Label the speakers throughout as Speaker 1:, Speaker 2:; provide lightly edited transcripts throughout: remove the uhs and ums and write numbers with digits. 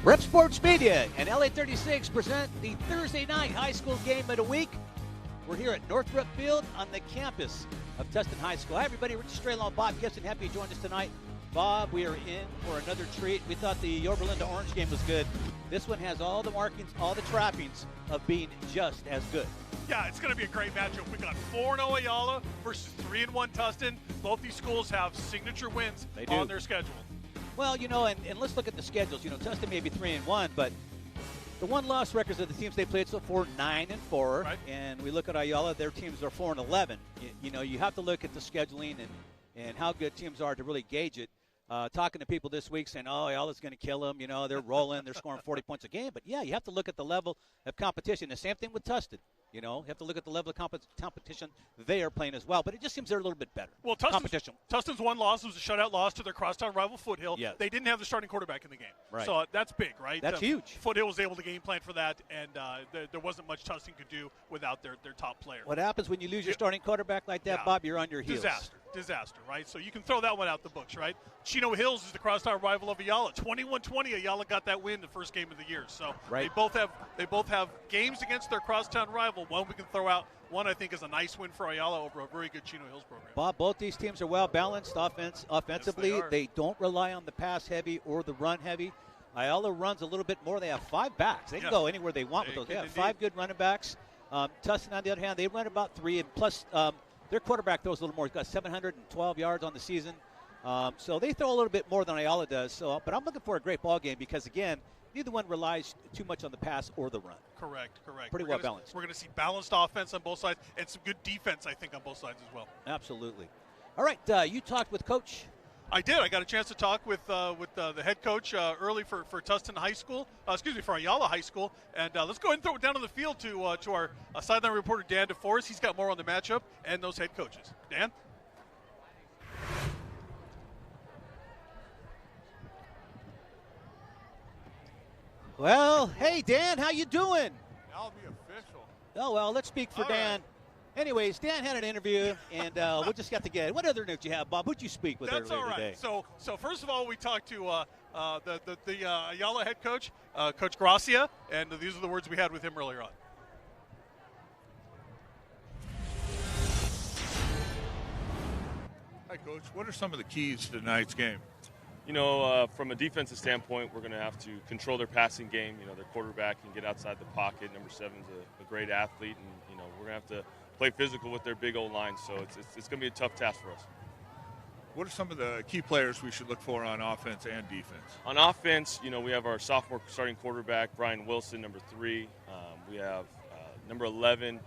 Speaker 1: Rep Sports Media and LA36 present the Thursday night high school game of the week. We're here at Northrop Field on the campus of Tustin High School. Hi, everybody. Richard Straylaw, Bob Gibson. Happy you joined us tonight. Bob, we are in for another treat. We thought the Yorba Orange game was good. This one has all the markings, all the trappings of being just as good.
Speaker 2: Yeah, it's going to be a great matchup. We got 4-0 Ayala versus 3-1 Tustin. Both these schools have signature wins on their schedule.
Speaker 1: Well, you know, and let's look at the schedules. You know, Tustin may be 3-1, but the one-loss records of the teams they played so far, 9-4. Right. And we look at Ayala; their teams are 4-11. You know, you have to look at the scheduling and how good teams are to really gauge it. Talking to people this week saying, "Oh, Ayala's going to kill them." You know, they're rolling, they're scoring 40 points a game. But yeah, you have to look at the level of competition. The same thing with Tustin. You know, you have to look at the level of competition they are playing as well. But it just seems they're a little bit better.
Speaker 2: Well, Tustin's one loss was a shutout loss to their crosstown rival Foothill. Yes. They didn't have the starting quarterback in the game. Right. So that's big, right?
Speaker 1: That's huge.
Speaker 2: Foothill was able to game plan for that, and there wasn't much Tustin could do without their top player.
Speaker 1: What happens when you lose your starting quarterback like that, Bob? You're on your heels.
Speaker 2: Disaster, right? So you can throw that one out the books, right? Chino Hills is the crosstown rival of Ayala. 21-20, Ayala got that win the first game of the year. So they both have games against their crosstown rival. One we can throw out. One I think is a nice win for Ayala over a very good Chino Hills program.
Speaker 1: Bob, both these teams are well balanced offensively.
Speaker 2: Yes,
Speaker 1: they don't rely on the pass heavy or the run heavy. Ayala runs a little bit more. They have 5 backs. They can go anywhere they want with those. They have 5 good running backs. Tustin, on the other hand, they run about 3, and plus their quarterback throws a little more. He's got 712 yards on the season. So they throw a little bit more than Ayala does. So, but I'm looking for a great ball game because, again, neither one relies too much on the pass or the run.
Speaker 2: Correct.
Speaker 1: Pretty well balanced.
Speaker 2: We're going to see balanced offense on both sides and some good defense, I think, on both sides as well.
Speaker 1: Absolutely. All right, you talked with Coach.
Speaker 2: I did. I got a chance to talk with the head coach early for Tustin High School. For Ayala High School. And let's go ahead and throw it down on the field to our sideline reporter, Dan DeForest. He's got more on the matchup and those head coaches. Dan?
Speaker 1: Well, hey, Dan, how you doing?
Speaker 3: I'll be official.
Speaker 1: Oh, well, let's speak for Dan. Right. Anyways, Dan had an interview, and we'll just get together. What other news you have, Bob? Who'd you speak with earlier today?
Speaker 2: So first of all, we talked to the Ayala head coach, Coach Gracia, and these are the words we had with him earlier on.
Speaker 3: Hi, Coach. What are some of the keys to tonight's game?
Speaker 4: You know, from a defensive standpoint, we're going to have to control their passing game. You know, their quarterback can get outside the pocket. Number 7 is a great athlete, and, you know, we're going to have to play physical with their big old line. So it's going to be a tough task for us.
Speaker 3: What are some of the key players we should look for on offense and defense?
Speaker 4: On offense, you know, we have our sophomore starting quarterback, Brian Wilson, number 3. We have number 11,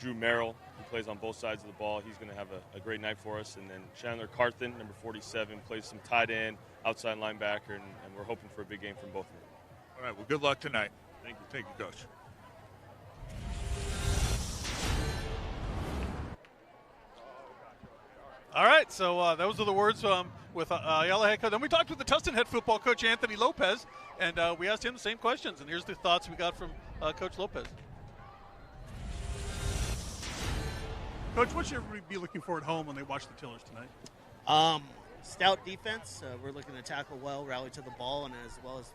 Speaker 4: Drew Merrill, who plays on both sides of the ball. He's going to have a great night for us. And then Chandler Carthen, number 47, plays some tight end, outside linebacker, and we're hoping for a big game from both of them.
Speaker 3: All right, well, good luck tonight. Thank you, Coach.
Speaker 2: All right, so those are the words with Ayala head coach. Then we talked with the Tustin head football coach, Anthony Lopez, and we asked him the same questions. And here's the thoughts we got from Coach Lopez. Coach, what should everybody be looking for at home when they watch the Tillers tonight?
Speaker 5: Stout defense. We're looking to tackle well, rally to the ball, and as well as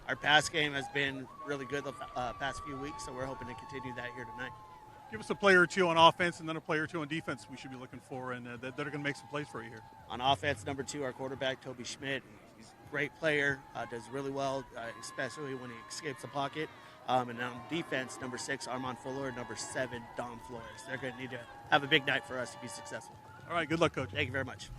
Speaker 5: our pass game has been really good the past few weeks, so we're hoping to continue that here tonight.
Speaker 2: Give us a player or two on offense and then a player or two on defense we should be looking for and that are going to make some plays for you here.
Speaker 5: On offense, number 2, our quarterback, Toby Schmidt. He's a great player, does really well, especially when he escapes the pocket. And on defense, number 6, Armand Fuller, number 7, Dom Flores. They're going to need to have a big night for us to be successful.
Speaker 2: All right, good luck, Coach.
Speaker 5: Thank you very much.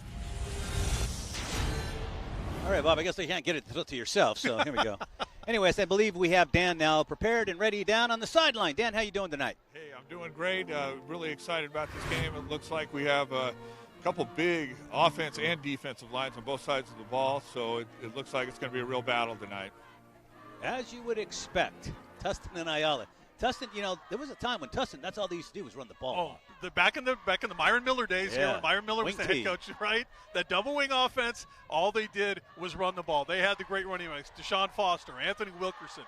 Speaker 1: All right, Bob, I guess I can't get it to yourself, so here we go. Anyways, I believe we have Dan now prepared and ready down on the sideline. Dan, how you doing tonight?
Speaker 3: Hey, I'm doing great. Really excited about this game. It looks like we have a couple big offense and defensive lines on both sides of the ball, so it looks like it's going to be a real battle tonight.
Speaker 1: As you would expect, Tustin and Ayala. Tustin, you know, there was a time when Tustin, that's all they used to do was run the ball.
Speaker 2: Oh, back in the Myron Miller days here, when Myron Miller was the head coach, right? That double wing offense, all they did was run the ball. They had the great running backs, Deshaun Foster, Anthony Wilkerson,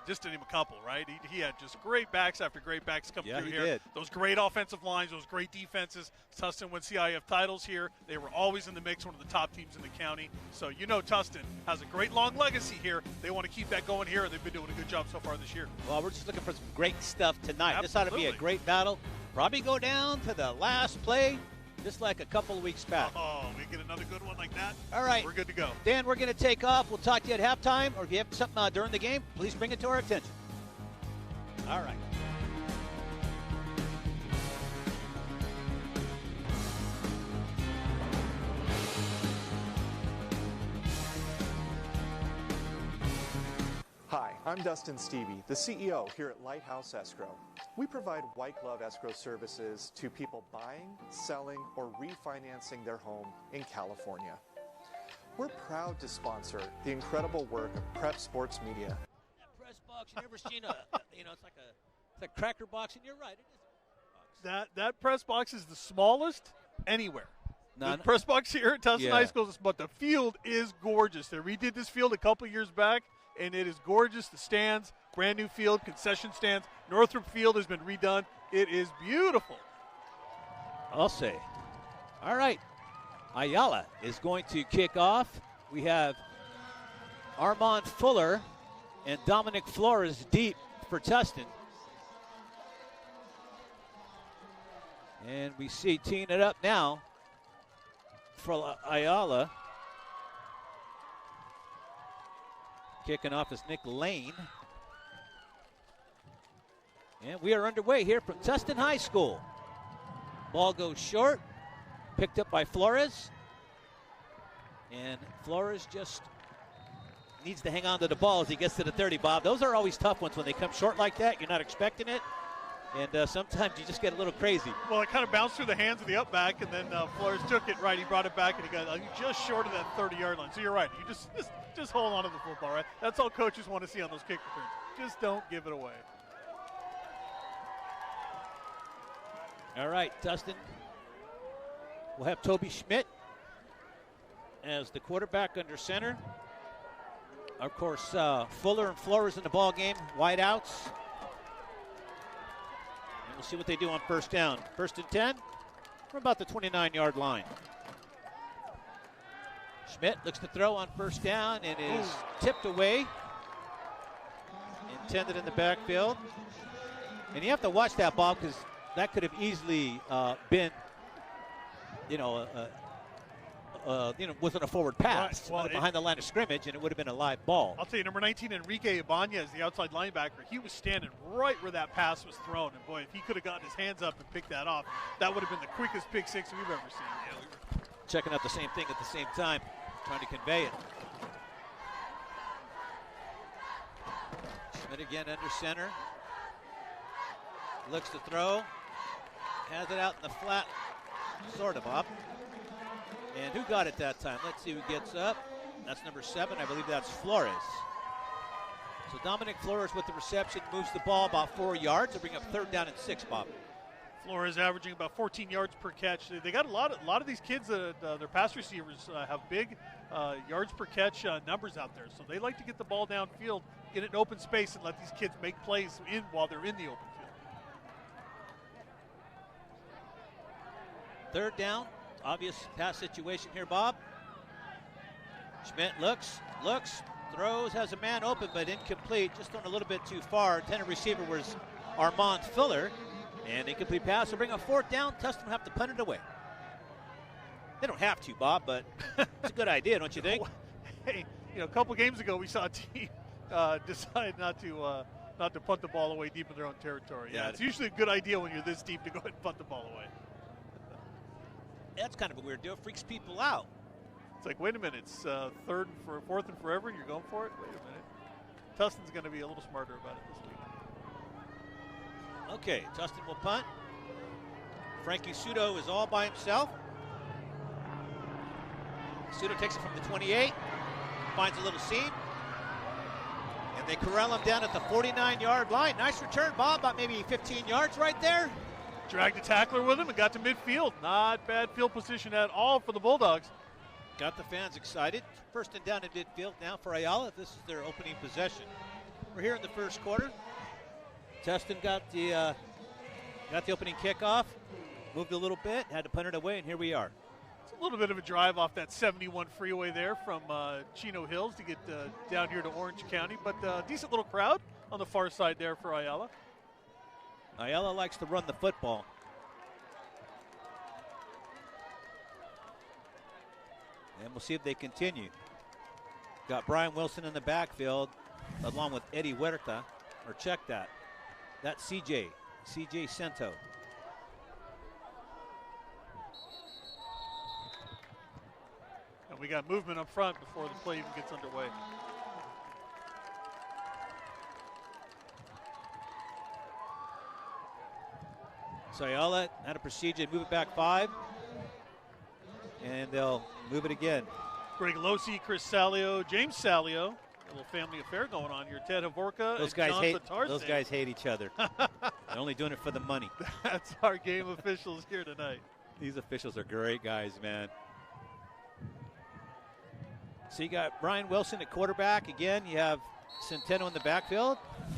Speaker 2: just to name a couple, right? He had just great backs after great backs come through here.
Speaker 1: Did.
Speaker 2: Those great offensive lines, those great defenses. Tustin won CIF titles here. They were always in the mix, one of the top teams in the county. So Tustin has a great long legacy here. They want to keep that going here, and they've been doing a good job so far this year.
Speaker 1: Well, we're just looking for some great stuff tonight.
Speaker 2: Absolutely.
Speaker 1: This ought to be a great battle. Probably go down to the last play, just like a couple of weeks back.
Speaker 2: Oh, we get another good one like that?
Speaker 1: All right.
Speaker 2: We're good to go.
Speaker 1: Dan, we're going to take off. We'll talk to you at halftime, or if you have something during the game, please bring it to our attention. All right.
Speaker 6: Hi, I'm Dustin Stevie, the CEO here at Lighthouse Escrow. We provide white glove escrow services to people buying, selling, or refinancing their home in California. We're proud to sponsor the incredible work of Prep Sports Media.
Speaker 1: That press box, you never seen it's like a cracker box, and you're right, it is a box.
Speaker 2: That press box is the smallest anywhere.
Speaker 1: None.
Speaker 2: The press box here at Tustin High School, but the field is gorgeous. They redid this field a couple years back, and it is gorgeous. The stands, brand new field, concession stands. Northrop Field has been redone. It is beautiful.
Speaker 1: I'll say. All right. Ayala is going to kick off. We have Armand Fuller and Dominic Flores deep for Tustin. And we see teeing it up now for Ayala. Kicking off is Nick Lane. And we are underway here from Tustin High School. Ball goes short. Picked up by Flores. And Flores just needs to hang on to the ball as he gets to the 30, Bob. Those are always tough ones when they come short like that. You're not expecting it. And sometimes you just get a little crazy.
Speaker 2: Well, it kind of bounced through the hands of the up back, and then Flores took it right. He brought it back, and he got just short of that 30-yard line. So you're right. You just hold on to the football, right? That's all coaches want to see on those kick returns. Just don't give it away.
Speaker 1: All right, Tustin. We'll have Toby Schmidt as the quarterback under center. Of course, Fuller and Flores in the ball game, wide outs. And we'll see what they do on first down. First and 10 from about the 29-yard line. Schmidt looks to throw on first down and is tipped away. Intended in the backfield. And you have to watch that, Bob, because that could have easily been, wasn't a forward pass.
Speaker 2: Right. Well,
Speaker 1: behind the line of scrimmage, and it would have been a live ball.
Speaker 2: I'll tell you, number 19, Enrique Ibanez, the outside linebacker, he was standing right where that pass was thrown. And, boy, if he could have gotten his hands up and picked that off, that would have been the quickest pick six we've ever seen.
Speaker 1: Yeah, we were checking out the same thing at the same time, trying to convey it. Schmidt again under center. Looks to throw. Has it out in the flat, sort of up. And who got it that time? Let's see who gets up. That's number 7. I believe that's Flores. So Dominic Flores with the reception moves the ball about 4 yards to bring up third down and 6, Bob.
Speaker 2: Flores averaging about 14 yards per catch. They got a lot of these kids, their pass receivers have big yards per catch numbers out there. So they like to get the ball downfield, get it in open space, and let these kids make plays while they're in the open field.
Speaker 1: Third down, obvious pass situation here, Bob. Schmidt looks, throws, has a man open, but incomplete. Just thrown a little bit too far. Intended receiver was Armand Fuller. And incomplete pass will bring a fourth down. Tustin will have to punt it away. They don't have to, Bob, but it's a good idea, don't you think?
Speaker 2: Hey, a couple games ago we saw a team decide not to punt the ball away deep in their own territory. Yeah, it's usually a good idea when you're this deep to go ahead and punt the ball away.
Speaker 1: That's kind of a weird deal. It freaks people out.
Speaker 2: It's like, wait a minute, it's fourth and forever, and you're going for it? Wait a minute. Tustin's going to be a little smarter about it this week.
Speaker 1: Okay, Tustin will punt. Frankie Sudo is all by himself. Sudo takes it from the 28, finds a little seam, and they corral him down at the 49-yard line. Nice return, Bob, about maybe 15 yards right there.
Speaker 2: Dragged the tackler with him and got to midfield. Not bad field position at all for the Bulldogs.
Speaker 1: Got the fans excited. First and down in midfield now for Ayala. This is their opening possession. We're here in the first quarter. Tustin got the opening kickoff, moved a little bit, had to punt it away, and here we are.
Speaker 2: It's a little bit of a drive off that 71 freeway there from Chino Hills to get down here to Orange County, but decent little crowd on the far side there for Ayala.
Speaker 1: Ayala likes to run the football. And we'll see if they continue. Got Brian Wilson in the backfield, along with Eddie Huerta. Or check that. That's CJ Cento.
Speaker 2: And we got movement up front before the play even gets underway.
Speaker 1: So Ayala had a procedure, move it back 5. And they'll move it again.
Speaker 2: Greg Losi, Chris Salio, James Salio. A little family affair going on here. Ted Havorka
Speaker 1: those
Speaker 2: and John Batarze.
Speaker 1: Those guys hate each other. They're only doing it for the money.
Speaker 2: That's our game officials here tonight.
Speaker 1: These officials are great guys, man. So you got Brian Wilson at quarterback. Again, you have Centeno in the backfield.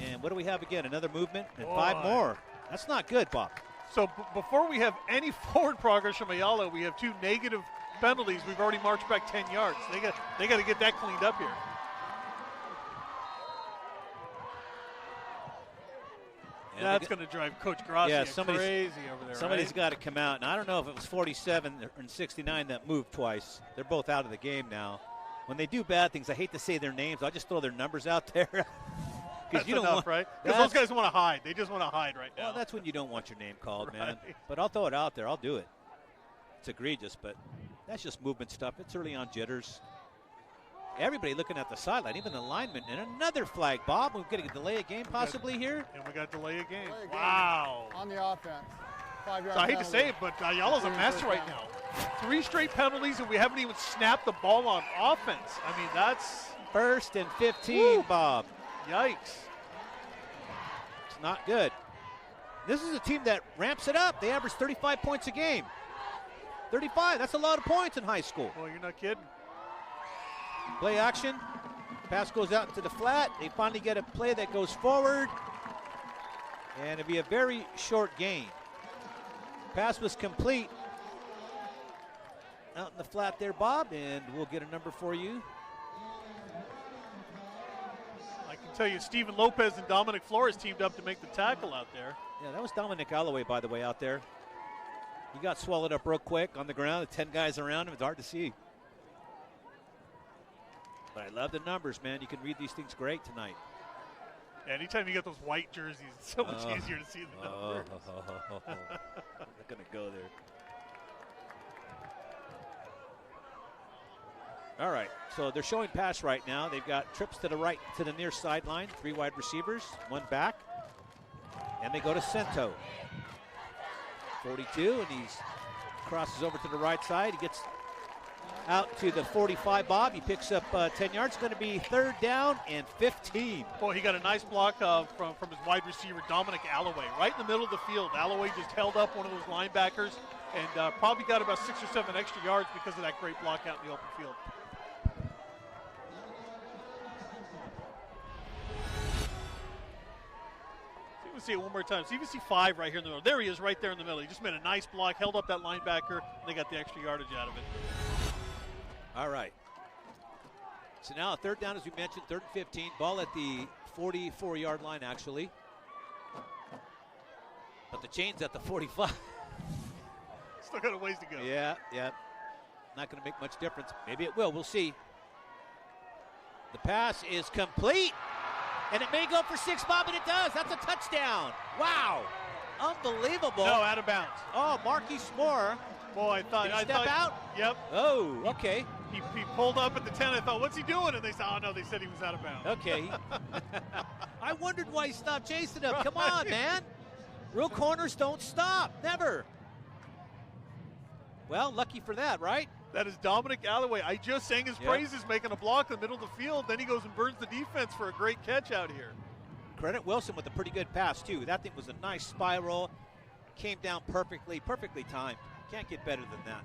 Speaker 1: And what do we have again? Another movement and 5 more. That's not good, Bob.
Speaker 2: So before we have any forward progress from Ayala, we have 2 negative penalties. We've already marched back 10 yards. They got to get that cleaned up here.
Speaker 1: And
Speaker 2: that's going to drive Coach Grassi crazy over there.
Speaker 1: Somebody's got to come out. And I don't know if it was 47 and 69 that moved twice. They're both out of the game now. When they do bad things, I hate to say their names. I'll just throw their numbers out there.
Speaker 2: That's enough, right? Because those guys want to hide. They just want to hide right now.
Speaker 1: Well, that's when you don't want your name called, man. But I'll throw it out there. I'll do it. It's egregious, but that's just movement stuff. It's early on jitters. Everybody looking at the sideline, even the linemen. And another flag, Bob. We're going to delay a game possibly here.
Speaker 2: And we got delay a game. Wow.
Speaker 7: On the offense. 5 yards.
Speaker 2: So I hate to say it, but Ayala's a mess right now. 3 straight penalties, and we haven't even snapped the ball on offense. I mean, that's...
Speaker 1: 1st and 15,
Speaker 2: Woo.
Speaker 1: Bob.
Speaker 2: Yikes.
Speaker 1: It's not good. This is a team that ramps it up. They average 35 points a game. 35, that's a lot of points in high school.
Speaker 2: Well, you're not kidding.
Speaker 1: Play action. Pass goes out into the flat. They finally get a play that goes forward. And it'll be a very short gain. Pass was complete. Out in the flat there, Bob, and we'll get a number for you.
Speaker 2: I can tell you Steven Lopez and Dominic Flores teamed up to make the tackle out there.
Speaker 1: Yeah, that was Dominic Alloway, by the way, out there. He got swallowed up real quick on the ground. 10 guys around him. It's hard to see. But I love the numbers, man. You can read these things great tonight.
Speaker 2: Yeah, anytime you get those white jerseys, it's so much easier to see the numbers.
Speaker 1: I'm not going to go there. All right, so they're showing pass right now. They've got trips to the right, to the near sideline, 3 wide receivers, 1 back. And they go to Cento. 42, and he crosses over to the right side. He gets out to the 45, Bob. He picks up 10 yards. It's going to be 3rd down and 15.
Speaker 2: Boy, he got a nice block from his wide receiver, Dominic Alloway, right in the middle of the field. Alloway just held up one of those linebackers and probably got about 6 or 7 extra yards because of that great block out in the open field. See it one more time. So you can see 5 right here in the middle. There he is right there in the middle. He just made a nice block, held up that linebacker, and they got the extra yardage out of it.
Speaker 1: All right. So now 3rd down, as we mentioned, 3rd and 15. Ball at the 44-yard line, actually. But the chain's at the 45.
Speaker 2: Still got a ways to go.
Speaker 1: Yeah. Not going to make much difference. Maybe it will. We'll see. The pass is complete. And it may go for 6, Bob, and it does. That's a touchdown. Wow. Unbelievable.
Speaker 2: No, out of bounds.
Speaker 1: Oh, Marquise Moore.
Speaker 2: Boy, I thought.
Speaker 1: Did he step out?
Speaker 2: Yep.
Speaker 1: Oh, okay.
Speaker 2: He pulled up at the 10. I thought, what's he doing? And they said, oh, no, they said he was out of bounds.
Speaker 1: Okay. I wondered why he stopped chasing him. Come on, man. Real corners don't stop. Never. Well, lucky for that, right?
Speaker 2: That is Dominic Alloway. I just sang his praises, making a block in the middle of the field. Then he goes and burns the defense for a great catch out here.
Speaker 1: Credit Wilson with a pretty good pass, too. That thing was a nice spiral. Came down perfectly timed. Can't get better than that.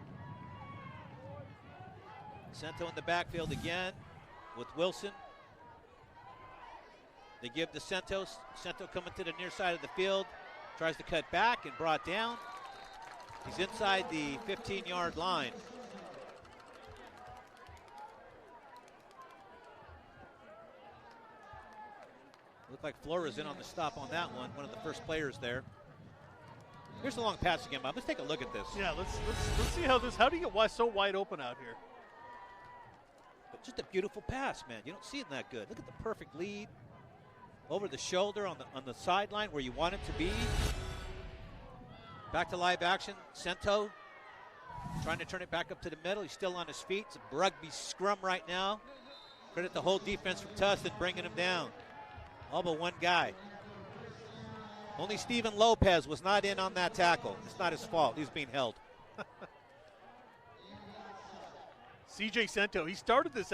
Speaker 1: Cento in the backfield again with Wilson. They give to Santos. Santos coming to the near side of the field. Tries to cut back and brought down. He's inside the 15-yard line. Looked like Flores in on the stop on that one of the first players there. Here's the long pass again, Bob. Let's take a look at this.
Speaker 2: Yeah, let's see how do you get so wide open out here?
Speaker 1: But just a beautiful pass, man. You don't see it that good. Look at the perfect lead. Over the shoulder on the sideline where you want it to be. Back to live action. Sento trying to turn it back up to the middle. He's still on his feet. It's a rugby scrum right now. Credit the whole defense from Tustin bringing him down. All but one guy. Only Steven Lopez was not in on that tackle. It's not his fault. He's being held.
Speaker 2: C.J. Sento, he started this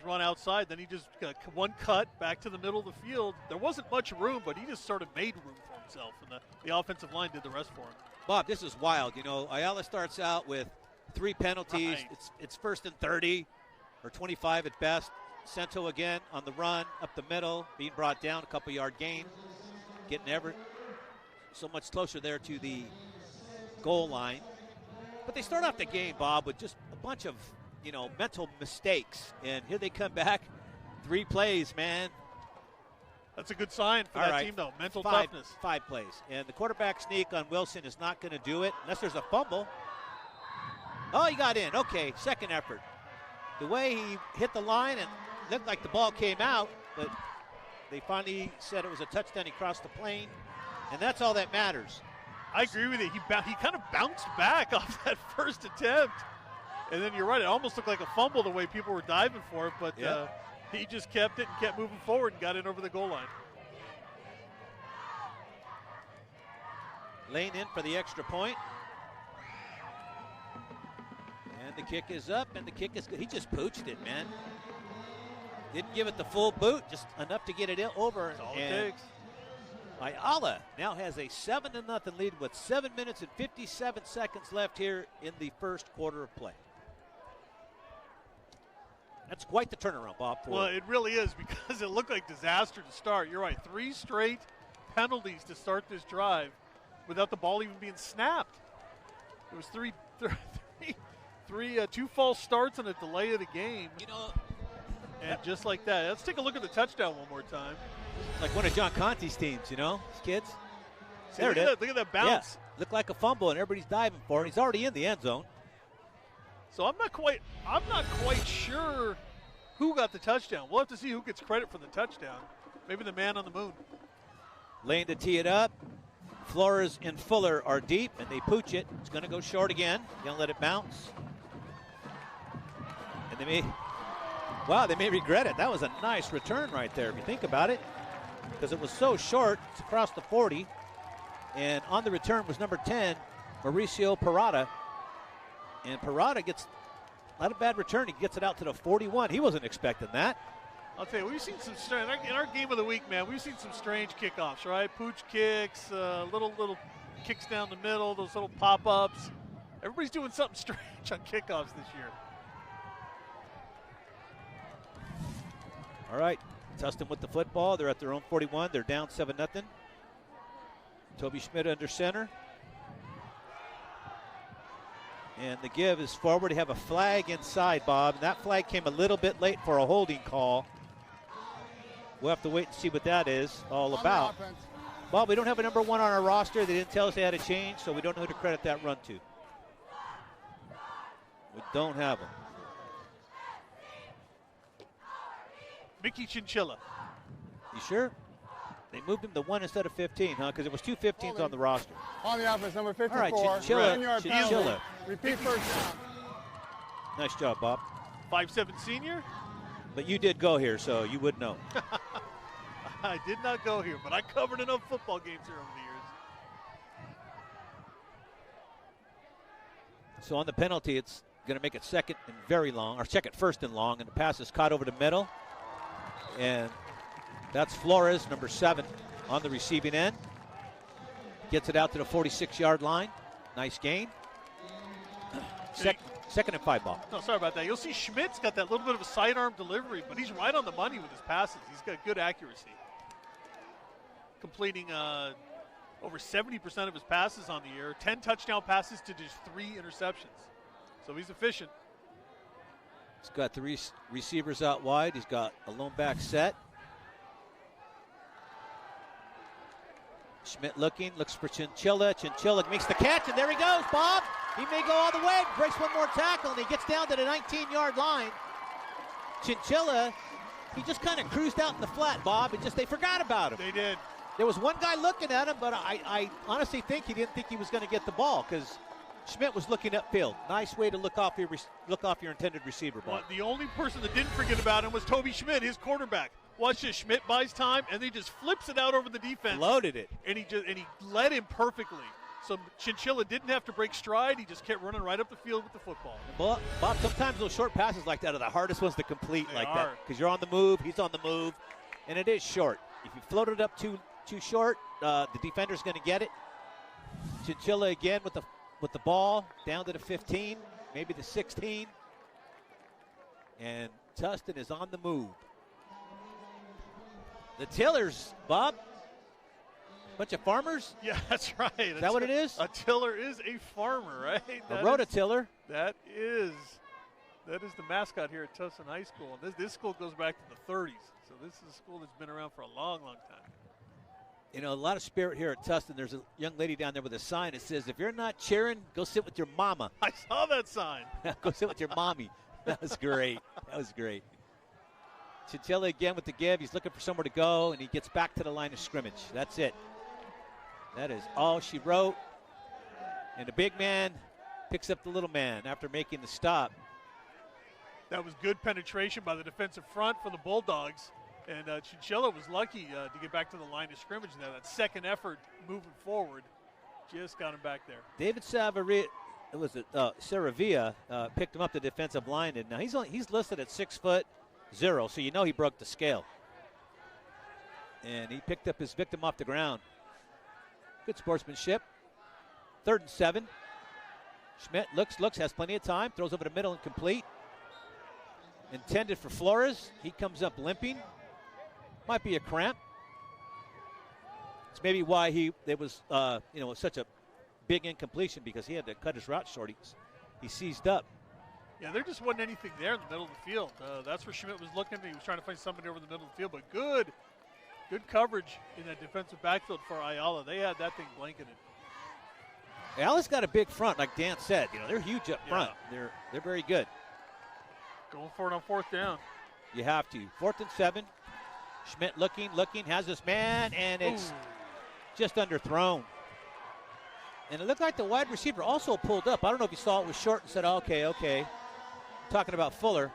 Speaker 2: run outside, then he just got one cut back to the middle of the field. There wasn't much room, but he just sort of made room for himself, and the offensive line did the rest for him.
Speaker 1: Bob, this is wild. You know, Ayala starts out with 3 penalties.
Speaker 2: Right.
Speaker 1: It's first and 30 or 25 at best. Sento again on the run, up the middle, being brought down, a couple-yard gain. Getting ever so much closer there to the goal line. But they start off the game, Bob, with just a bunch of, mental mistakes. And here they come back. 3 plays, man.
Speaker 2: That's a good sign for that team, though. Mental toughness.
Speaker 1: 5 plays. And the quarterback sneak on Wilson is not going to do it unless there's a fumble. Oh, he got in. Okay, second effort. The way he hit the line and looked like the ball came out, but they finally said it was a touchdown. He crossed the plane, and that's all that matters.
Speaker 2: I agree with you. He kind of bounced back off that first attempt. And then you're right. It almost looked like a fumble the way people were diving for it, but he just kept it and kept moving forward and got in over the goal line.
Speaker 1: Lane in for the extra point. And the kick is up, and the kick is good. He just pooched it, man. Didn't give it the full boot, just enough to get it over.
Speaker 2: That's all it takes.
Speaker 1: Ayala now has a 7-0 lead with 7 minutes and 57 seconds left here in the first quarter of play. That's quite the turnaround, Bob.
Speaker 2: Well, it really is, because it looked like disaster to start. You're right. 3 straight penalties to start this drive without the ball even being snapped. It was 2 false starts and a delay of the game. And just like that. Let's take a look at the touchdown one more time.
Speaker 1: Like one of John Conte's teams, these kids.
Speaker 2: See, look at that bounce.
Speaker 1: Yeah, looked like a fumble, and everybody's diving for it. He's already in the end zone.
Speaker 2: So I'm not quite sure who got the touchdown. We'll have to see who gets credit for the touchdown. Maybe the man on the moon.
Speaker 1: Lane to tee it up. Flores and Fuller are deep, and they pooch it. It's going to go short again. Going to let it bounce. And they may regret it. That was a nice return right there, if you think about it, because it was so short. It's across the 40. And on the return was number 10, Mauricio Parada. And Parada gets not a bad return. He gets it out to the 41. He wasn't expecting that.
Speaker 2: I'll tell you, we've seen some in our game of the week, man. We've seen some strange kickoffs, right? Pooch kicks, little kicks down the middle, those little pop-ups. Everybody's doing something strange on kickoffs this year.
Speaker 1: All right, Tustin with the football. They're at their own 41. They're down 7-0. Toby Schmidt under center. And the give is forward. They have a flag inside, Bob. And that flag came a little bit late for a holding call. We'll have to wait and see what that is all about. Bob, we don't have a number 1 on our roster. They didn't tell us they had a change, so we don't know who to credit that run to. We don't have him.
Speaker 2: Mickey Chinchilla.
Speaker 1: You sure? They moved him to 1 instead of 15, huh? Because there was 2 15s on the roster.
Speaker 7: On the offense, number 54.
Speaker 1: All right, Chinchilla.
Speaker 7: Repeat first down.
Speaker 1: Nice job, Bob.
Speaker 2: 5'7" senior.
Speaker 1: But you did go here, so you would know.
Speaker 2: I did not go here, but I covered enough football games here over the years.
Speaker 1: So on the penalty, it's going to make it second and very long, or second first and long, and the pass is caught over the middle. And that's Flores, number 7, on the receiving end. Gets it out to the 46-yard line. Nice gain. Second and 5 ball.
Speaker 2: No, sorry about that. You'll see Schmidt's got that little bit of a sidearm delivery, but he's right on the money with his passes. He's got good accuracy. completing over 70% of his passes on the year, 10 touchdown passes to just 3 interceptions. So he's efficient.
Speaker 1: He's got the receivers out wide. He's got a lone back set. Schmidt looks for Chinchilla. Chinchilla makes the catch, and there he goes, Bob. He may go all the way, breaks one more tackle, and he gets down to the 19-yard line. Chinchilla, he just kind of cruised out in the flat, Bob, and they forgot about him.
Speaker 2: They did.
Speaker 1: There was one guy looking at him, but I honestly think he didn't think he was going to get the ball because Schmidt was looking upfield. Nice way to look off your intended receiver, Bob.
Speaker 2: Well, the only person that didn't forget about him was Toby Schmidt, his quarterback. Watch this. Schmidt buys time, and he just flips it out over the defense.
Speaker 1: Loaded it.
Speaker 2: And he led him perfectly. So Chinchilla didn't have to break stride. He just kept running right up the field with the football.
Speaker 1: Well, Bob, sometimes those short passes like that are the hardest ones to complete that because you're on the move, he's on the move, and it is short. If you float it up too short, the defender's going to get it. Chinchilla again with the ball down to the 15, maybe the 16, and Tustin is on the move. The Tillers, Bob. Bunch of farmers?
Speaker 2: Yeah, that's right.
Speaker 1: Is that what it is?
Speaker 2: A tiller is a farmer, right?
Speaker 1: A rototiller.
Speaker 2: That is the mascot here at Tustin High School. And this school goes back to the 30s. So this is a school that's been around for a long, long time.
Speaker 1: You know, a lot of spirit here at Tustin. There's a young lady down there with a sign that says, if you're not cheering, go sit with your mama.
Speaker 2: I saw that sign.
Speaker 1: Go sit with your mommy. That was great. Chinchilla again with the give. He's looking for somewhere to go, and he gets back to the line of scrimmage. That's it. That is all she wrote. And the big man picks up the little man after making the stop.
Speaker 2: That was good penetration by the defensive front for the Bulldogs. And Chinchilla was lucky to get back to the line of scrimmage there. That second effort moving forward just got him back there.
Speaker 1: David Saravia picked him up the defensive line. And now he's listed at 6'0", so you know he broke the scale. And he picked up his victim off the ground. Good sportsmanship. 3rd and 7. Schmidt looks, has plenty of time, throws over the middle and complete. Intended for Flores. He comes up limping. Might be a cramp. It's maybe why it was such a big incompletion because he had to cut his route short. He seized up.
Speaker 2: Yeah, there just wasn't anything there in the middle of the field. That's where Schmidt was looking. He was trying to find somebody over the middle of the field, but good coverage in that defensive backfield for Ayala. They had that thing blanketed.
Speaker 1: Ayala's got a big front, like Dan said. You know, they're huge up front. They're very good.
Speaker 2: Going for it on 4th down.
Speaker 1: You have to. 4th and 7. Schmidt looking, has this man, and it's just underthrown. And it looked like the wide receiver also pulled up. I don't know if you saw it was short and said, okay. Talking about Fuller.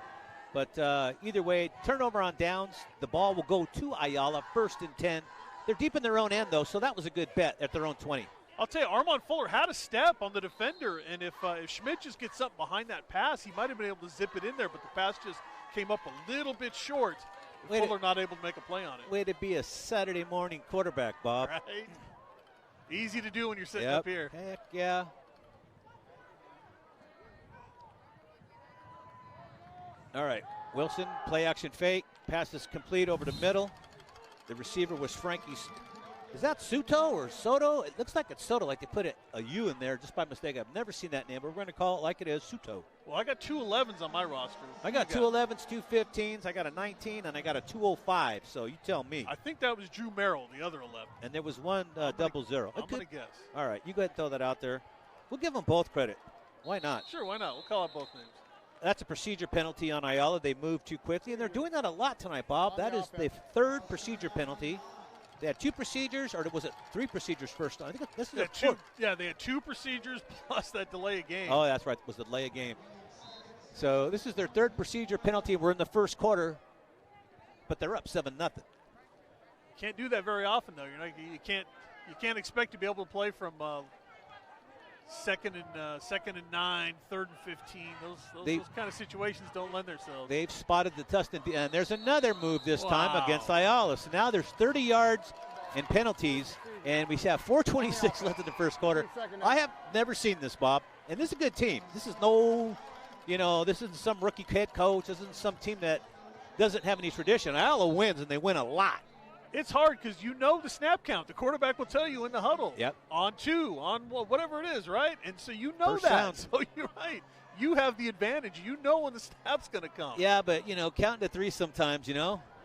Speaker 1: But either way, turnover on downs. The ball will go to Ayala, 1st and 10. They're deep in their own end, though, so that was a good bet at their own 20.
Speaker 2: I'll tell you, Armand Fuller had a step on the defender, and if Schmidt just gets up behind that pass, he might have been able to zip it in there, but the pass just came up a little bit short. Fuller not able to make a play on it.
Speaker 1: Way to be a Saturday morning quarterback, Bob.
Speaker 2: Right? Easy to do when you're sitting up here.
Speaker 1: Heck yeah. All right, Wilson, play action fake. Pass is complete over the middle. The receiver was Frankie's. Is that Soto or Soto? It looks like it's Soto, like they put a U in there just by mistake. I've never seen that name, but we're going to call it like it is, Soto.
Speaker 2: Well, I got 2 11s on my roster.
Speaker 1: I got 2 11s, 2 15s. I got a 19, and I got a 205, so you tell me.
Speaker 2: I think that was Drew Merrill, the other 11.
Speaker 1: And there was one 00.
Speaker 2: I'm going to guess.
Speaker 1: All right, you go ahead and throw that out there. We'll give them both credit. Why not?
Speaker 2: Sure, why not? We'll call out both names.
Speaker 1: That's a procedure penalty on Ayala. They moved too quickly, and they're doing that a lot tonight, Bob. That is the 3rd procedure penalty. They had 2 procedures, or was it 3 procedures first? I think this is a 4th.
Speaker 2: Yeah, they had 2 procedures plus that delay of game.
Speaker 1: Oh, that's right. It was the delay of game. So this is their 3rd procedure penalty. We're in the 1st quarter, but they're up 7-0.
Speaker 2: Can't do that very often, though. You can't expect to be able to play from second and 9, 3rd and 15. Those kind of situations don't lend themselves.
Speaker 1: They've spotted the Tustin, and there's another move this time against Ayala. So now there's 30 yards in penalties, and we have 4:26 left in the 1st quarter. I have never seen this, Bob, and this is a good team. This is this isn't some rookie head coach. This isn't some team that doesn't have any tradition. Ayala wins, and they win a lot.
Speaker 2: It's hard because you know the snap count. The quarterback will tell you in the huddle.
Speaker 1: Yep.
Speaker 2: On 2, on whatever it is, right? And so you know
Speaker 1: First
Speaker 2: that.
Speaker 1: sound.
Speaker 2: So you're right. You have the advantage. You know when the snap's going to come.
Speaker 1: Yeah, but, counting to 3 sometimes,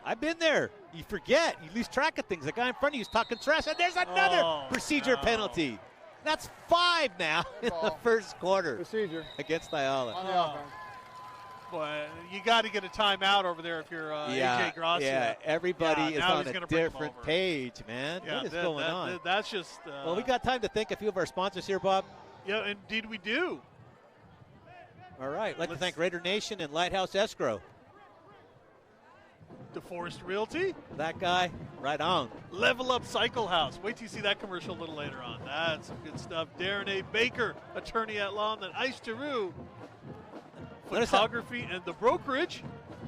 Speaker 1: I've been there. You forget. You lose track of things. The guy in front of you is talking trash, and there's another procedure penalty. That's 5 now in the first quarter.
Speaker 7: Procedure.
Speaker 1: Against Ayala.
Speaker 7: On the offense.
Speaker 2: Boy, you got to get a timeout over there if you're AJ Gracia.
Speaker 1: Yeah, everybody is on a different page, man.
Speaker 2: Yeah,
Speaker 1: what is going on?
Speaker 2: That's just.
Speaker 1: Well, we got time to thank a few of our sponsors here, Bob.
Speaker 2: Yeah, indeed we do.
Speaker 1: All right. I'd like to thank Raider Nation and Lighthouse Escrow.
Speaker 2: DeForest Realty.
Speaker 1: That guy, right on.
Speaker 2: Level Up Cycle House. Wait till you see that commercial a little later on. That's some good stuff. Darren A. Baker, attorney at law, and then Ice Teru, photography, and the brokerage.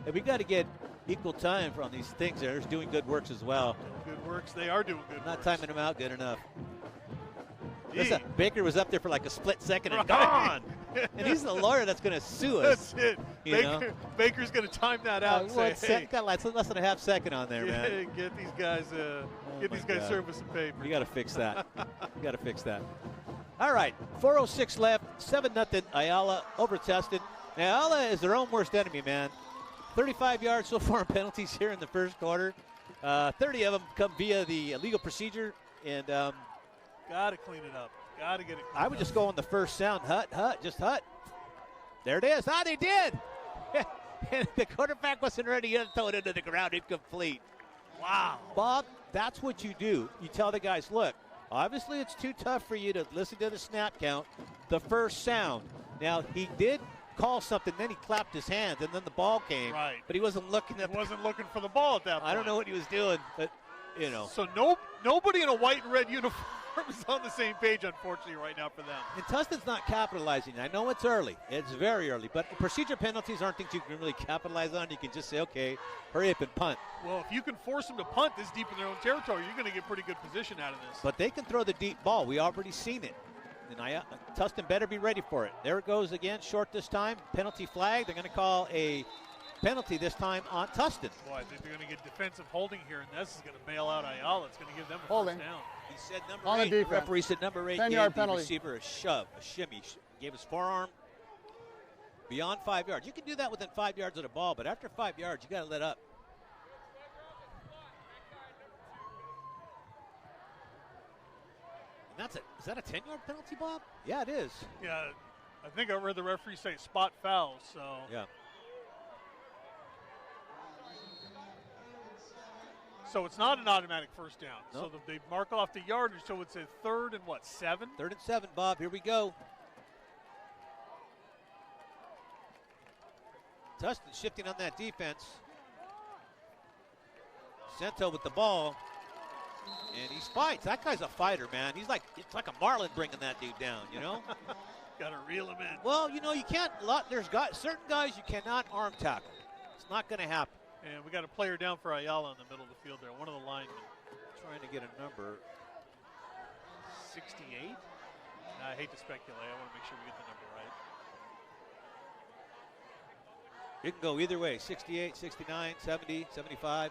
Speaker 1: Hey, we got to get equal time on these things. They're doing good works as well.
Speaker 2: Good works. They are doing good
Speaker 1: Not
Speaker 2: works.
Speaker 1: timing them out good enough.
Speaker 2: Listen,
Speaker 1: Baker was up there for like a split second and gone. And he's the lawyer that's going to sue us.
Speaker 2: That's it. Baker's going to time that out and say, hey.
Speaker 1: Got less than a half second on there, man.
Speaker 2: Get these guys, served with some paper.
Speaker 1: You got to fix that. All right, 4:06 left, 7-0 Ayala over Tustin. Now, Ayala is their own worst enemy, man. 35 yards so far in penalties here in the first quarter. 30 of them come via the legal procedure, and
Speaker 2: got to clean it up. Got to get it.
Speaker 1: I would just go on the first sound. Just hut. There it is. They did. And the quarterback wasn't ready to throw it into the ground. Incomplete. Wow. Bob, that's what you do. You tell the guys, look, obviously it's too tough for you to listen to the snap count, the first sound. Now, he did call something, then he clapped his hands, and then the ball came.
Speaker 2: Right.
Speaker 1: But he wasn't looking at
Speaker 2: looking for the ball at that point.
Speaker 1: I don't know what he was doing, but,
Speaker 2: So nobody in a white and red uniform is on the same page, unfortunately, right now for them.
Speaker 1: And Tustin's not capitalizing. I know it's early. It's very early. But procedure penalties aren't things you can really capitalize on. You can just say, okay, hurry up and punt.
Speaker 2: Well, if you can force them to punt this deep in their own territory, you're going to get pretty good position out of this.
Speaker 1: But they can throw the deep ball. We already seen it. And Tustin better be ready for it. There it goes again, short this time. Penalty flag. They're going to call a penalty this time on Tustin.
Speaker 2: Boy, I think they're going to get defensive holding here, and this is going to bail out Ayala. It's going to give them a
Speaker 7: holding.
Speaker 2: first down.
Speaker 1: He said number
Speaker 7: on
Speaker 1: 8.
Speaker 7: The
Speaker 1: The referee said number 8 gave the
Speaker 7: penalty.
Speaker 1: receiver a shove, a shimmy. Gave his forearm beyond 5 yards. You can do that within 5 yards of the ball, but after 5 yards, you got to let up. And is that a 10-yard penalty, Bob? Yeah, it is.
Speaker 2: Yeah, I think I read the referee say spot foul, so.
Speaker 1: Yeah.
Speaker 2: So it's not an automatic first down.
Speaker 1: Nope.
Speaker 2: So they mark off the yardage, so it's a 3rd and 7?
Speaker 1: 3rd and 7, Bob. Here we go. Tustin shifting on that defense. Cento with the ball. And he fights. That guy's a fighter, man. It's like a Marlin bringing that dude down,
Speaker 2: Got to reel him in.
Speaker 1: Well, you can't. There's certain guys you cannot arm tackle. It's not going to happen.
Speaker 2: And we got a player down for Ayala in the middle of the field there. One of the linemen.
Speaker 1: Trying to get a number.
Speaker 2: 68? I hate to speculate. I want to make sure we get the number right.
Speaker 1: It can go either way. 68, 69, 70, 75,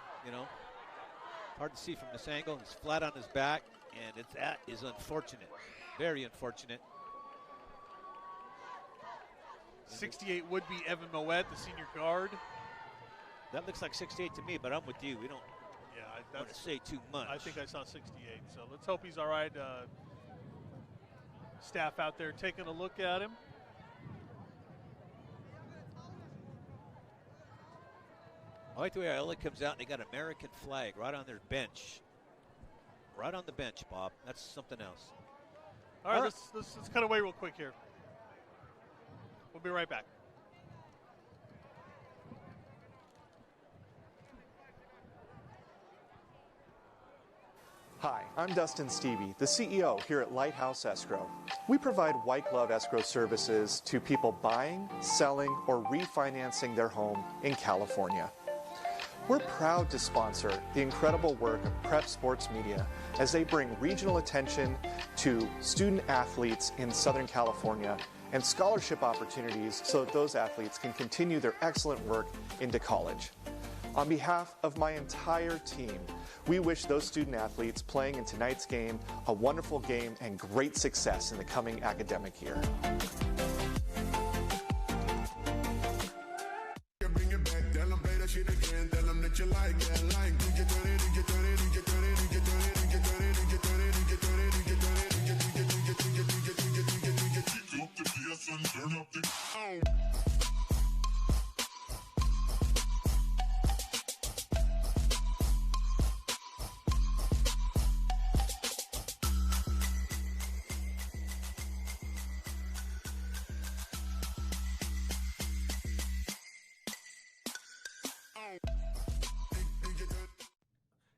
Speaker 1: Hard to see from this angle. He's flat on his back, and that is unfortunate. Very unfortunate.
Speaker 2: 68 would be Evan Moet, the senior guard.
Speaker 1: That looks like 68 to me, but I'm with you. We don't want to say too much.
Speaker 2: I think I saw 68, so let's hope he's all right. Staff out there taking a look at him.
Speaker 1: I like the way Ayala comes out and they got American flag right on their bench. Right on the bench, Bob. That's something else.
Speaker 2: All right, let's cut away real quick here. We'll be right back.
Speaker 6: Hi, I'm Dustin Stevie, the CEO here at Lighthouse Escrow. We provide white glove escrow services to people buying, selling, or refinancing their home in California. We're proud to sponsor the incredible work of Prep Sports Media as they bring regional attention to student athletes in Southern California and scholarship opportunities so that those athletes can continue their excellent work into college. On behalf of my entire team, we wish those student athletes playing in tonight's game a wonderful game and great success in the coming academic year.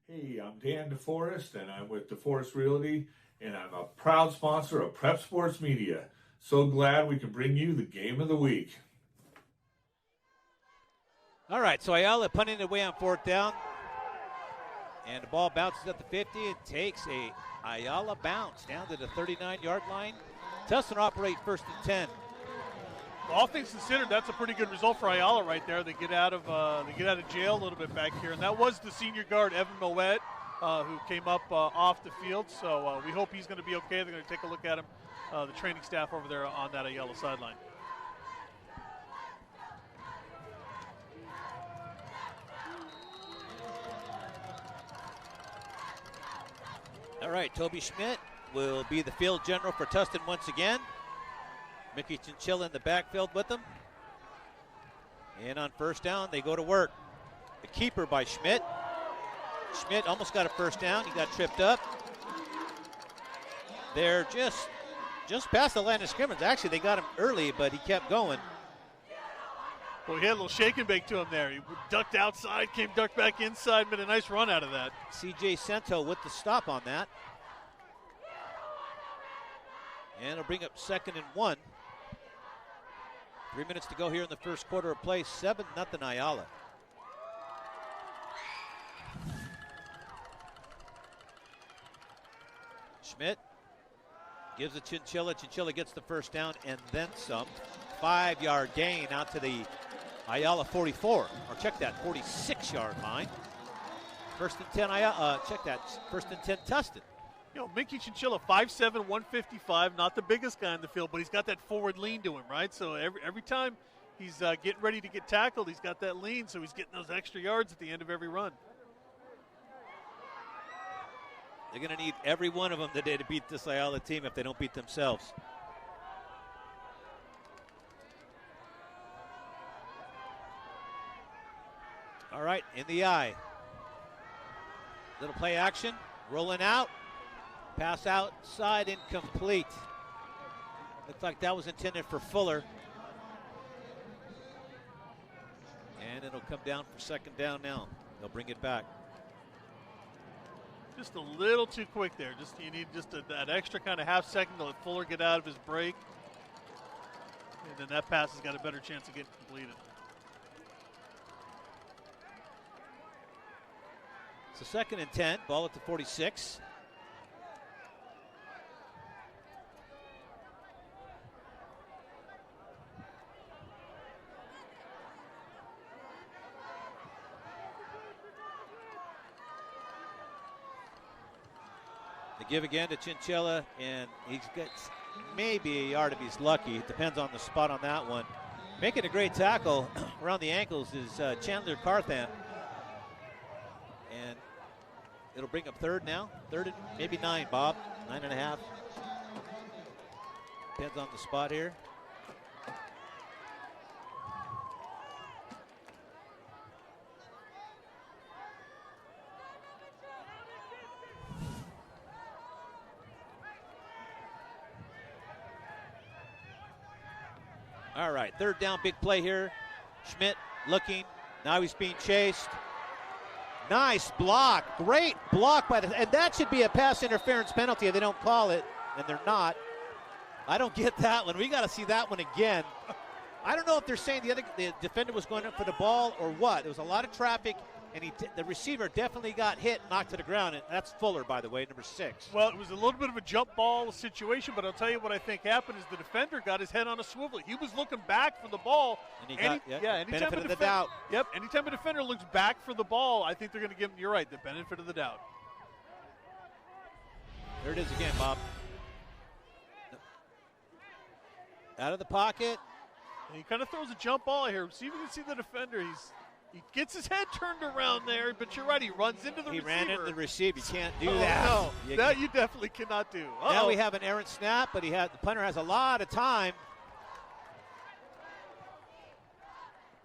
Speaker 3: Hey, I'm Dan DeForest, and I'm with DeForest Realty, and I'm a proud sponsor of Prep Sports Media. So glad we can bring you the game of the week.
Speaker 1: All right, so Ayala punting it away on 4th down. And the ball bounces at the 50. It takes a Ayala bounce down to the 39-yard line. Tustin operate 1st and 10.
Speaker 2: All things considered, that's a pretty good result for Ayala right there. They get out of jail a little bit back here, and that was the senior guard Evan Moet who came up off the field. So we hope he's going to be okay. They're going to take a look at him, the training staff over there on that Ayala sideline.
Speaker 1: All right, Toby Schmidt will be the field general for Tustin once again. Mickey Chinchilla in the backfield with them. And on 1st down, they go to work. The keeper by Schmidt. Schmidt almost got a 1st down. He got tripped up. They're just past the line of scrimmage. Actually, they got him early, but he kept going.
Speaker 2: Well, he had a little shake and bake to him there. He ducked outside, ducked back inside, made a nice run out of that.
Speaker 1: C.J. Cento with the stop on that. And it'll bring up 2nd and 1. 3 minutes to go here in the first quarter of play. 7-0 Ayala. Schmidt gives it Chinchilla. Chinchilla gets the 1st down and then some. 5-yard gain out to the Ayala 44. Or check that, 46-yard line. 1st and 10 Ayala. Check that. 1st and 10 Tustin.
Speaker 2: You know, Mickey Chinchilla, 5'7", 155, not the biggest guy in the field, but he's got that forward lean to him, right? So every time he's getting ready to get tackled, he's got that lean, so he's getting those extra yards at the end of every run.
Speaker 1: They're going to need every one of them today to beat this Ayala team if they don't beat themselves. All right, in the eye. Little play action, rolling out. Pass outside, incomplete. Looks like that was intended for Fuller. And it'll come down for 2nd down now. They'll bring it back.
Speaker 2: Just a little too quick there. You need that extra kind of half second to let Fuller get out of his break. And then that pass has got a better chance of getting completed.
Speaker 1: So 2nd and 10, ball at the 46. They give again to Chinchilla, and he gets maybe a yard if he's lucky. It depends on the spot on that one. Making a great tackle around the ankles is Chandler Carthan. And it'll bring up 3rd now. 3rd and maybe 9, Bob. 9.5. Depends on the spot here. All right, 3rd down, big play here. Schmidt looking. Now he's being chased. Nice block. Great block by the, and that should be a pass interference penalty if they don't call it, and they're not. I don't get that one. We got to see that one again. I don't know if they're saying the defender was going up for the ball or what. There was a lot of traffic and the receiver definitely got hit, knocked to the ground, and that's Fuller, by the way, number 6.
Speaker 2: Well, it was a little bit of a jump ball situation, but I'll tell you what I think happened is the defender got his head on a swivel. He was looking back for the ball.
Speaker 1: And he got
Speaker 2: anytime
Speaker 1: benefit of the doubt.
Speaker 2: Yep, anytime a defender looks back for the ball, I think they're going to give him, you're right, the benefit of the doubt.
Speaker 1: There it is again, Bob. Out of the pocket.
Speaker 2: And he kind of throws a jump ball here. See if you can see the defender. He gets his head turned around there, but you're right. He runs into the receiver.
Speaker 1: He ran into the receiver. You can't do that.
Speaker 2: No, that you definitely cannot do.
Speaker 1: Now we have an errant snap, but the punter has a lot of time.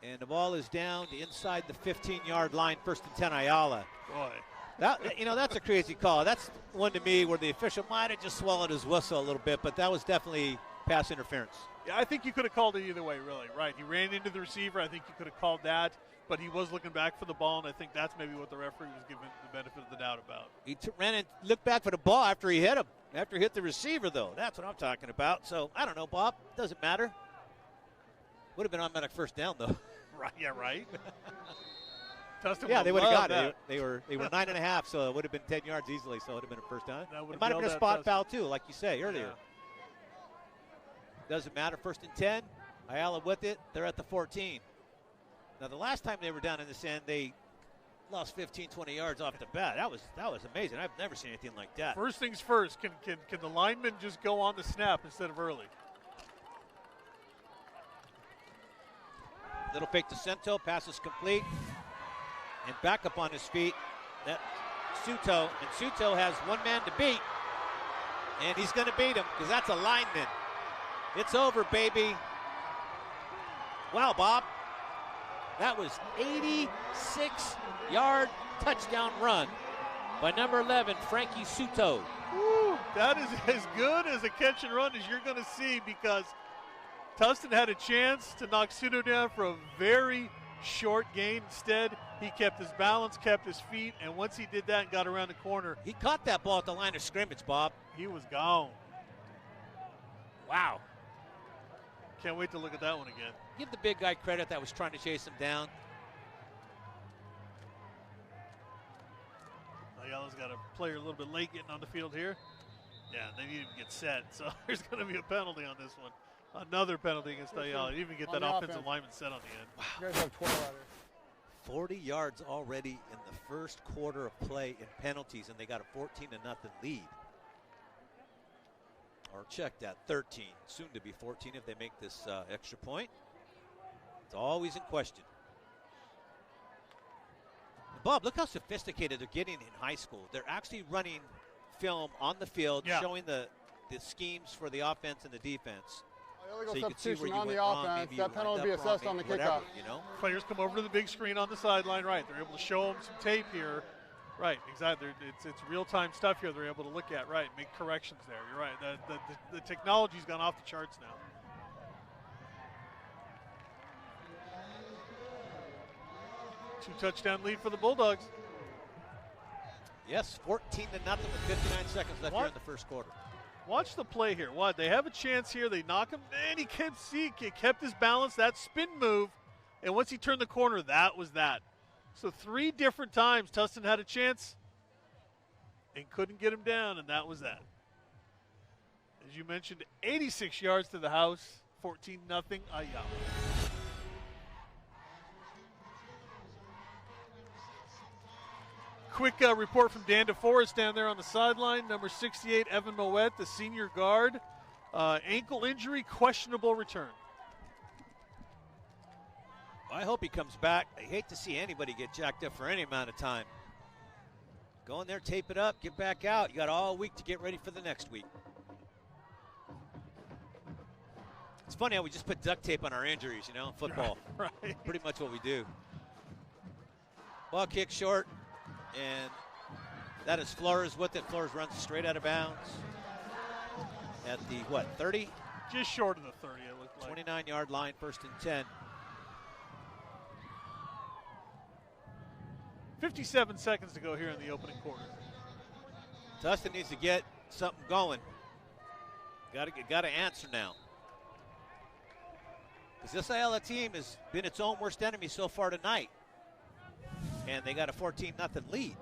Speaker 1: And the ball is down to inside the 15-yard line, 1st and 10, Ayala.
Speaker 2: Boy.
Speaker 1: That's a crazy call. That's one to me where the official might have just swallowed his whistle a little bit, but that was definitely pass interference.
Speaker 2: Yeah, I think you could have called it either way, really. Right. He ran into the receiver. I think you could have called that, but he was looking back for the ball, and I think that's maybe what the referee was giving the benefit of the doubt about.
Speaker 1: He ran and looked back for the ball after he hit him. After he hit the receiver, though. That's what I'm talking about. So, I don't know, Bob. Doesn't matter. Would have been automatic first down, though.
Speaker 2: Right. Yeah, right. Tustin
Speaker 1: they would have got
Speaker 2: that.
Speaker 1: it. They were 9.5, so it would have been 10 yards easily, so it would have been a first down. It might have been a spot foul, too, like you say earlier.
Speaker 2: Yeah.
Speaker 1: Doesn't matter. 1st and 10. Ayala with it. They're at the 14. Now, the last time they were down in this end, they lost 15, 20 yards off the bat. That was amazing. I've never seen anything like that.
Speaker 2: First things first, can the lineman just go on the snap instead of early?
Speaker 1: Little fake to Cento. Pass is complete. And back up on his feet. That Suto. And Suto has one man to beat. And he's going to beat him because that's a lineman. It's over, baby. Wow, Bob. That was 86-yard touchdown run by number 11, Frankie Suto.
Speaker 2: Woo, that is as good as a catch and run as you're going to see because Tustin had a chance to knock Suto down for a very short gain. Instead, he kept his balance, kept his feet, and once he did that and got around the corner.
Speaker 1: He caught that ball at the line of scrimmage, Bob.
Speaker 2: He was gone.
Speaker 1: Wow.
Speaker 2: Can't wait to look at that one again.
Speaker 1: Give the big guy credit that was trying to chase him down.
Speaker 2: Ayala's got a player a little bit late getting on the field here. Yeah, they need him to get set, so there's going to be a penalty on this one. Another penalty against Ayala. You even get that offensive lineman set on the end.
Speaker 7: Wow. You guys have 12 out there.
Speaker 1: 40 yards already in the first quarter of play in penalties, and they got a 14-0 lead. Or check that, 13, soon to be 14 if they make this extra point. It's always in question. And Bob, look how sophisticated they're getting in high school. They're actually running film on the field, showing the schemes for the offense and the defense.
Speaker 7: Illegal
Speaker 1: so you can see where you
Speaker 7: on
Speaker 1: went
Speaker 7: the
Speaker 1: wrong,
Speaker 7: offense.
Speaker 1: maybe
Speaker 7: That penalty will be assessed on the kickoff.
Speaker 1: You know?
Speaker 2: Players come over to the big screen on the sideline, right. They're able to show them some tape here. Right, exactly. It's real-time stuff here they're able to look at, right, make corrections there. You're right. The technology's gone off the charts now. Two-touchdown lead for the Bulldogs.
Speaker 1: Yes, 14-0 with 59 seconds left here in the first quarter.
Speaker 2: Watch the play here. What? They have a chance here. They knock him, and he kept his balance, that spin move, and once he turned the corner, that was that. So 3 different times Tustin had a chance and couldn't get him down, and that was that. As you mentioned, 86 yards to the house, 14-0 Ayala. Quick report from Dan DeForest down there on the sideline. Number 68, Evan Moet, the senior guard. Ankle injury, questionable return.
Speaker 1: I hope he comes back. I hate to see anybody get jacked up for any amount of time. Go in there, tape it up, get back out. You got all week to get ready for the next week. It's funny how we just put duct tape on our injuries, you know, in football.
Speaker 2: Right.
Speaker 1: Pretty much what we do. Ball kick short, and that is Flores with it. Flores runs straight out of bounds at the, 30?
Speaker 2: Just short of the 30, it looked like.
Speaker 1: 29-yard line, 1st and 10.
Speaker 2: 57 seconds to go here in the opening quarter.
Speaker 1: Tustin needs to get something going. Got to answer now. Because this Ayala team has been its own worst enemy so far tonight. and they got a 14-0 lead.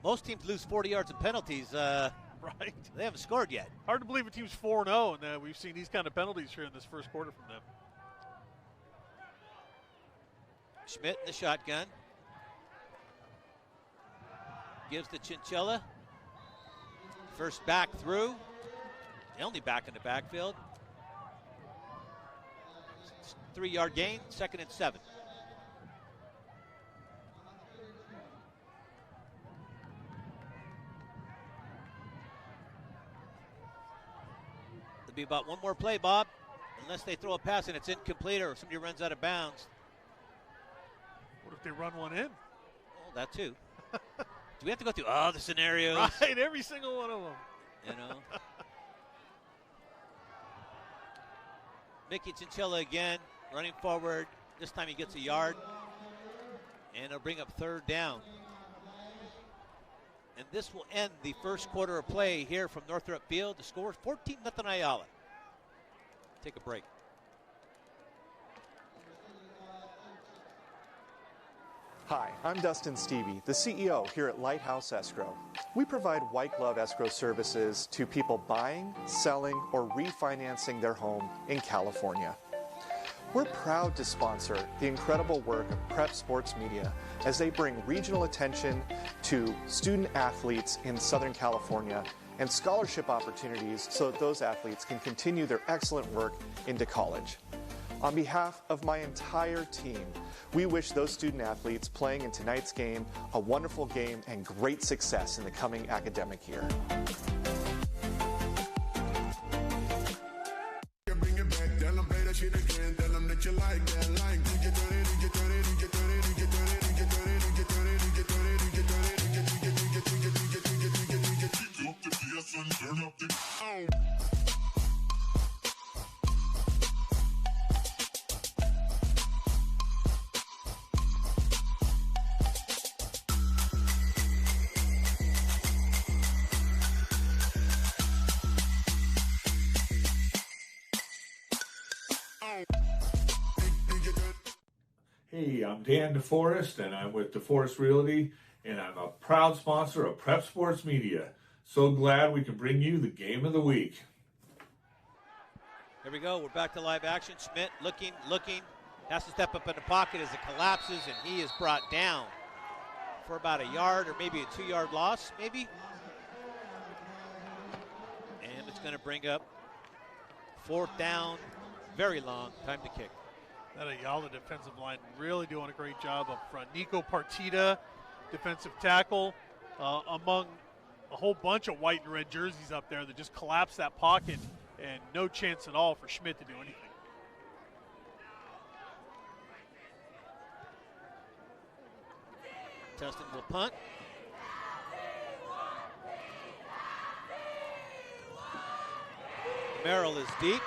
Speaker 1: Most teams lose 40 yards in penalties.
Speaker 2: Right.
Speaker 1: They haven't scored yet.
Speaker 2: Hard to believe a team's 4-0, and we've seen these kind of penalties here in this first quarter from them.
Speaker 1: Schmidt in the shotgun. Gives the Chinchilla. First back through. The only back in the backfield. 3-yard gain, 2nd and 7. There'll be about one more play, Bob, unless they throw a pass and it's incomplete or somebody runs out of bounds.
Speaker 2: What if they run one in?
Speaker 1: Oh, that too. Do we have to go through all the scenarios?
Speaker 2: Right, every single one of them.
Speaker 1: You know. Mickey Chinchilla again, running forward. This time he gets a yard. And it'll bring up 3rd down. And this will end the first quarter of play here from Northrop Field. The score is 14-0 Ayala. Take a break.
Speaker 6: Hi, I'm Dustin Stevie, the CEO here at Lighthouse Escrow. We provide white glove escrow services to people buying, selling, or refinancing their home in California. We're proud to sponsor the incredible work of Prep Sports Media as they bring regional attention to student athletes in Southern California and scholarship opportunities so that those athletes can continue their excellent work into college. On behalf of my entire team, we wish those student athletes playing in tonight's game a wonderful game and great success in the coming academic year.
Speaker 3: Hey, I'm Dan DeForest, and I'm with DeForest Realty, and I'm a proud sponsor of Prep Sports Media. So glad we can bring you the game of the week.
Speaker 1: Here we go. We're back to live action. Schmidt looking, has to step up in the pocket as it collapses, and he is brought down for about a yard or maybe a 2-yard loss, maybe. And it's going to bring up 4th down, very long, time to kick.
Speaker 2: That Ayala defensive line really doing a great job up front. Nico Partita, defensive tackle, among a whole bunch of white and red jerseys up there that just collapse that pocket, and no chance at all for Schmidt to do anything.
Speaker 1: Tustin will punt. Merrill is deep,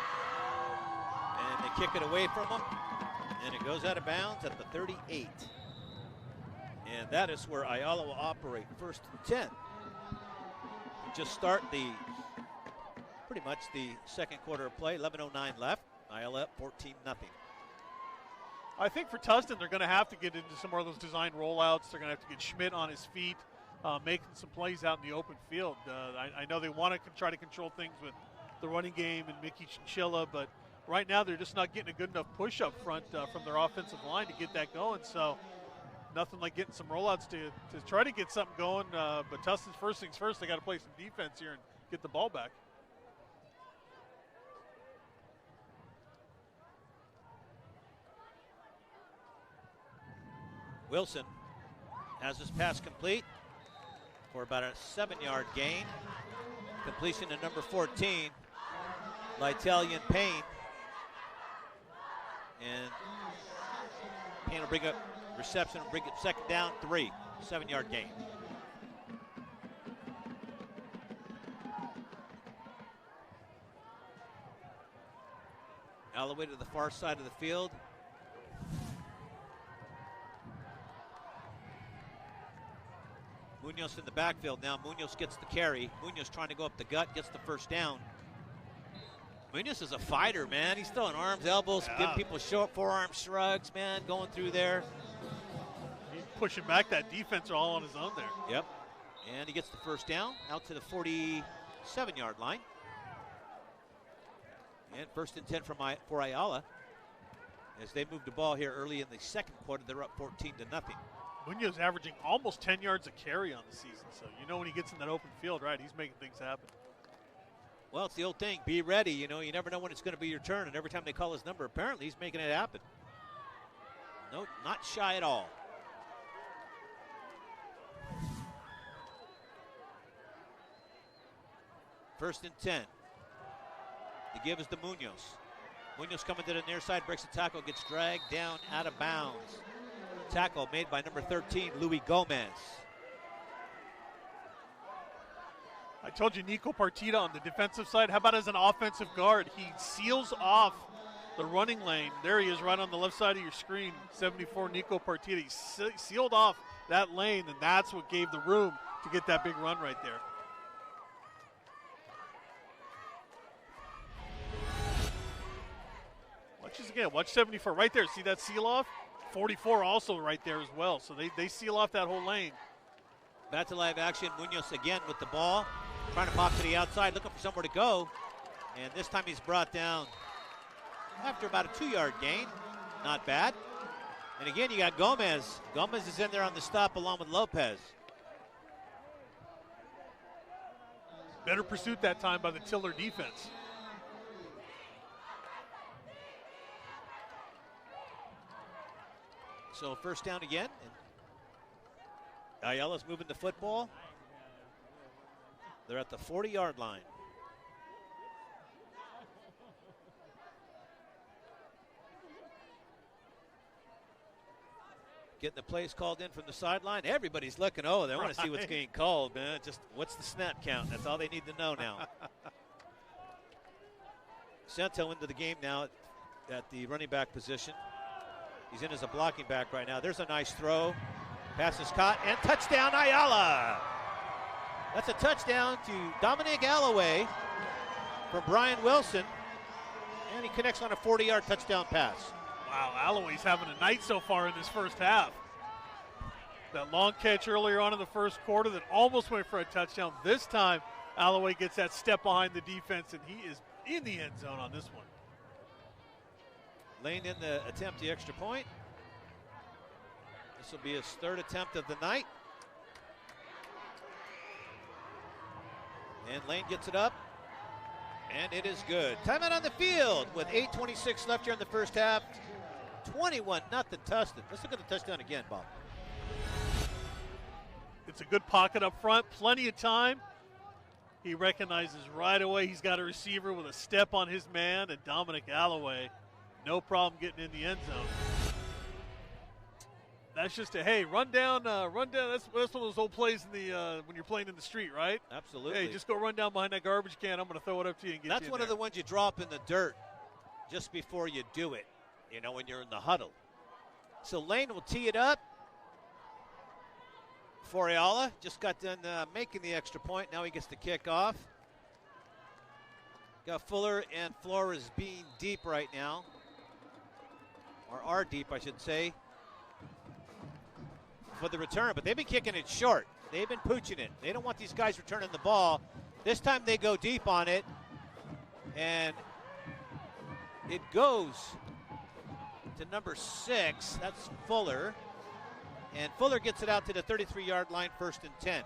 Speaker 1: and they kick it away from him, and it goes out of bounds at the 38. And that is where Ayala will operate, 1st and 10. Just start pretty much the second quarter of play, 11:09 left. Ayala up 14-0.
Speaker 2: I think for Tustin, they're going to have to get into some more of those design rollouts. They're going to have to get Schmidt on his feet, making some plays out in the open field. I know they want to try to control things with the running game and Mickey Chinchilla, but right now they're just not getting a good enough push up front from their offensive line to get that going. So nothing like getting some rollouts to try to get something going. But Tustin's first things first, they got to play some defense here and get the ball back.
Speaker 1: Wilson has his pass complete for about a 7-yard gain. Completion to number 14, L'Italian Payne. And Payne will bring up reception and bring it 2nd down, 3. 7-yard gain. All the way to the far side of the field. Munoz in the backfield now. Munoz gets the carry. Munoz trying to go up the gut, gets the 1st down. Munoz is a fighter, man. He's throwing arms, elbows, giving people short forearm shrugs, man, going through there.
Speaker 2: pushing back that defense all on his own there.
Speaker 1: Yep. And he gets the first down out to the 47-yard line. And first and 10 for Ayala. As they move the ball here early in the second quarter, they're up 14-0.
Speaker 2: Munoz averaging almost 10 yards a carry on the season. So you know when he gets in that open field, right, he's making things happen.
Speaker 1: Well, it's the old thing, be ready. You know, you never know when it's going to be your turn. And every time they call his number, apparently he's making it happen. No, not shy at all. First and 10. The give is to Munoz. Munoz coming to the near side, breaks the tackle, gets dragged down out of bounds. Tackle made by number 13, Luis Gomez.
Speaker 2: I told you Nico Partita on the defensive side. How about as an offensive guard? He seals off the running lane. There he is right on the left side of your screen, 74 Nico Partita. He sealed off that lane, and that's what gave the room to get that big run right there. Watch this again. Watch 74 right there. See that seal off? 44 also right there as well. So they seal off that whole lane.
Speaker 1: Back to live action. Munoz again with the ball. Trying to pop to the outside, looking for somewhere to go. And this time he's brought down after about a 2-yard gain. Not bad. And again, you got Gomez. Gomez is in there on the stop along with Lopez.
Speaker 2: Better pursuit that time by the Tiller defense.
Speaker 1: So first down again. And Ayala's moving the football. They're at the 40-yard line. Getting the plays called in from the sideline. Everybody's looking. Oh, they want to see what's getting called, man. Just what's the snap count? That's all they need to know now. Santo into the game now at the running back position. He's in as a blocking back right now. There's a nice throw. Pass is caught, and touchdown, Ayala. That's a touchdown to Dominic Alloway from Brian Wilson. And he connects on a 40-yard touchdown pass.
Speaker 2: Wow, Alloway's having a night so far in this first half. That long catch earlier on in the first quarter that almost went for a touchdown. This time, Alloway gets that step behind the defense, and he is in the end zone on this one.
Speaker 1: Lane in to attempt the extra point. This will be his third attempt of the night. And Lane gets it up. And it is good. Timeout on the field with 8:26 left here in the first half. 21-0 Tustin. Let's look at the touchdown again, Bob.
Speaker 2: It's a good pocket up front. Plenty of time. He recognizes right away he's got a receiver with a step on his man. And Dominic Alloway, no problem getting in the end zone. That's just a, hey, run down. That's one of those old plays in the when you're playing in the street, right?
Speaker 1: Absolutely.
Speaker 2: Hey, just go run down behind that garbage can. I'm going to throw it up to you and get you in
Speaker 1: That's one of the ones you drop in the dirt just before you do it, you know, when you're in the huddle. So Lane will tee it up for Ayala. Just got done making the extra point. Now he gets the kick off. Got Fuller and Flores being deep right now. Or are deep, I should say, for the return, but they've been kicking it short. They've been pooching it. They don't want these guys returning the ball. This time they go deep on it, and it goes to number 6. That's Fuller, and Fuller gets it out to the 33-yard line, first and 10.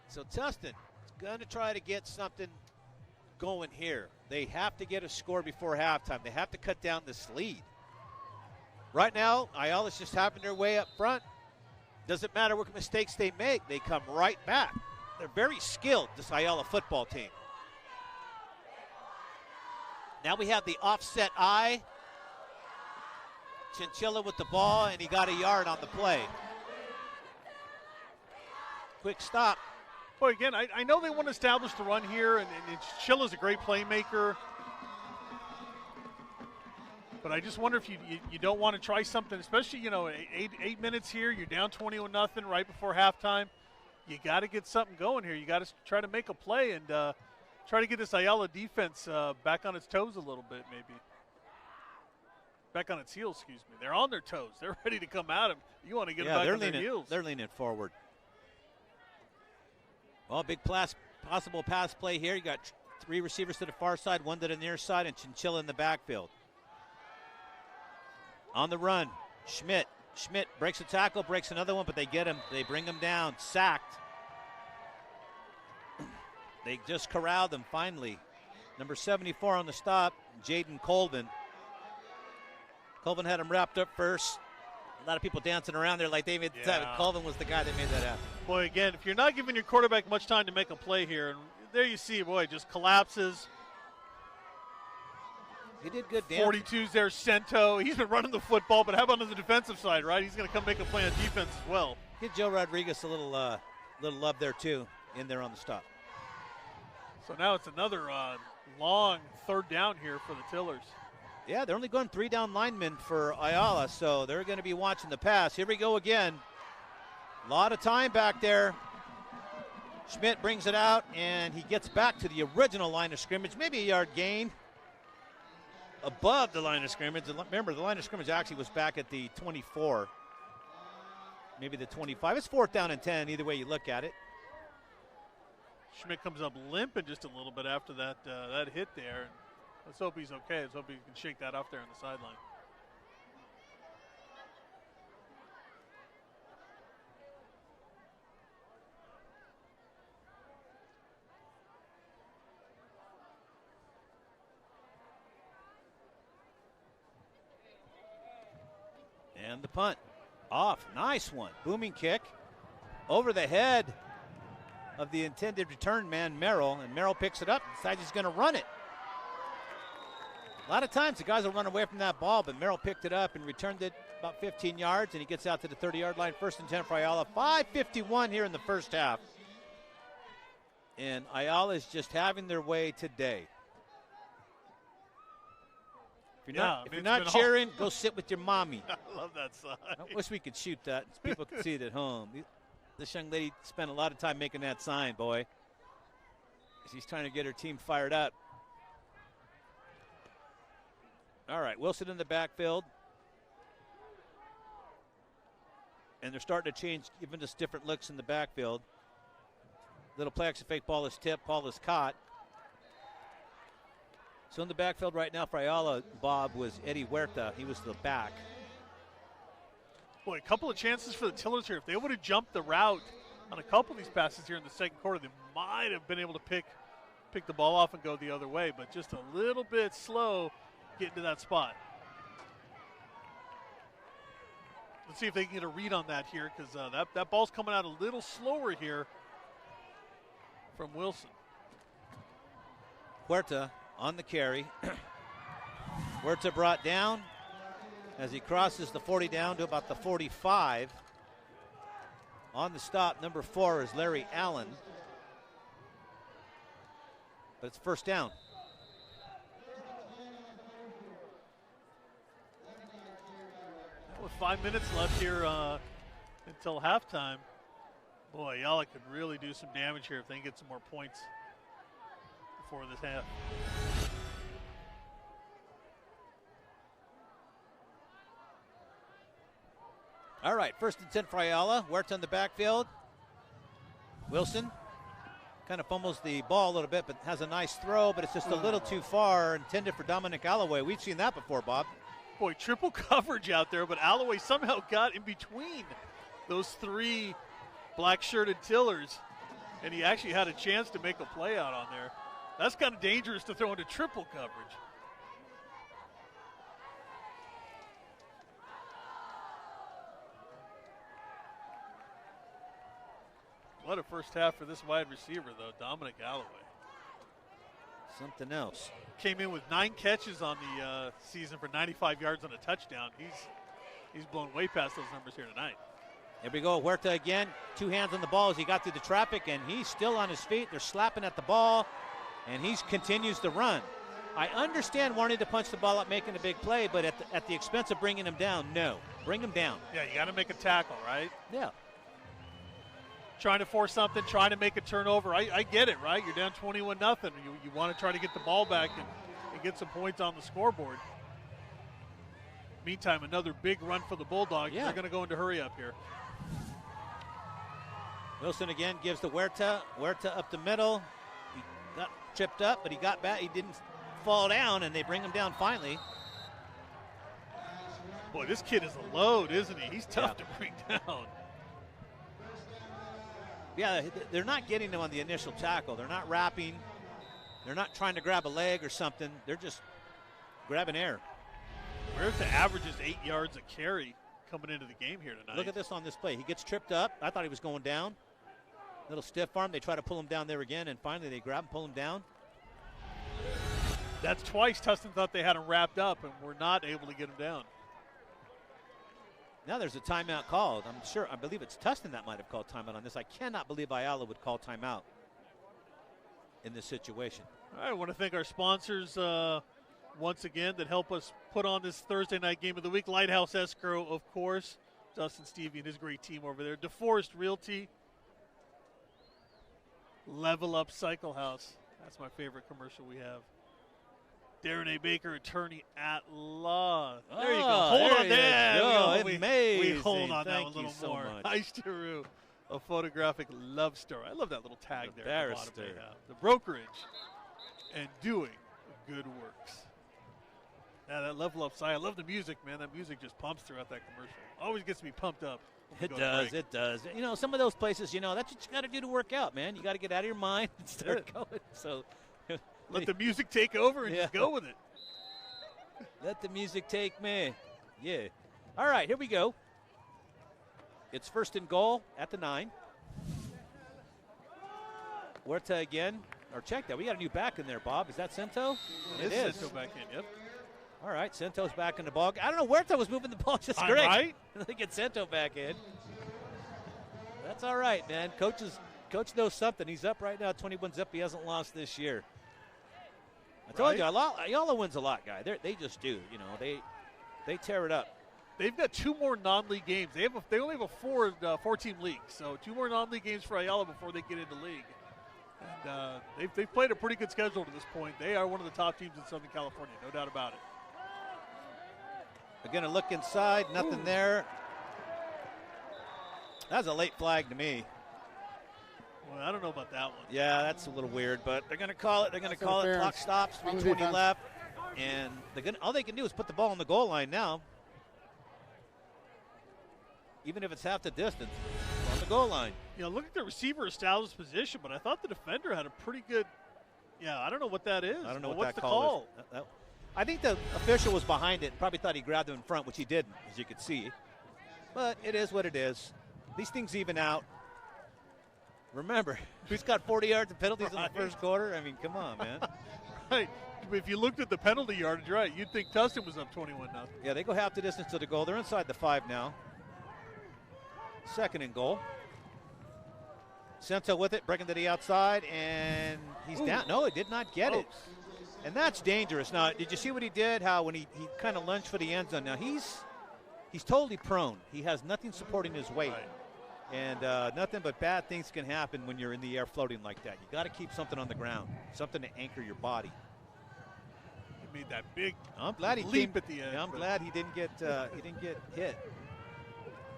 Speaker 1: So Tustin going to try to get something going here. They have to get a score before halftime. They have to cut down this lead. Right now, Ayala's just having their way up front. Doesn't matter what mistakes they make, they come right back. They're very skilled, this Ayala football team. Now we have the offset eye. Chinchilla with the ball, and he got a yard on the play. Quick stop.
Speaker 2: Boy, again, I know they want to establish the run here, and Chilla's a great playmaker. But I just wonder if you don't want to try something, especially, you know, 8 minutes here. You're down 21-0 right before halftime. you got to get something going here. You got to try to make a play and try to get this Ayala defense back on its toes a little bit, maybe. Back on its heels, excuse me. They're on their toes. They're ready to come at him. You want to get them back on their heels.
Speaker 1: They're leaning forward. Well, big possible pass play here. You got 3 receivers to the far side, 1 to the near side, and Chinchilla in the backfield. On the run, Schmidt. Schmidt breaks a tackle, breaks another one, but they get him. They bring him down, sacked. They just corralled him finally. Number 74 on the stop, Jaden Colvin. Colvin had him wrapped up first. A lot of people dancing around there like they made Colvin was the guy that made that happen.
Speaker 2: Boy, again, if you're not giving your quarterback much time to make a play here, and there you see, boy, just collapses.
Speaker 1: He did good dancing.
Speaker 2: 42's there, Cento. He's been running the football, but how about on the defensive side, right? He's going to come make a play on defense as well.
Speaker 1: Give Joe Rodriguez a little love there, too, in there on the stop.
Speaker 2: So now it's another long 3rd down here for the Tillers.
Speaker 1: Yeah, they're only going 3 down linemen for Ayala, so they're going to be watching the pass. Here we go again. A lot of time back there. Schmidt brings it out, and he gets back to the original line of scrimmage, maybe a yard gain above the line of scrimmage. Remember, the line of scrimmage actually was back at the 24, maybe the 25. It's 4th down and 10, either way you look at it.
Speaker 2: Schmidt comes up limping just a little bit after that hit there. Let's hope he's okay. Let's hope he can shake that off there on the sideline.
Speaker 1: And the punt off. Nice one. Booming kick over the head of the intended return man, Merrill. And Merrill picks it up, decides he's going to run it. A lot of times the guys will run away from that ball, but Merrill picked it up and returned it about 15 yards, and he gets out to the 30-yard line. 1st and 10 for Ayala. 5:51 here in the first half. And Ayala is just having their way today. If you're not cheering, go sit with your mommy.
Speaker 2: I love that sign.
Speaker 1: I wish we could shoot that so people could see it at home. This young lady spent a lot of time making that sign, boy. She's trying to get her team fired up. All right, Wilson in the backfield. And they're starting to change, giving us different looks in the backfield. Little play action fake ball is tipped. Ball is caught. So in the backfield right now for Ayala, Bob, was Eddie Huerta. He was the back.
Speaker 2: Boy, a couple of chances for the Tillers here. If they would have jumped the route on a couple of these passes here in the second quarter, they might have been able to pick the ball off and go the other way, but just a little bit slow getting to that spot. Let's see if they can get a read on that here, because that ball's coming out a little slower here from Wilson.
Speaker 1: Huerta on the carry. Huerta brought down as he crosses the 40 down to about the 45. On the stop, number 4 is Larry Allen. But it's 1st down.
Speaker 2: With 5 minutes left here until halftime, boy, Ayala could really do some damage here if they can get some more points before this half.
Speaker 1: All right, 1st and 10 for Ayala. Huerta in the backfield. Wilson kind of fumbles the ball a little bit, but has a nice throw, but it's just a little too far, intended for Dominic Alloway. We've seen that before, Bob.
Speaker 2: Boy, triple coverage out there, but Alloway somehow got in between those 3 black-shirted Tillers, and he actually had a chance to make a play out on there. That's kind of dangerous to throw into triple coverage. What a first half for this wide receiver, though, Dominic Alloway.
Speaker 1: Something else.
Speaker 2: Came in with 9 catches on the season for 95 yards on a touchdown. He's blown way past those numbers here tonight.
Speaker 1: Here we go, Huerta again. 2 hands on the ball as he got through the traffic, and he's still on his feet. They're slapping at the ball, and he continues to run. I understand wanting to punch the ball up, making a big play, but at the expense of bringing him down, no. Bring him down.
Speaker 2: Yeah, you got to make a tackle, right?
Speaker 1: Yeah.
Speaker 2: trying to force something, trying to make a turnover. I get it, right? You're down 21-0. You want to try to get the ball back and get some points on the scoreboard. Meantime, another big run for the Bulldogs.
Speaker 1: Yeah.
Speaker 2: They're going to go into hurry up here.
Speaker 1: Wilson again gives to Huerta. Huerta up the middle. He got tripped up, but he got back. He didn't fall down, and they bring him down finally.
Speaker 2: Boy, this kid is a load, isn't he? He's tough to bring down.
Speaker 1: Yeah, they're not getting him on the initial tackle. They're not wrapping. They're not trying to grab a leg or something. They're just grabbing air.
Speaker 2: Huerta averages 8 yards a carry coming into the game here tonight.
Speaker 1: Look at this on this play. He gets tripped up. I thought he was going down. Little stiff arm. They try to pull him down there again, and finally they grab him, pull him down.
Speaker 2: That's twice Tustin thought they had him wrapped up, and were not able to get him down.
Speaker 1: Now there's a timeout called. I believe it's Tustin that might have called timeout on this. I cannot believe Ayala would call timeout in this situation.
Speaker 2: All right, I want to thank our sponsors once again that help us put on this Thursday night game of the week. Lighthouse Escrow, of course. Tustin Stevie and his great team over there. DeForest Realty. Level Up Cycle House. That's my favorite commercial we have. Darren A. Baker, attorney at law. There you go. Hold on there. We hold on that a little more. Nice to a photographic love story. I love that little tag there. At the bottom they have. The brokerage and doing good works. Yeah, that Level Up side. I love the music, man. That music just pumps throughout that commercial. Always gets me pumped up.
Speaker 1: It does. You know, some of those places, that's what you got to do to work out, man. You got to get out of your mind and start going. So
Speaker 2: let the music take over and just go with it.
Speaker 1: Let the music take me. Yeah. All right, here we go. It's 1st and goal at the 9. Huerta again. Or check that. We got a new back in there, Bob. Is that Cento?
Speaker 2: It is. Cento back in, yep.
Speaker 1: All right, Cento's back in the ball. I don't know. Huerta was moving the ball just great.
Speaker 2: Right?
Speaker 1: They get Cento back in. That's all right, man. Coach knows something. He's up right now, 21-0. He hasn't lost this year. I told you, Ayala wins a lot, guy. They just do. They tear it up.
Speaker 2: They've got 2 more non-league games. They only have a 4-team league, so 2 more non-league games for Ayala before they get into league. And they've played a pretty good schedule to this point. They are one of the top teams in Southern California, no doubt about it.
Speaker 1: They're going to look inside. Nothing there. That was a late flag to me.
Speaker 2: Well, I don't know about that one.
Speaker 1: Yeah, that's a little weird, but they're going to call it. They're going to call it. Clock stops. 3:20 left, and all they can do is put the ball on the goal line now. Even if it's half the distance, on the goal line.
Speaker 2: Look at the receiver established position, but I thought the defender had a pretty good. Yeah, I don't know what that is.
Speaker 1: I don't know
Speaker 2: what's
Speaker 1: that
Speaker 2: the
Speaker 1: call is. I think the official was behind it and probably thought he grabbed him in front, which he didn't, as you could see. But it is what it is. These things even out. Remember, who's got 40 yards of penalties in the first quarter? I mean, come on, man.
Speaker 2: Right. If you looked at the penalty yardage, right, you'd think Tustin was up 21-0.
Speaker 1: Yeah, they go half the distance to the goal. They're inside the 5 now. 2nd and goal. Cento with it, breaking to the outside, and he's down. No, he did not get it. And that's dangerous. Now, did you see what he did? How when he kind of lunged for the end zone. Now, he's totally prone. He has nothing supporting his weight.
Speaker 2: Right.
Speaker 1: And nothing but bad things can happen when you're in the air floating like that. You got to keep something on the ground, something to anchor your body.
Speaker 2: He made that big
Speaker 1: leap
Speaker 2: at the end.
Speaker 1: Yeah, I'm glad he didn't get hit.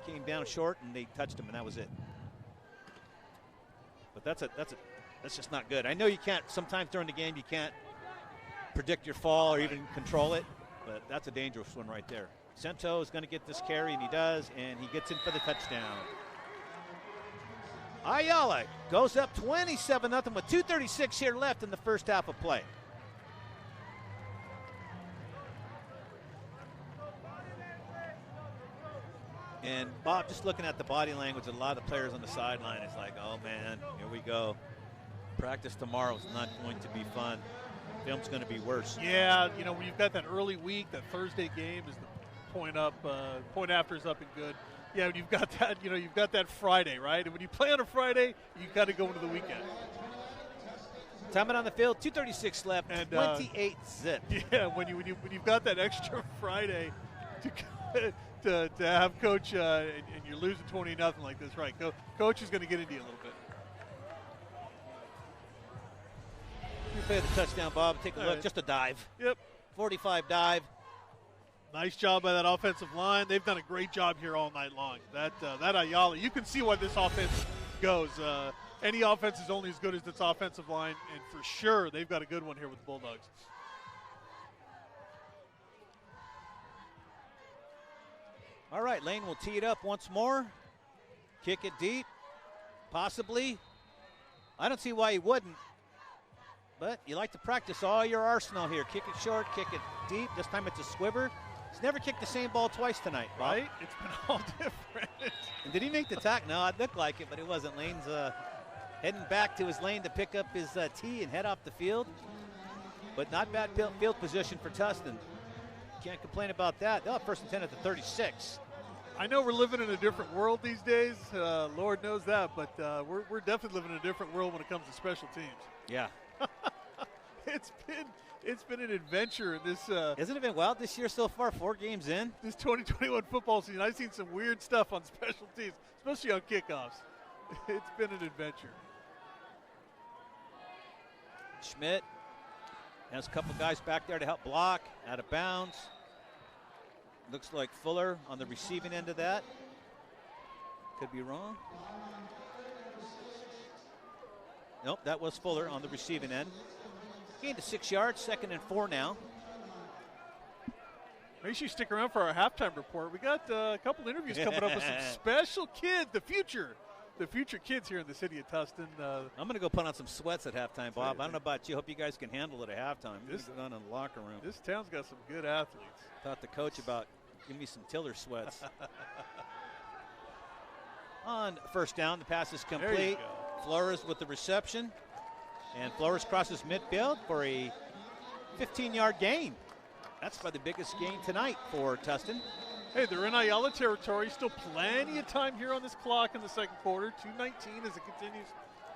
Speaker 1: Came down short and they touched him, and that was it. But that's just not good. I know you can't. Sometimes during the game you can't predict your fall or even control it, but that's a dangerous one right there. Cento is going to get this carry, and he does, and he gets in for the touchdown. Ayala goes up 27-0 with 2:36 here left in the first half of play. And Bob, just looking at the body language of a lot of the players on the sideline, it's like, oh man, here we go. Practice tomorrow is not going to be fun. Film's going to be worse.
Speaker 2: Yeah, when you've got that early week, that Thursday game is the point after is up and good. Yeah, when you've got that, you've got that Friday, right? And when you play on a Friday, you got to go into the weekend.
Speaker 1: Time it on the field, 2:36 left, and 28-0.
Speaker 2: Yeah, when you've got that extra Friday to have Coach and you're losing 20-0 like this, right? Coach is going to get into you a little bit.
Speaker 1: You play the touchdown, Bob. Take a look. Right. Just a dive.
Speaker 2: Yep.
Speaker 1: 45 dive.
Speaker 2: Nice job by that offensive line. They've done a great job here all night long. That Ayala, you can see why this offense goes. Any offense is only as good as its offensive line, and for sure they've got a good one here with the Bulldogs.
Speaker 1: All right, Lane will tee it up once more. Kick it deep, possibly. I don't see why he wouldn't, but you like to practice all your arsenal here. Kick it short, kick it deep. This time it's a swiver. He's never kicked the same ball twice tonight, Bob.
Speaker 2: Right? It's been all different.
Speaker 1: And did he make the tackle? No, it looked like it, but it wasn't. Lane's heading back to his lane to pick up his tee and head off the field. But not bad field position for Tustin. Can't complain about that. They'll have first and 10 at the 36.
Speaker 2: I know we're living in a different world these days. Lord knows that, but we're definitely living in a different world when it comes to special teams.
Speaker 1: Yeah.
Speaker 2: It's been an adventure in this.
Speaker 1: Hasn't it been wild this year so far? 4 games in.
Speaker 2: This 2021 football season, I've seen some weird stuff on special teams, especially on kickoffs. It's been an adventure.
Speaker 1: Schmidt has a couple guys back there to help block. Out of bounds. Looks like Fuller on the receiving end of that. Could be wrong. Nope, that was Fuller on the receiving end. Gained to 6 yards, 2nd and 4 now.
Speaker 2: Make sure you stick around for our halftime report. We got a couple interviews coming up with some special kids, the future kids here in the city of Tustin.
Speaker 1: I'm going to go put on some sweats at halftime, Bob. I don't know about you. Hope you guys can handle it at halftime. This is on in the locker room.
Speaker 2: This town's got some good athletes.
Speaker 1: Thought the coach about give me some Tiller sweats. On first down, the pass is complete. Flores with the reception. And Flores crosses midfield for a 15-yard gain. That's by the biggest gain tonight for Tustin.
Speaker 2: Hey, they're in Ayala territory. Still plenty of time here on this clock in the second quarter. 2:19 as it continues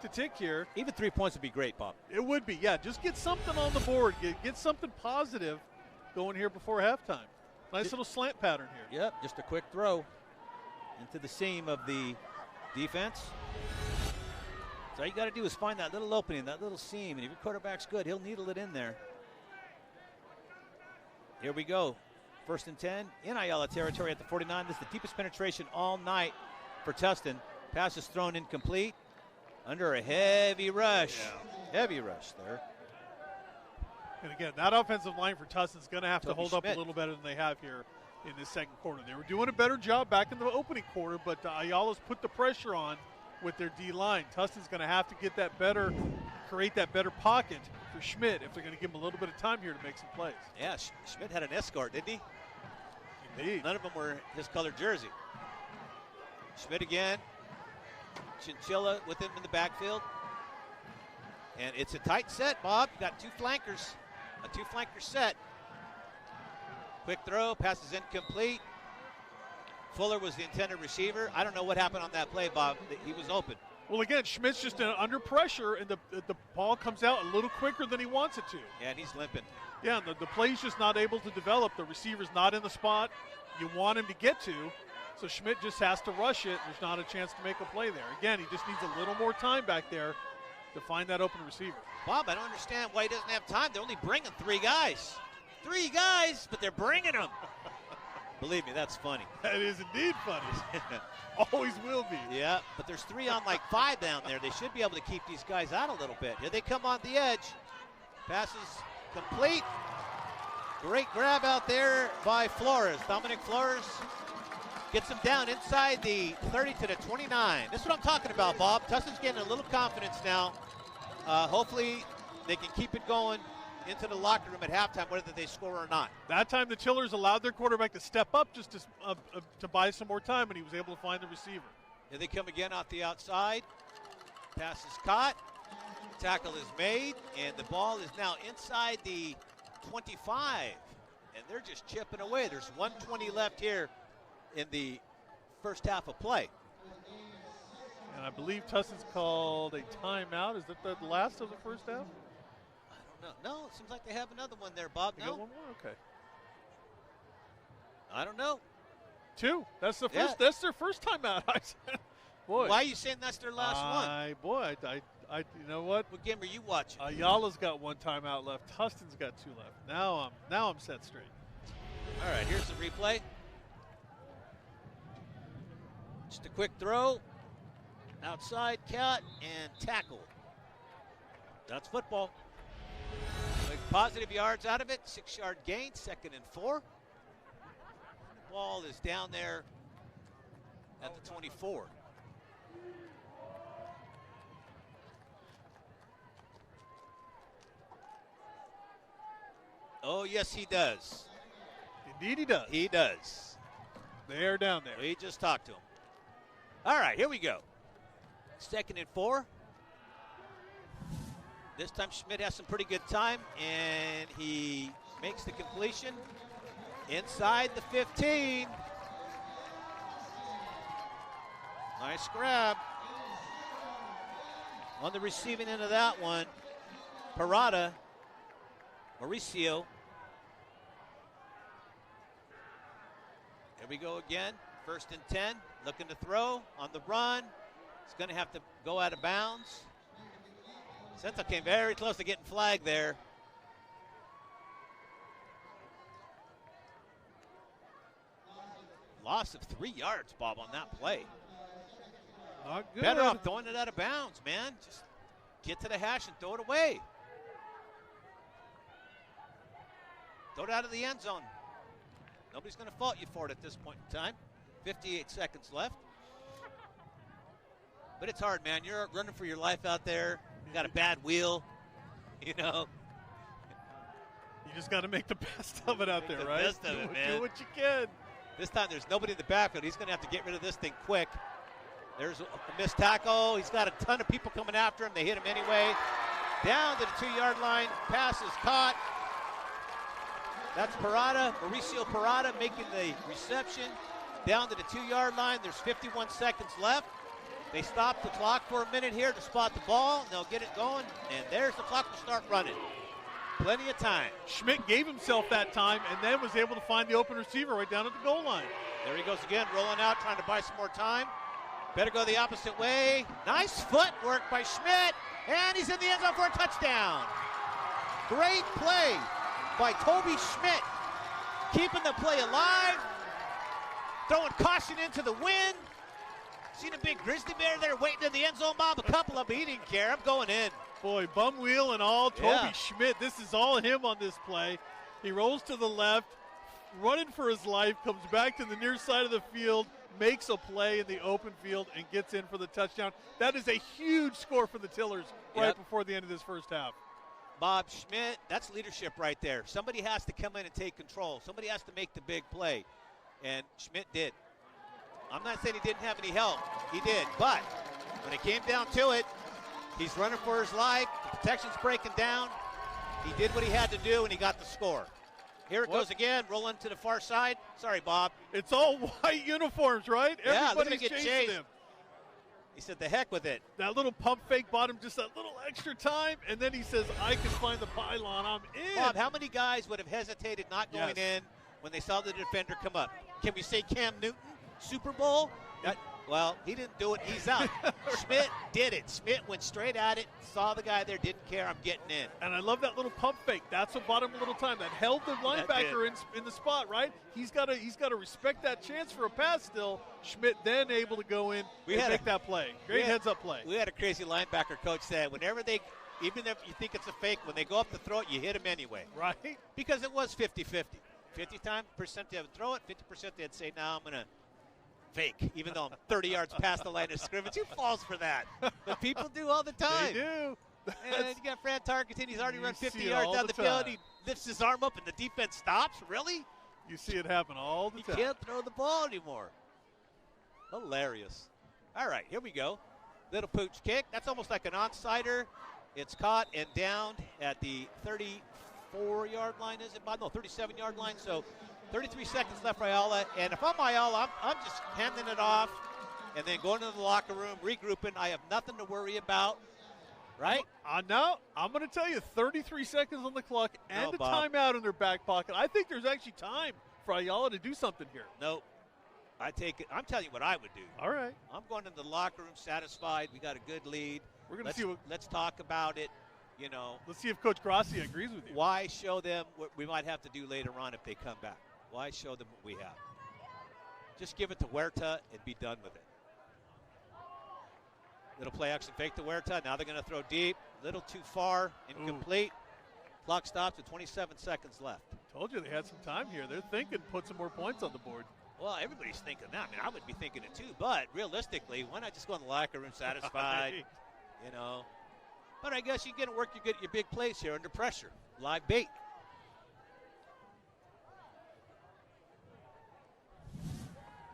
Speaker 2: to tick here.
Speaker 1: Even 3 points would be great, Bob.
Speaker 2: It would be, yeah. Just get something on the board. Get something positive going here before halftime. Nice little slant pattern here.
Speaker 1: Yep, just a quick throw into the seam of the defense. So all you got to do is find that little opening, that little seam, and if your quarterback's good, he'll needle it in there. Here we go. First and 10 in Ayala territory at the 49. This is the deepest penetration all night for Tustin. Pass is thrown incomplete under a heavy rush.
Speaker 2: Yeah.
Speaker 1: Heavy rush there.
Speaker 2: And again, that offensive line for Tustin is going to have to hold up a little better than they have here in this second quarter. They were doing a better job back in the opening quarter, but Ayala's put the pressure on with their D-line. Tustin's going to have to get that better, create that better pocket for Schmidt if they're going to give him a little bit of time here to make some plays.
Speaker 1: Yeah, Schmidt had an escort, didn't he?
Speaker 2: Indeed.
Speaker 1: None of them were his colored jersey. Schmidt again. Chinchilla with him in the backfield. And it's a tight set, Bob. You got 2 flankers. A 2-flanker set. Quick throw, pass is incomplete. Fuller was the intended receiver. I don't know what happened on that play, Bob. He was open.
Speaker 2: Well, again, Schmidt's just under pressure, and the ball comes out a little quicker than he wants it to.
Speaker 1: Yeah, and he's limping.
Speaker 2: Yeah, and the play's just not able to develop. The receiver's not in the spot you want him to get to, so Schmidt just has to rush it. There's not a chance to make a play there. Again, he just needs a little more time back there to find that open receiver.
Speaker 1: Bob, I don't understand why he doesn't have time. They're only bringing 3 guys. 3 guys, but they're bringing them. Believe me, that's funny.
Speaker 2: That is indeed funny. Always will be.
Speaker 1: Yeah, but there's 3 on like 5 down there. They should be able to keep these guys out a little bit. Here they come on the edge. Passes complete. Great grab out there by Flores. Dominic Flores gets him down inside the 30 to the 29. This is what I'm talking about, Bob. Tustin's getting a little confidence now. Hopefully they can keep it going into the locker room at halftime, whether they score or not.
Speaker 2: That time the Tillers allowed their quarterback to step up just to buy some more time, and he was able to find the receiver.
Speaker 1: Here they come again off the outside. Pass is caught. Tackle is made, and the ball is now inside the 25. And they're just chipping away. There's 1:20 left here in the first half of play.
Speaker 2: And I believe Tustin's called a timeout. Is that the last of the first half?
Speaker 1: No, it seems like they have another one there, Bob.
Speaker 2: They got one more? Okay.
Speaker 1: I don't know.
Speaker 2: 2. That's the first.
Speaker 1: Yeah.
Speaker 2: That's their first time out. I said, boy.
Speaker 1: Why are you saying that's their last one?
Speaker 2: Boy, I, you know what?
Speaker 1: What game are you watching?
Speaker 2: Ayala's got 1 timeout left. Tustin's got 2 left. Now I'm set straight.
Speaker 1: All right, here's the replay. Just a quick throw. Outside cat and tackle. That's football. Like positive yards out of it. 6-yard gain, 2nd and 4. Ball is down there at the 24. Oh, yes, he does.
Speaker 2: Indeed he does.
Speaker 1: He does.
Speaker 2: They are down there.
Speaker 1: We just talked to him. All right, here we go. 2nd and 4. This time Schmidt has some pretty good time, and he makes the completion inside the 15. Nice grab. On the receiving end of that one, Mauricio. Here we go again. 1st and 10. Looking to throw on the run. He's going to have to go out of bounds. Senthil came very close to getting flagged there. Loss of 3 yards, Bob, on that play.
Speaker 2: Not good.
Speaker 1: Better off throwing it out of bounds, man. Just get to the hash and throw it away. Throw it out of the end zone. Nobody's going to fault you for it at this point in time. 58 seconds left. But it's hard, man. You're running for your life out there. You got a bad wheel, you know.
Speaker 2: You just got to make the best of it out there, right?
Speaker 1: Best of it, man.
Speaker 2: Do what you can.
Speaker 1: This time there's nobody in the backfield. He's going to have to get rid of this thing quick. There's a missed tackle. He's got a ton of people coming after him. They hit him anyway. Down to the 2-yard line. Pass is caught. That's Mauricio Parada making the reception. Down to the 2-yard line. There's 51 seconds left. They stop the clock for a minute here to spot the ball. They'll get it going, and there's the clock to start running. Plenty of time.
Speaker 2: Schmidt gave himself that time and then was able to find the open receiver right down at the goal line.
Speaker 1: There he goes again, rolling out, trying to buy some more time. Better go the opposite way. Nice footwork by Schmidt, and he's in the end zone for a touchdown. Great play by Toby Schmidt, keeping the play alive, throwing caution into the wind. Seen a big grizzly bear there waiting in the end zone, Bob. A couple of them, he didn't care. I'm going in.
Speaker 2: Boy, bum wheel and all. Toby Schmidt, this is all him on this play. He rolls to the left, running for his life, comes back to the near side of the field, makes a play in the open field, and gets in for the touchdown. That is a huge score for the Tillers right before the end of this first half.
Speaker 1: Bob Schmidt, that's leadership right there. Somebody has to come in and take control. Somebody has to make the big play, and Schmidt did. I'm not saying he didn't have any help. He did, but when it came down to it, he's running for his life. The protection's breaking down. He did what he had to do, and he got the score. Here it goes again, rolling to the far side. Sorry, Bob.
Speaker 2: It's all white uniforms, right?
Speaker 1: Yeah,
Speaker 2: Everybody's
Speaker 1: get
Speaker 2: chasing
Speaker 1: chased.
Speaker 2: him.
Speaker 1: He said, the heck with it.
Speaker 2: That little pump fake bought him just a little extra time, and then he says, I can find the pylon. I'm in.
Speaker 1: Bob, how many guys would have hesitated not going in when they saw the defender come up? Can we say Cam Newton, Super Bowl? Well, he didn't do it. He's out. Schmidt did it. Schmidt went straight at it, saw the guy there, didn't care. I'm getting in.
Speaker 2: And I love that little pump fake. That's what bought him a little time. That held the linebacker in the spot, right? He's got to respect that chance for a pass still. Schmidt then able to go in and make that play. Great heads-up play.
Speaker 1: We had a crazy linebacker coach said whenever they, even if you think it's a fake, when they go up to throw it, you hit them anyway.
Speaker 2: Right.
Speaker 1: Because it was 50-50. 50% they would throw it, 50% they'd say, no, I'm going to fake, even though I'm 30 yards past the line of scrimmage. Who falls for that? But people do all the time.
Speaker 2: They do.
Speaker 1: And you got Fran Tarkenton. He's already run 50 yards down the field. He lifts his arm up, and the defense stops. Really?
Speaker 2: You see it happen all the time.
Speaker 1: He can't throw the ball anymore. Hilarious. All right, here we go. Little pooch kick. That's almost like an onside-er. It's caught and downed at the 34-yard line, is it? No, 37-yard line. So 33 seconds left for Ayala. And if I'm Ayala, I'm just handing it off and then going into the locker room, regrouping. I have nothing to worry about, right?
Speaker 2: No, I'm going to tell you, 33 seconds on the clock and a
Speaker 1: Bob.
Speaker 2: timeout in their back pocket. I think there's actually time for Ayala to do something here.
Speaker 1: Nope. I'm telling you what I would do.
Speaker 2: All right.
Speaker 1: I'm going into the locker room satisfied. We got a good lead.
Speaker 2: We're going to see
Speaker 1: let's talk about it.
Speaker 2: Let's see if Coach Grassi agrees with you.
Speaker 1: Why show them what we might have to do later on if they come back? Why show them what we have? Just give it to Huerta and be done with it. Little play action fake to Huerta. Now they're going to throw deep. Little too far. Incomplete. Clock stops with 27 seconds left.
Speaker 2: Told you they had some time here. They're thinking put some more points on the board.
Speaker 1: Well, everybody's thinking that. I would be thinking it too. But realistically, why not just go in the locker room satisfied?
Speaker 2: Right.
Speaker 1: But I guess you get to work your big plays here under pressure. Live bait.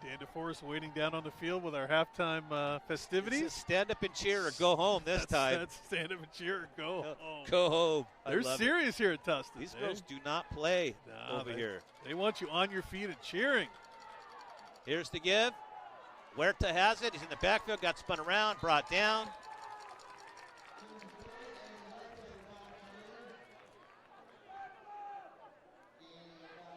Speaker 2: Dan DeForest waiting down on the field with our halftime festivities.
Speaker 1: Stand up and cheer or go home this time.
Speaker 2: That's stand up and cheer or go home.
Speaker 1: Go home.
Speaker 2: They're serious here at Tustin.
Speaker 1: These girls do not play over here.
Speaker 2: They want you on your feet and cheering.
Speaker 1: Here's the give. Huerta has it. He's in the backfield. Got spun around. Brought down.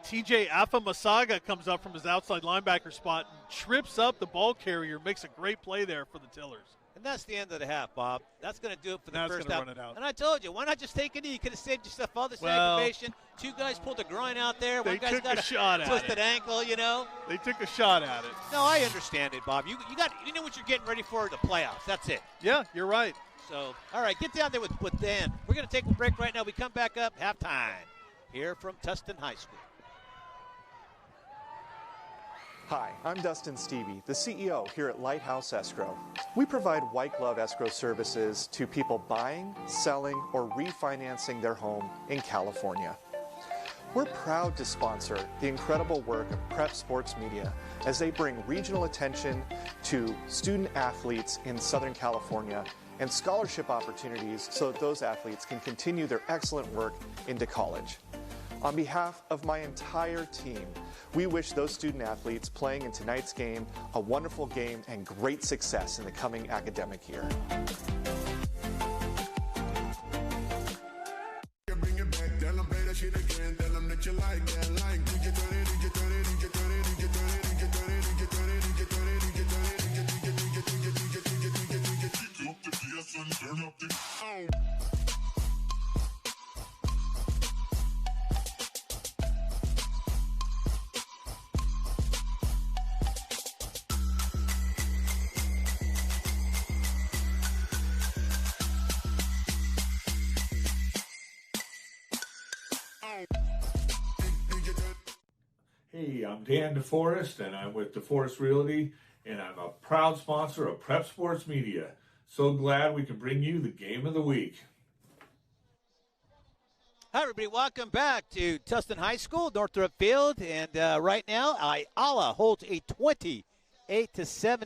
Speaker 2: TJ Afamasaga comes up from his outside linebacker spot and trips up the ball carrier, makes a great play there for the Tillers.
Speaker 1: And that's the end of the half, Bob. That's going to do it for the first half.
Speaker 2: Run it out.
Speaker 1: And I told you, why not just take it in? You could have saved yourself all this aggravation. Two guys pulled a groin out there. One guy's got a twisted ankle,
Speaker 2: They took a shot at it.
Speaker 1: No, I understand it, Bob. You know what you're getting ready for, the playoffs. That's it.
Speaker 2: Yeah, you're right.
Speaker 1: So, all right, get down there with Dan. We're going to take a break right now. We come back up, halftime, here from Tustin High School.
Speaker 6: Hi, I'm Dustin Stevie, the CEO here at Lighthouse Escrow. We provide white glove escrow services to people buying, selling, or refinancing their home in California. We're proud to sponsor the incredible work of Prep Sports Media as they bring regional attention to student athletes in Southern California and scholarship opportunities so that those athletes can continue their excellent work into college. On behalf of my entire team, we wish those student athletes playing in tonight's game a wonderful game and great success in the coming academic year.
Speaker 3: Hey, I'm Dan DeForest, and I'm with DeForest Realty, and I'm a proud sponsor of Prep Sports Media. So glad we can bring you the game of the week.
Speaker 1: Hi, everybody. Welcome back to Tustin High School, Northrop Field. And right now, Ayala holds a 28-7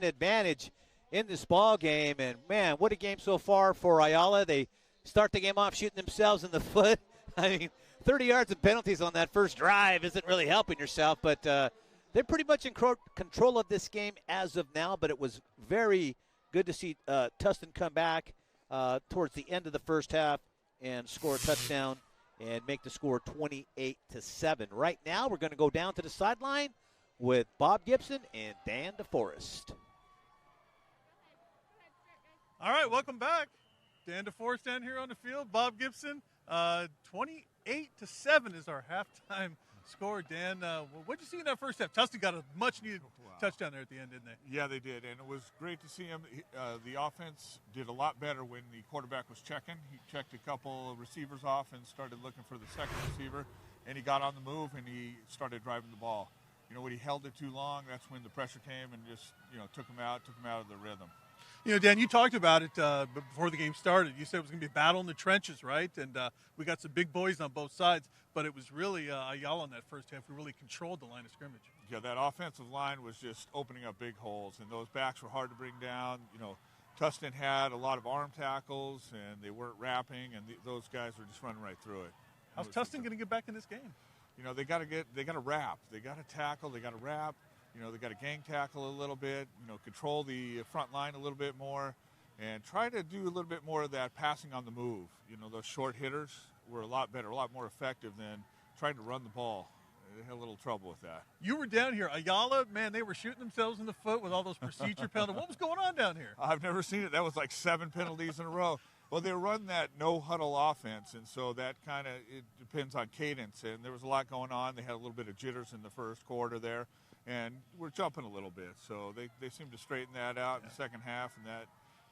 Speaker 1: advantage in this ball game. And, man, what a game so far for Ayala. They start the game off shooting themselves in the foot. I mean, 30 yards of penalties on that first drive isn't really helping yourself. But they're pretty much in control of this game as of now. But it was very good to see Tustin come back towards the end of the first half and score a touchdown and make the score 28-7. Right now, we're going to go down to the sideline with Bob Gibson and Dan DeForest.
Speaker 2: All right, welcome back. Dan DeForest down here on the field. Bob Gibson, 28-7 is our halftime score. Dan, what did you see in that first half? Tustin got a much-needed touchdown there at the end, didn't they?
Speaker 3: Yeah, they did, and it was great to see him. The offense did a lot better when the quarterback was checking. He checked a couple of receivers off and started looking for the second receiver, and he got on the move, and he started driving the ball. When he held it too long, that's when the pressure came and just, took him out of the rhythm.
Speaker 2: Dan, you talked about it before the game started. You said it was going to be a battle in the trenches, right? And we got some big boys on both sides, but it was really Ayala in that first half who really controlled the line of scrimmage.
Speaker 3: Yeah, that offensive line was just opening up big holes, and those backs were hard to bring down. Tustin had a lot of arm tackles, and they weren't wrapping, and those guys were just running right through it.
Speaker 2: How's Tustin going to get back in this game?
Speaker 3: They got to wrap. They got to tackle. They got to wrap. They got to gang tackle a little bit, control the front line a little bit more, and try to do a little bit more of that passing on the move. Those short hitters were a lot better, a lot more effective than trying to run the ball. they had a little trouble with that.
Speaker 2: You were down here. Ayala, man, they were shooting themselves in the foot with all those procedure penalties. What was going on down here?
Speaker 3: I've never seen it. That was like 7 penalties in a row. Well, they run that no-huddle offense, and so that kind of it depends on cadence. And there was a lot going on. They had a little bit of jitters in the first quarter there, and we're jumping a little bit. So they seem to straighten that out in the second half, and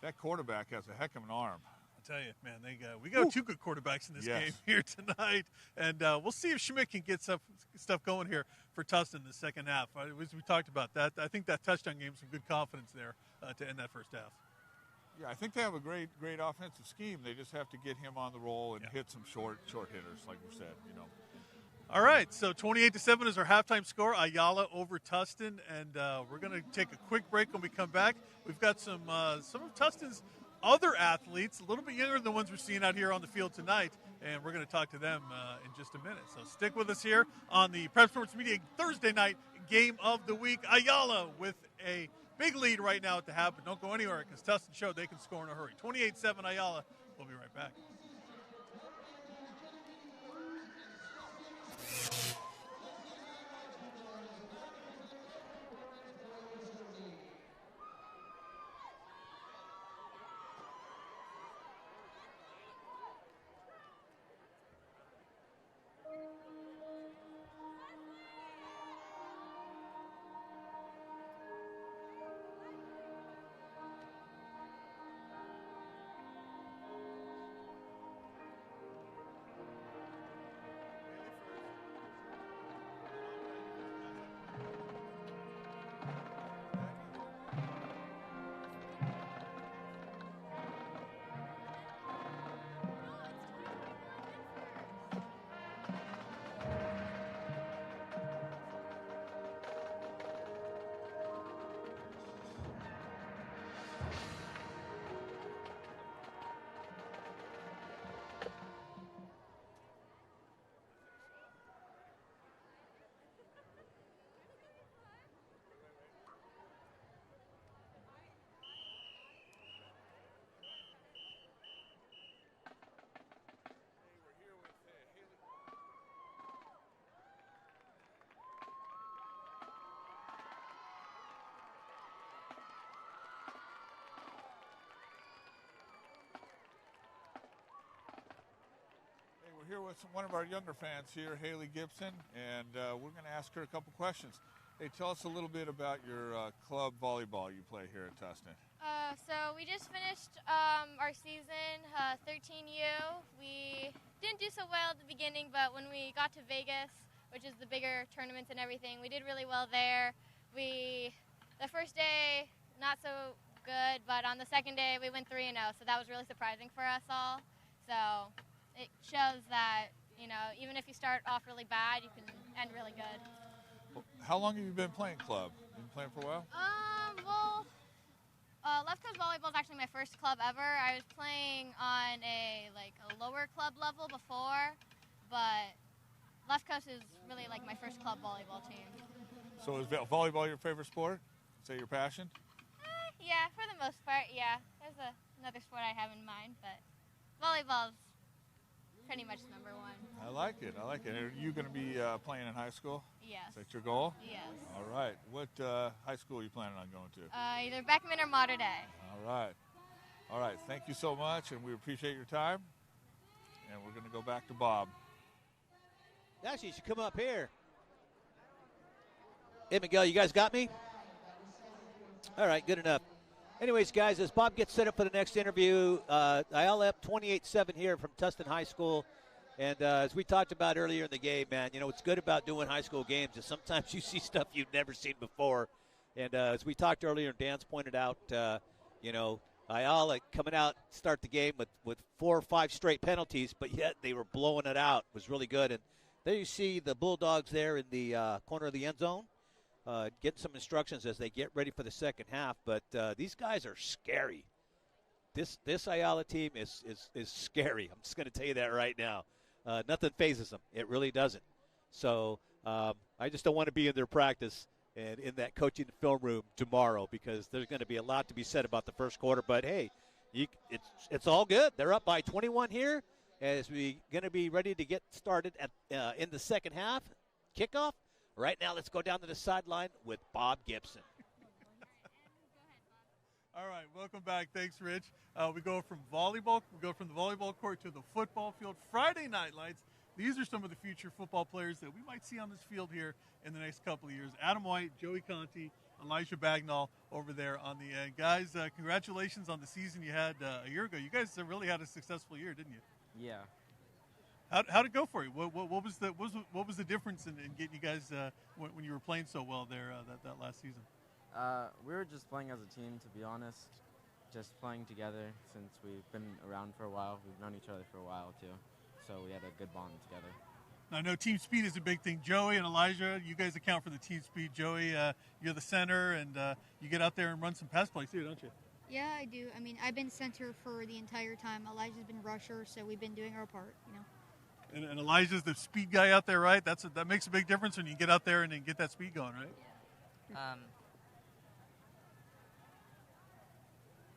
Speaker 3: that quarterback has a heck of an arm.
Speaker 2: Tell you, man, we got two good quarterbacks in this game here tonight, and we'll see if Schmidt can get stuff going here for Tustin in the second half. As we talked about that, I think that touchdown gave him some good confidence there to end that first half.
Speaker 3: Yeah, I think they have a great offensive scheme. They just have to get him on the roll and hit some short hitters, like we said.
Speaker 2: All right, so 28-7 is our halftime score. Ayala over Tustin, and we're going to take a quick break. When we come back, we've got some of Tustin's other athletes, a little bit younger than the ones we're seeing out here on the field tonight, and we're going to talk to them in just a minute. So stick with us here on the Prep Sports Media Thursday night game of the week. Ayala with a big lead right now at the half, but don't go anywhere because Tustin showed they can score in a hurry. 28-7 Ayala. We'll be right back.
Speaker 3: We're here with one of our younger fans here, Haley Gibson, and we're going to ask her a couple questions. Hey, tell us a little bit about your club volleyball you play here at Tustin.
Speaker 8: So we just finished our season, 13U. We didn't do so well at the beginning, but when we got to Vegas, which is the bigger tournaments and everything, we did really well there. The first day, not so good, but on the second day, we went 3-0, so that was really surprising for us all. So it shows that, even if you start off really bad, you can end really good.
Speaker 3: How long have you been playing club? Been playing for a while?
Speaker 8: Left Coast Volleyball is actually my first club ever. I was playing on a lower club level before, but Left Coast is really like my first club volleyball team.
Speaker 3: So is volleyball your favorite sport? Is that your passion?
Speaker 8: Yeah, for the most part, yeah. There's another sport I have in mind, but volleyball's pretty much number one.
Speaker 3: I like it. Are you going to be playing in high school?
Speaker 8: Yes.
Speaker 3: Is that your goal?
Speaker 8: Yes.
Speaker 3: All right. What high school are you planning on going to?
Speaker 8: Either Beckman or Mater Dei.
Speaker 3: All right. Thank you so much, and we appreciate your time. And we're going to go back to Bob.
Speaker 1: Actually, you should come up here. Hey, Miguel, you guys got me? All right, good enough. Anyways, guys, as Bob gets set up for the next interview, Ayala up 28-7 here from Tustin High School. And as we talked about earlier in the game, man, what's good about doing high school games is sometimes you see stuff you've never seen before. And as we talked earlier, and Dan's pointed out, Ayala coming out start the game with 4 or 5 straight penalties, but yet they were blowing it out. It was really good. And there you see the Bulldogs there in the corner of the end zone. Getting some instructions as they get ready for the second half. But these guys are scary. This Ayala team is scary. I'm just going to tell you that right now. Nothing phases them. It really doesn't. So I just don't want to be in their practice and in that coaching film room tomorrow because there's going to be a lot to be said about the first quarter. But, hey, it's all good. They're up by 21 here as we going to be ready to get started in the second half. kickoff. Right now, let's go down to the sideline with Bob Gibson.
Speaker 2: All right, welcome back. Thanks, Rich. We go from volleyball. We go from the volleyball court to the football field. Friday Night Lights. These are some of the future football players that we might see on this field here in the next couple of years. Adam White, Joey Conti, Elijah Bagnall over there on the end. Guys, congratulations on the season you had a year ago. You guys really had a successful year, didn't you?
Speaker 9: Yeah.
Speaker 2: How'd it go for you? What was the difference in getting you guys when you were playing so well there that last season?
Speaker 9: We were just playing as a team, to be honest. Just playing together since we've been around for a while. We've known each other for a while, too. So we had a good bond together.
Speaker 2: I know team speed is a big thing. Joey and Elijah, you guys account for the team speed. Joey, you're the center, and you get out there and run some pass plays too, don't you?
Speaker 10: Yeah, I do. I mean, I've been center for the entire time. Elijah's been rusher, so we've been doing our part, you know.
Speaker 2: And Elijah's the speed guy out there, right? That makes a big difference when you get out there and then get that speed going, right?
Speaker 11: Yeah.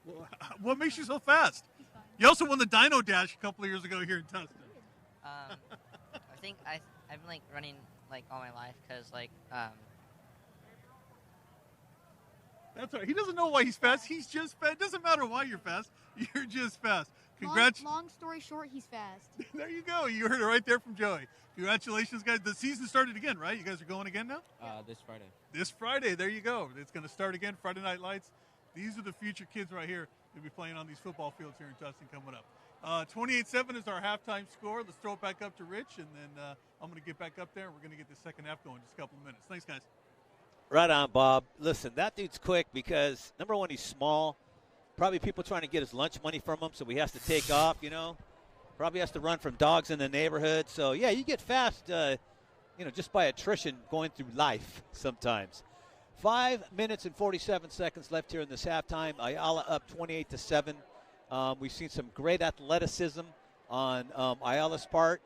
Speaker 2: Well, what makes you so fast? You also won the Dino Dash a couple of years ago here in Tustin.
Speaker 11: I think I've been like running like all my life because like
Speaker 2: That's right. He doesn't know why he's fast. He's just fast. It doesn't matter why you're fast. You're just fast.
Speaker 10: Long story short, he's fast.
Speaker 2: There you go. You heard it right there from Joey. Congratulations, guys. The season started again, right? You guys are going again now?
Speaker 9: This Friday.
Speaker 2: This Friday. There you go. It's going to start again. Friday Night Lights. These are the future kids right here who'll be playing on these football fields here in Tustin coming up. 28-7 is our halftime score. Let's throw it back up to Rich, and then I'm going to get back up there, and we're going to get the second half going in just a couple of minutes. Thanks, guys.
Speaker 1: Right on, Bob. Listen, that dude's quick because, number one, he's small. Probably people trying to get his lunch money from him, so he has to take off, you know. Probably has to run from dogs in the neighborhood. So, yeah, you get fast, just by attrition going through life sometimes. 5 minutes and 47 seconds left here in this halftime. Ayala up 28-7. We've seen some great athleticism on Ayala's part.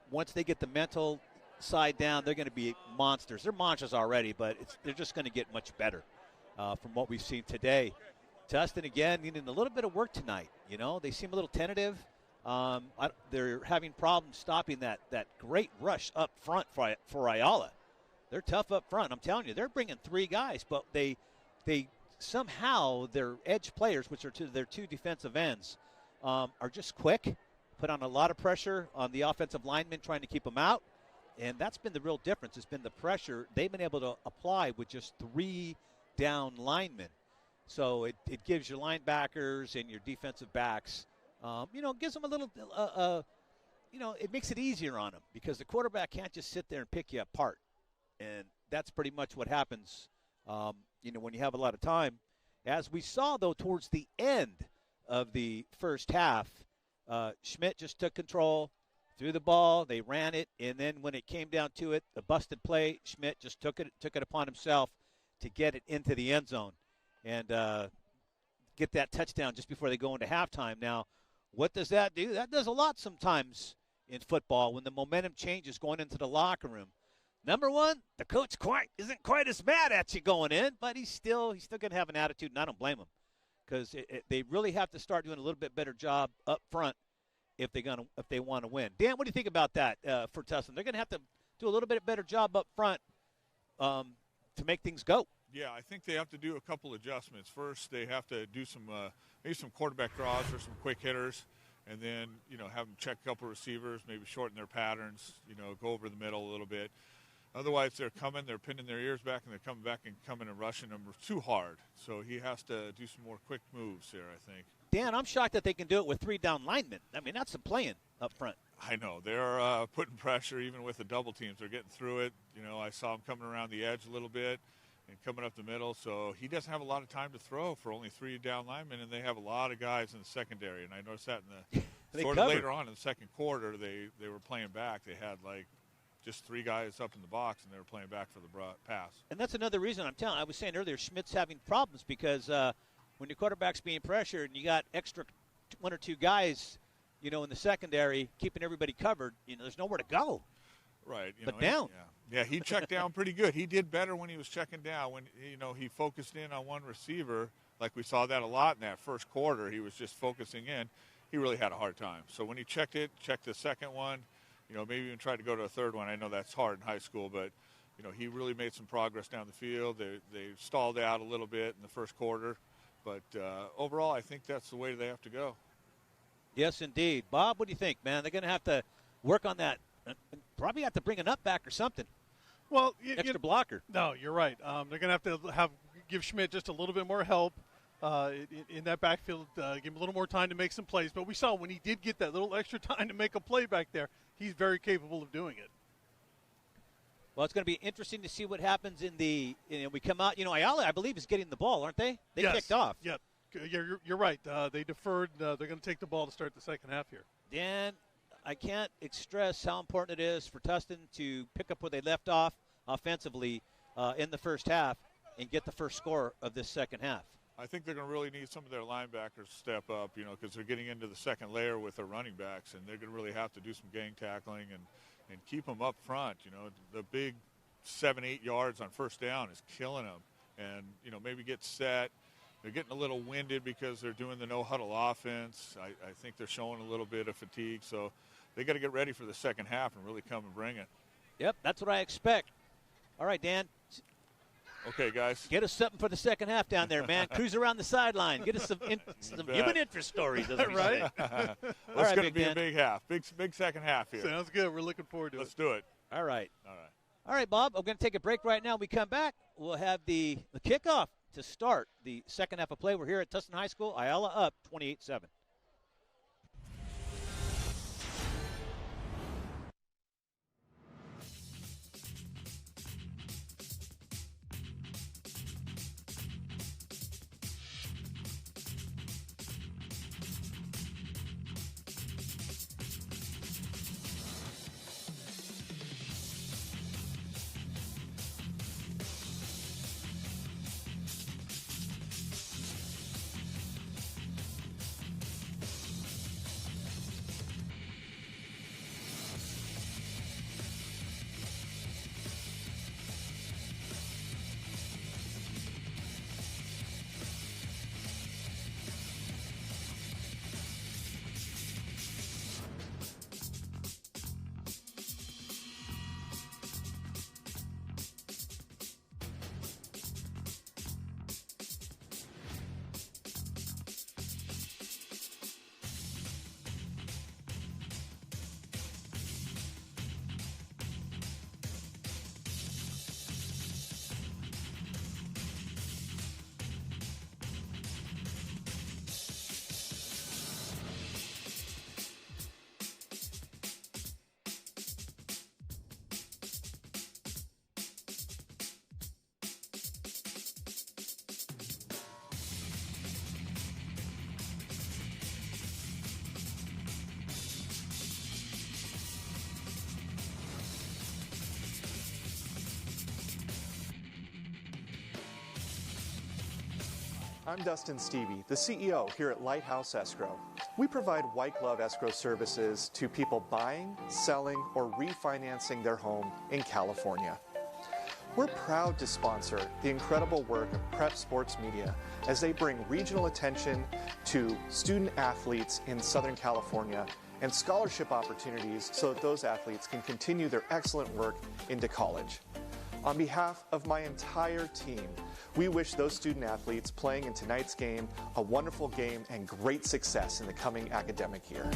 Speaker 1: Once they get the mental side down, they're going to be monsters. They're monsters already, but they're just going to get much better from what we've seen today. Tustin, again, needing a little bit of work tonight. You know, they seem a little tentative. They're having problems stopping that great rush up front for Ayala. They're tough up front. I'm telling you, they're bringing three guys, but they somehow their edge players, which are their two defensive ends, are just quick, put on a lot of pressure on the offensive linemen trying to keep them out, and that's been the real difference. It's been the pressure they've been able to apply with just three down linemen. So it gives your linebackers and your defensive backs, gives them a little, it makes it easier on them because the quarterback can't just sit there and pick you apart. And that's pretty much what happens, when you have a lot of time. As we saw, though, towards the end of the first half, Schmidt just took control, threw the ball, they ran it, and then when it came down to it, a busted play, Schmidt just took it upon himself to get it into the end zone and get that touchdown just before they go into halftime. Now, what does that do? That does a lot sometimes in football when the momentum changes going into the locker room. Number one, the coach isn't quite as mad at you going in, but he's still going to have an attitude, and I don't blame him because they really have to start doing a little bit better job up front if they want to win. Dan, what do you think about that for Tustin? They're going to have to do a little bit better job up front to make things go.
Speaker 3: Yeah, I think they have to do a couple adjustments. First, they have to do maybe some quarterback draws or some quick hitters, and then have them check a couple receivers, maybe shorten their patterns, go over the middle a little bit. Otherwise, they're pinning their ears back, and they're coming and rushing them too hard. So he has to do some more quick moves here, I think.
Speaker 1: Dan, I'm shocked that they can do it with three down linemen. I mean, that's some playing up front.
Speaker 3: I know. They're putting pressure even with the double teams. They're getting through it. I saw him coming around the edge a little bit and coming up the middle. So he doesn't have a lot of time to throw for only three down linemen, and they have a lot of guys in the secondary. And I noticed that in the sort of later on in the second quarter, they were playing back. They had just three guys up in the box, and they were playing back for the pass.
Speaker 1: And that's another reason I was saying earlier, Schmidt's having problems because when your quarterback's being pressured and you got extra one or two guys, in the secondary keeping everybody covered, there's nowhere to go.
Speaker 3: Right.
Speaker 1: Down.
Speaker 3: Yeah, he checked down pretty good. He did better when he was checking down. When, he focused in on one receiver, like we saw that a lot in that first quarter. He was just focusing in. He really had a hard time. So when he checked the second one, maybe even try to go to a third one. I know that's hard in high school, but, he really made some progress down the field. They stalled out a little bit in the first quarter. But overall, I think that's the way they have to go.
Speaker 1: Yes, indeed. Bob, what do you think, man? They're going to have to work on that. Probably have to bring an up back or something.
Speaker 2: Well,
Speaker 1: extra blocker.
Speaker 2: No, you're right. They're going to give Schmidt just a little bit more help in that backfield. Give him a little more time to make some plays. But we saw when he did get that little extra time to make a play back there, he's very capable of doing it.
Speaker 1: Well, it's going to be interesting to see what happens in the. We come out. Ayala, I believe, is getting the ball, aren't they? They kicked off.
Speaker 2: Yeah, you're right. They deferred. They're going to take the ball to start the second half here.
Speaker 1: Dan, I can't stress how important it is for Tustin to pick up where they left off offensively in the first half and get the first score of this second half.
Speaker 3: I think they're going to really need some of their linebackers to step up, because they're getting into the second layer with their running backs, and they're going to really have to do some gang tackling and keep them up front. The big 7-8 yards on first down is killing them. And, maybe get set. They're getting a little winded because they're doing the no-huddle offense. I think they're showing a little bit of fatigue. So they got to get ready for the second half and really come and bring it.
Speaker 1: Yep, that's what I expect. All right, Dan.
Speaker 3: Okay, guys.
Speaker 1: Get us something for the second half down there, man. Cruise around the sideline. Get us some human interest stories.
Speaker 2: Right?
Speaker 3: It's going to be a big half. Big second half here.
Speaker 2: Sounds good. We're looking forward to
Speaker 3: Let's do it.
Speaker 1: All right. All right, Bob. I'm going to take a break right now. When we come back, we'll have the kickoff to start the second half of play. We're here at Tustin High School. Ayala up 28-7.
Speaker 6: I'm Dustin Stevie, the CEO here at Lighthouse Escrow. We provide white glove escrow services to people buying, selling, or refinancing their home in California. We're proud to sponsor the incredible work of Prep Sports Media as they bring regional attention to student athletes in Southern California and scholarship opportunities so that those athletes can continue their excellent work into college. On behalf of my entire team, we wish those student athletes playing in tonight's game a wonderful game and great success in the coming academic year.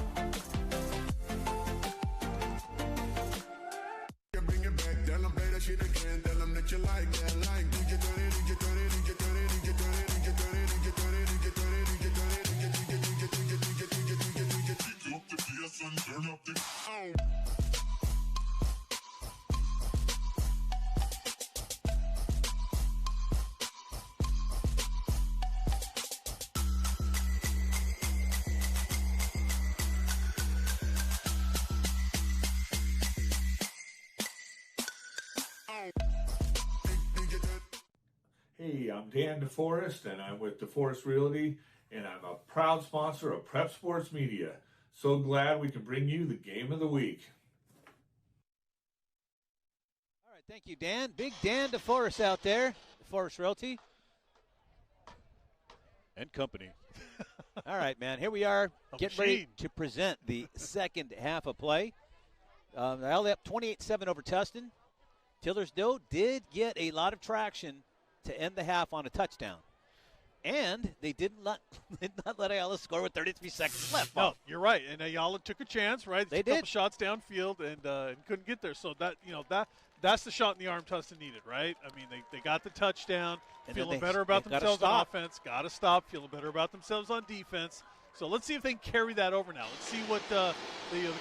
Speaker 3: Hey, I'm Dan DeForest, and I'm with DeForest Realty, and I'm a proud sponsor of Prep Sports Media. So glad we can bring you the game of the week.
Speaker 1: All right, thank you, Dan. Big Dan DeForest out there, DeForest Realty and Company. All right, man, here we are getting ready to present the second half of play. Ayala up 28-7 over Tustin. Tillersville did get a lot of traction to end the half on a touchdown. And they did not let Ayala score with 33 seconds left.
Speaker 2: No, you're right. And Ayala took a chance, right?
Speaker 1: They
Speaker 2: took a couple
Speaker 1: did.
Speaker 2: shots downfield and couldn't get there. So that's the shot in the arm Tustin needed, right? I mean, they got the touchdown,
Speaker 1: and
Speaker 2: feeling better about themselves on offense. Got to stop, feeling better about themselves on defense. So let's see if they can carry that over now. Let's see what the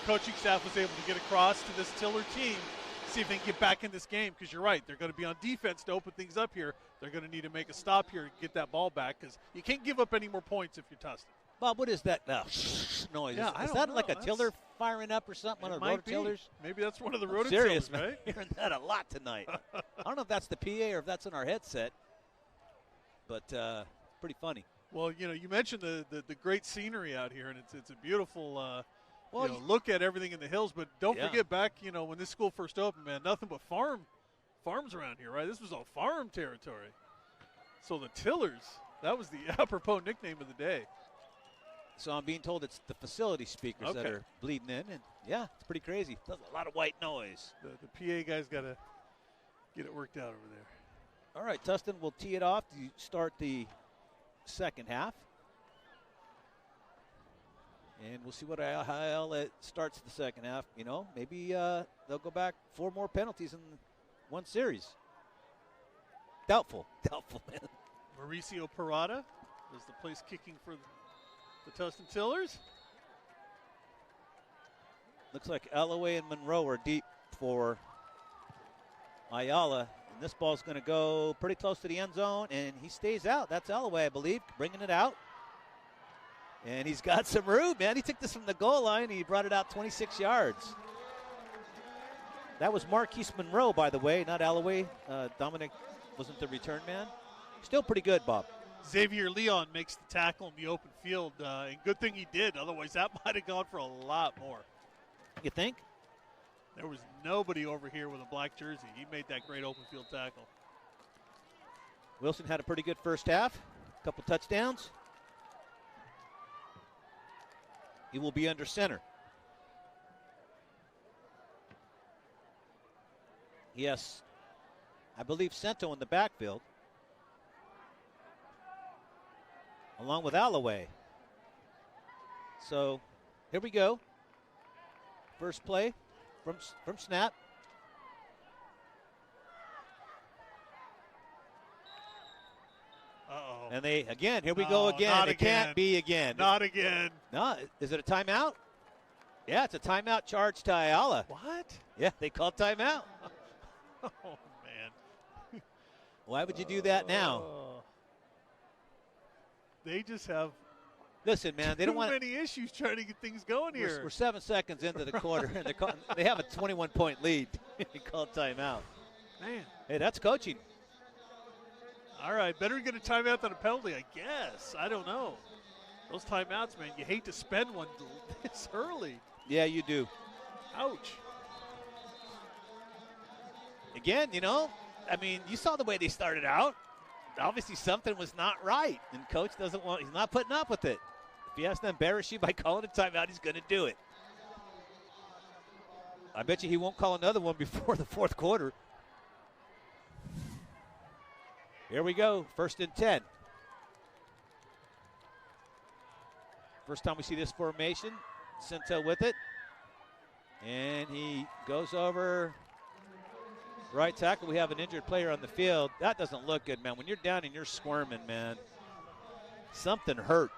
Speaker 2: coaching staff was able to get across to this Tiller team. See if they can get back in this game, because you're right. They're going to be on defense to open things up here. They're going to need to make a stop here and get that ball back, because you can't give up any more points if you're Tustin.
Speaker 1: Bob, what is that noise?
Speaker 2: Yeah,
Speaker 1: is that like a tiller firing up or something? One of the rototillers?
Speaker 2: Maybe that's one of the rototillers,
Speaker 1: serious, man.
Speaker 2: right?
Speaker 1: Hearing that a lot tonight. I don't know if that's the PA or if that's in our headset, but pretty funny.
Speaker 2: Well, you mentioned the great scenery out here, and it's a beautiful look at everything in the hills. But don't forget back, when this school first opened, man, nothing but farms around here, right? This was all farm territory. So the Tillers, that was the apropos nickname of the day.
Speaker 1: So I'm being told it's the facility speakers that are bleeding in, and yeah, it's pretty crazy. Does a lot of white noise.
Speaker 2: The PA guy's got to get it worked out over there.
Speaker 1: All right, Tustin will tee it off to start the second half. And we'll see how it starts the second half. Maybe they'll go back 4 more penalties in one series. Doubtful, man.
Speaker 2: Mauricio Parada is the place kicking for the Tustin Tillers.
Speaker 1: Looks like Alloway and Monroe are deep for Ayala. And this ball's going to go pretty close to the end zone, and he stays out. That's Alloway, I believe, bringing it out. And he's got some room, man. He took this from the goal line. He brought it out 26 yards. That was Marquise Monroe, by the way, not Alloway. Dominic wasn't the return man. Still pretty good, Bob.
Speaker 2: Xavier Leon makes the tackle in the open field, and good thing he did. Otherwise, that might have gone for a lot more.
Speaker 1: You think?
Speaker 2: There was nobody over here with a black jersey. He made that great open field tackle.
Speaker 1: Wilson had a pretty good first half. A couple touchdowns. He will be under center. Yes, I believe Cento in the backfield, along with Alloway. So here we go. First play from snap.
Speaker 2: Uh-oh.
Speaker 1: And here we go again. It can't be again.
Speaker 2: Not again.
Speaker 1: No, is it a timeout? Yeah, it's a timeout charge to Ayala.
Speaker 2: What?
Speaker 1: Yeah, they called timeout.
Speaker 2: Oh, man.
Speaker 1: Why would you do that now?
Speaker 2: They just have
Speaker 1: Listen, man, they don't want
Speaker 2: many issues trying to get things going here.
Speaker 1: We're 7 seconds into the quarter, and they have a 21-point lead. They called timeout.
Speaker 2: Man.
Speaker 1: Hey, that's coaching.
Speaker 2: All right, better get a timeout than a penalty, I guess. I don't know. Those timeouts, man, you hate to spend one this early.
Speaker 1: Yeah, you do.
Speaker 2: Ouch. Again,
Speaker 1: you saw the way they started out. Obviously something was not right, and coach he's not putting up with it. If he has to embarrass you by calling a timeout, he's going to do it. I bet you he won't call another one before the fourth quarter. Here we go, 1st and 10. First time we see this formation. Cento with it. And he goes over right tackle. We have an injured player on the field. That doesn't look good, man. When you're down and you're squirming, man, something hurt.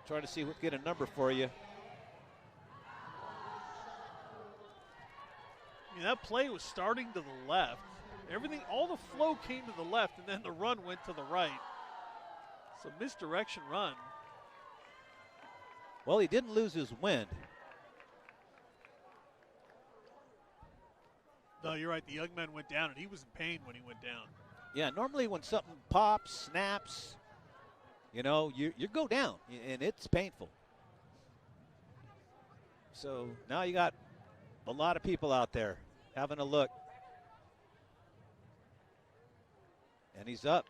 Speaker 1: Trying to see get a number for you.
Speaker 2: That play was starting to the left. All the flow came to the left, and then the run went to the right. So misdirection run.
Speaker 1: Well, he didn't lose his wind.
Speaker 2: No, you're right. The young man went down, and he was in pain when he went down.
Speaker 1: Yeah, normally when something pops, snaps, you go down, and it's painful. So now you got a lot of people out there having a look. And he's up.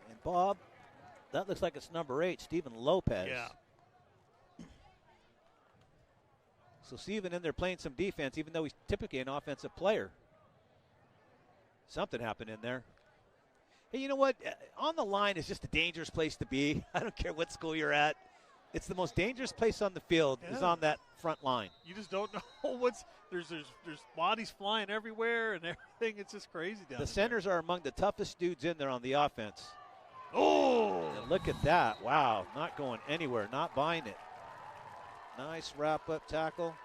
Speaker 1: And Bob, That looks like it's number 8, Steven Lopez.
Speaker 2: Yeah.
Speaker 1: So Steven in there playing some defense, even though he's typically an offensive player. Something happened in there. Hey, you know what? On the line is just a dangerous place to be. I don't care what school you're at. It's the most dangerous place on the field is on that front line.
Speaker 2: You just don't know what's there's bodies flying everywhere and everything. It's just crazy down there.
Speaker 1: The centers are among the toughest dudes in there on the offense.
Speaker 2: Oh!
Speaker 1: And look at that. Wow, not going anywhere, not buying it. Nice wrap-up tackle.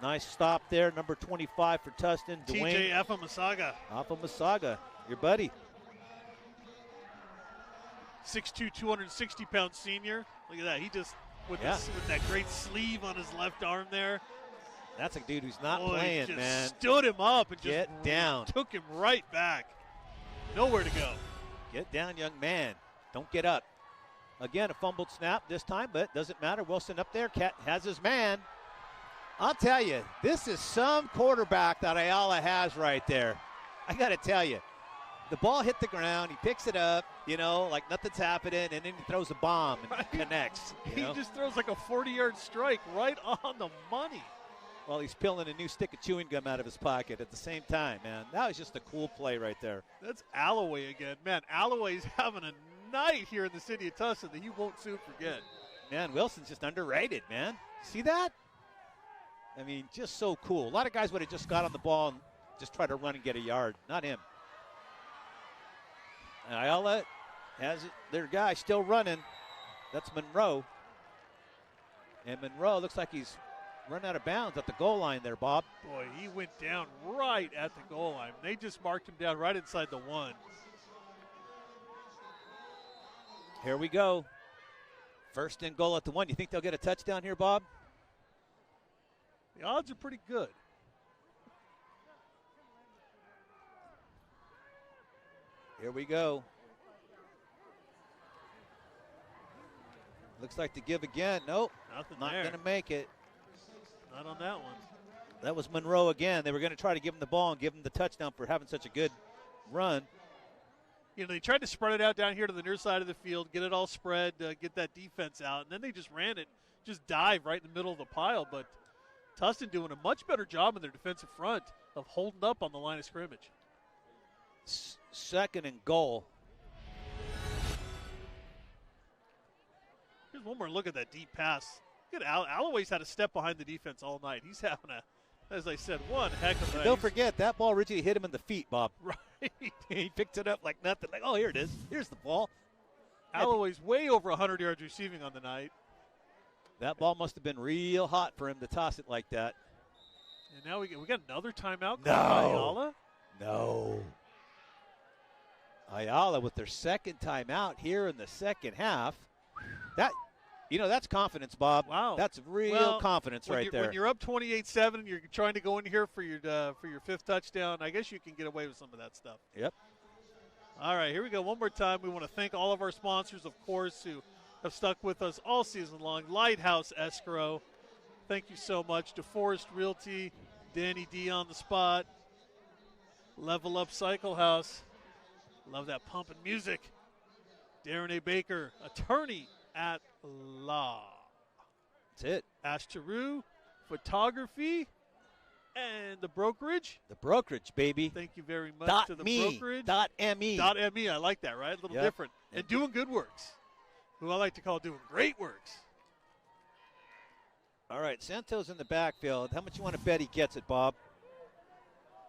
Speaker 1: Nice stop there, number 25 for Tustin.
Speaker 2: TJ Afamasaga.
Speaker 1: Afamasaga, your buddy.
Speaker 2: 6'2", 260-pound senior. Look at that. He just, with that great sleeve on his left arm there.
Speaker 1: That's a dude who's not playing,
Speaker 2: just
Speaker 1: man.
Speaker 2: Stood him up and
Speaker 1: Get
Speaker 2: just
Speaker 1: down.
Speaker 2: Took him right back. Nowhere to go.
Speaker 1: Get down, young man. Don't get up. Again, a fumbled snap this time, but it doesn't matter. Wilson up there. Cat has his man. I'll tell you, this is some quarterback that Ayala has right there. I got to tell you. The ball hit the ground. He picks it up, like nothing's happening, and then he throws a bomb and connects.
Speaker 2: He just throws like a 40-yard strike right on the money.
Speaker 1: Well, he's peeling a new stick of chewing gum out of his pocket at the same time, man. That was just a cool play right there.
Speaker 2: That's Alloway again. Man, Alloway's having a night here in the city of Tustin that he won't soon forget.
Speaker 1: Man, Wilson's just underrated, man. See that? I mean, just so cool. A lot of guys would have just got on the ball and just tried to run and get a yard. Not him. And Ayala has their guy still running. That's Monroe. And Monroe looks like he's run out of bounds at the goal line there, Bob.
Speaker 2: Boy, he went down right at the goal line. They just marked him down right inside the 1.
Speaker 1: Here we go. First and goal at the 1. You think they'll get a touchdown here, Bob?
Speaker 2: The odds are pretty good.
Speaker 1: Here we go. Looks like to give again. Nope.
Speaker 2: Nothing
Speaker 1: not
Speaker 2: there.
Speaker 1: going to make it.
Speaker 2: Not on that one.
Speaker 1: That was Monroe again. They were going to try to give him the ball and give him the touchdown for having such a good run.
Speaker 2: They tried to spread it out down here to the near side of the field, get it all spread, get that defense out, and then they just ran it, just dive right in the middle of the pile. But Tustin doing a much better job in their defensive front of holding up on the line of scrimmage.
Speaker 1: Second and goal.
Speaker 2: Here's one more look at that deep pass. Look at Alloway's had a step behind the defense all night. He's having as I said, one heck of a night.
Speaker 1: Don't forget, that ball originally hit him in the feet, Bob.
Speaker 2: Right.
Speaker 1: He picked it up like nothing. Like, oh, here it is. Here's the ball.
Speaker 2: Alloway's way over 100 yards receiving on the night.
Speaker 1: That ball must have been real hot for him to toss it like that.
Speaker 2: And now we got another timeout.
Speaker 1: No.
Speaker 2: Ayala.
Speaker 1: No. Ayala with their second timeout here in the second half. That's confidence, Bob.
Speaker 2: Wow.
Speaker 1: That's real confidence right there.
Speaker 2: When you're up 28-7 and you're trying to go in here for your 5th touchdown, I guess you can get away with some of that stuff.
Speaker 1: Yep.
Speaker 2: All right, here we go. One more time. We want to thank all of our sponsors, of course, who have stuck with us all season long. Lighthouse Escrow. Thank you so much. DeForest Realty, Danny D on the spot. Level Up Cycle House. Love that pumping music. Darren A. Baker, attorney at law.
Speaker 1: That's it.
Speaker 2: Ash Taru, photography, and the brokerage.
Speaker 1: The brokerage, baby.
Speaker 2: Thank you very much to the brokerage.
Speaker 1: .me.
Speaker 2: .me. I like that, right? A little different. And Doing Good Works, who I like to call Doing Great Works.
Speaker 1: All right, Santos in the backfield. How much you want to bet he gets it, Bob?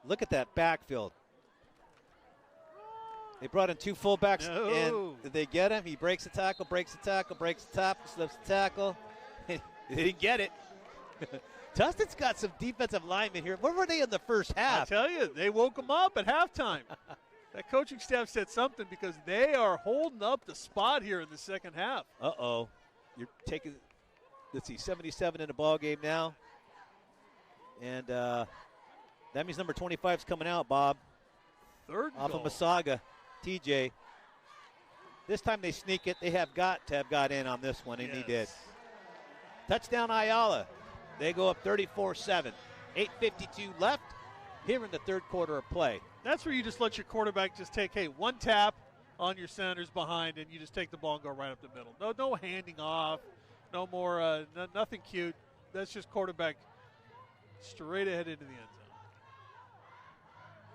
Speaker 1: Look at that backfield. They brought in 2 fullbacks, and did they get him? He breaks the tackle, breaks the tackle, breaks the tackle, slips the tackle. They didn't get it. Tustin's got some defensive linemen here. Where were they in the first half?
Speaker 2: I tell you, they woke them up at halftime. That coaching staff said something because they are holding up the spot here in the second half.
Speaker 1: Uh-oh. You're taking, 77 in the ball game now. And that means number 25 is coming out, Bob.
Speaker 2: Third
Speaker 1: off
Speaker 2: goal.
Speaker 1: of Masaga. TJ. This time they sneak it. They have got to have got in on this one, and he did. Touchdown Ayala. They go up 34-7. 8:52 left here in the third quarter of play.
Speaker 2: That's where you just let your quarterback just take, one tap, on your centers behind, and you just take the ball and go right up the middle. No handing off, no more, nothing cute. That's just quarterback straight ahead into the end zone.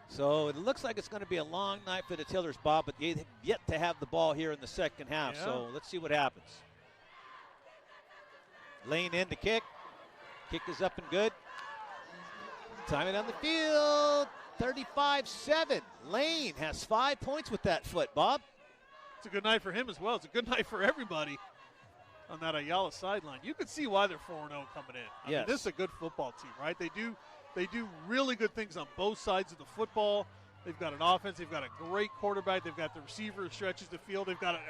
Speaker 1: So it looks like it's going to be a long night for the Tillers, Bob, but they have yet to have the ball here in the second half.
Speaker 2: Yeah.
Speaker 1: So let's see what happens. Lane in to kick. Kick is up and good. Time it on the field. 35-7. Lane has 5 points with that foot, Bob.
Speaker 2: It's a good night for him as well. It's a good night for everybody on that Ayala sideline. You can see why they're 4-0 coming in. I mean, this is a good football team, right? They do really good things on both sides of the football. They've got an offense. They've got a great quarterback. They've got the receiver who stretches the field. They've got,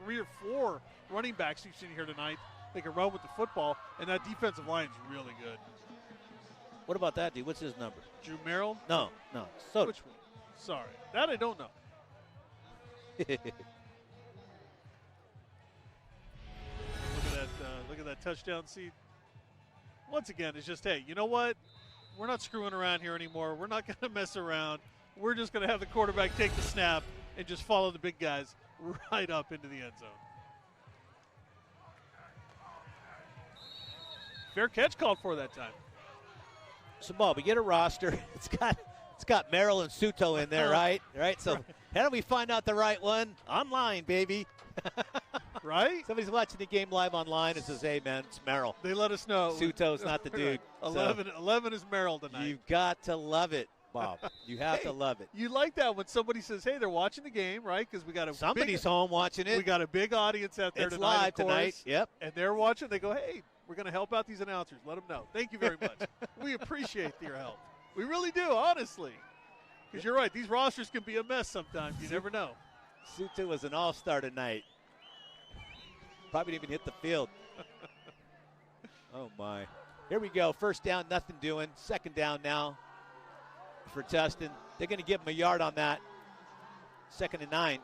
Speaker 2: 3 or 4 running backs you've seen here tonight. They can run with the football, and that defensive line is really good.
Speaker 1: What about that, dude? What's his number?
Speaker 2: Drew Merrill?
Speaker 1: No. So
Speaker 2: which one? Sorry. That I don't know. Look at that touchdown seat. Once again, it's just, hey, you know what? We're not screwing around here anymore. We're not going to mess around. We're just going to have the quarterback take the snap and just follow the big guys right up into the end zone. Fair catch called for that time.
Speaker 1: So, Bob, we get a roster. It's got Merrill and Suto in there, right? Right. So, how do we find out the right one? Online, baby.
Speaker 2: Right?
Speaker 1: Somebody's watching the game live online and says, "Hey, man, it's Merrill."
Speaker 2: They let us know.
Speaker 1: Suto's not the dude.
Speaker 2: 11 is Merrill tonight.
Speaker 1: You've got to love it, Bob. You have to love it.
Speaker 2: You like that when somebody says, "Hey, they're watching the game," right? Because we got
Speaker 1: somebody's home watching it.
Speaker 2: We got a big audience out there
Speaker 1: it's
Speaker 2: tonight.
Speaker 1: Live tonight. Yep.
Speaker 2: And they're watching. They go, "Hey, we're going to help out these announcers. Let them know. Thank you very much. We appreciate your help. We really do, honestly." Because you're right. These rosters can be a mess sometimes. You never know.
Speaker 1: Suto was an all-star tonight. Probably didn't even hit the field. Oh, my. Here we go. First down, nothing doing. Second down now for Tustin. They're going to give him a yard on that. 2nd and 9.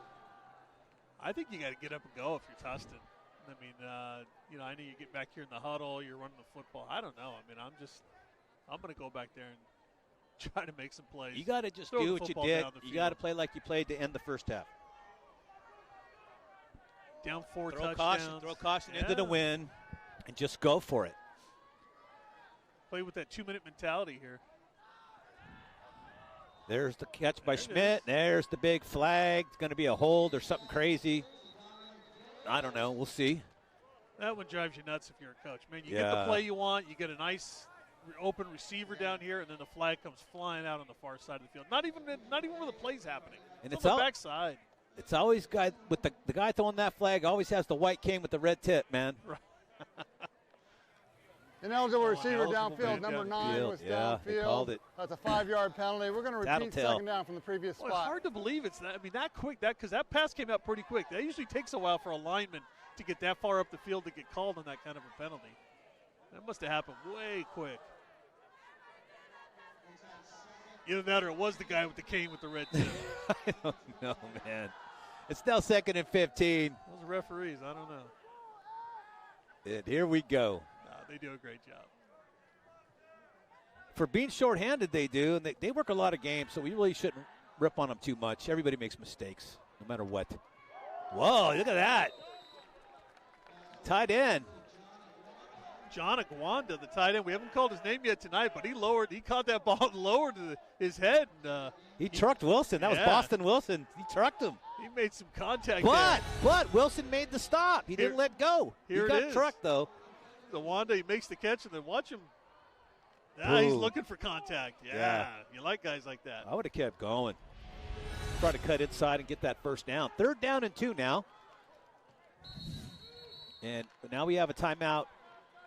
Speaker 2: I think you got to get up and go if you're Tustin. I mean, I know you get back here in the huddle, you're running the football. I don't know. I mean, I'm going to go back there and try to make some plays.
Speaker 1: You got to just do what you did. You got to play like you played to end the first half.
Speaker 2: Down 4 touchdowns.
Speaker 1: Throw caution into the wind and just go for it.
Speaker 2: Play with that 2-minute mentality here.
Speaker 1: There's the catch by Schmidt. There's the big flag. It's going to be a hold or something crazy. I don't know. We'll see.
Speaker 2: That one drives you nuts if you're a coach. Man, you get the play you want. You get a nice open receiver down here, and then the flag comes flying out on the far side of the field. Not even where the play's happening.
Speaker 1: And
Speaker 2: it's on the backside.
Speaker 1: It's always guy with the guy throwing that flag always has the white cane with the red tip, man.
Speaker 7: Right. Ineligible receiver downfield, number 9 was downfield.
Speaker 1: They called it.
Speaker 7: That's a 5-yard penalty. We're going to repeat second down from the previous spot.
Speaker 2: It's hard to believe it's that. I mean, that quick, because that pass came out pretty quick. That usually takes a while for a lineman to get that far up the field to get called on that kind of a penalty. That must have happened way quick. Either that or it was the guy with the cane with the red tip.
Speaker 1: I don't know, man. It's now 2nd and 15.
Speaker 2: Those referees, I don't know.
Speaker 1: And here we go.
Speaker 2: They do a great job.
Speaker 1: For being shorthanded, they do, and they work a lot of games, so we really shouldn't rip on them too much. Everybody makes mistakes, no matter what. Whoa, look at that. Tight end.
Speaker 2: John Aguanda, the tight end. We haven't called his name yet tonight, but he caught that ball and lowered his head. And,
Speaker 1: he trucked Wilson. That was Boston Wilson. He trucked him.
Speaker 2: He made some contact
Speaker 1: But Wilson made the stop. He didn't let go. He got trucked, though.
Speaker 2: Aguanda, he makes the catch, and then watch him. He's looking for contact. Yeah, you like guys like that.
Speaker 1: I would have kept going. Try to cut inside and get that first down. 3rd down and 2 now. And now we have a timeout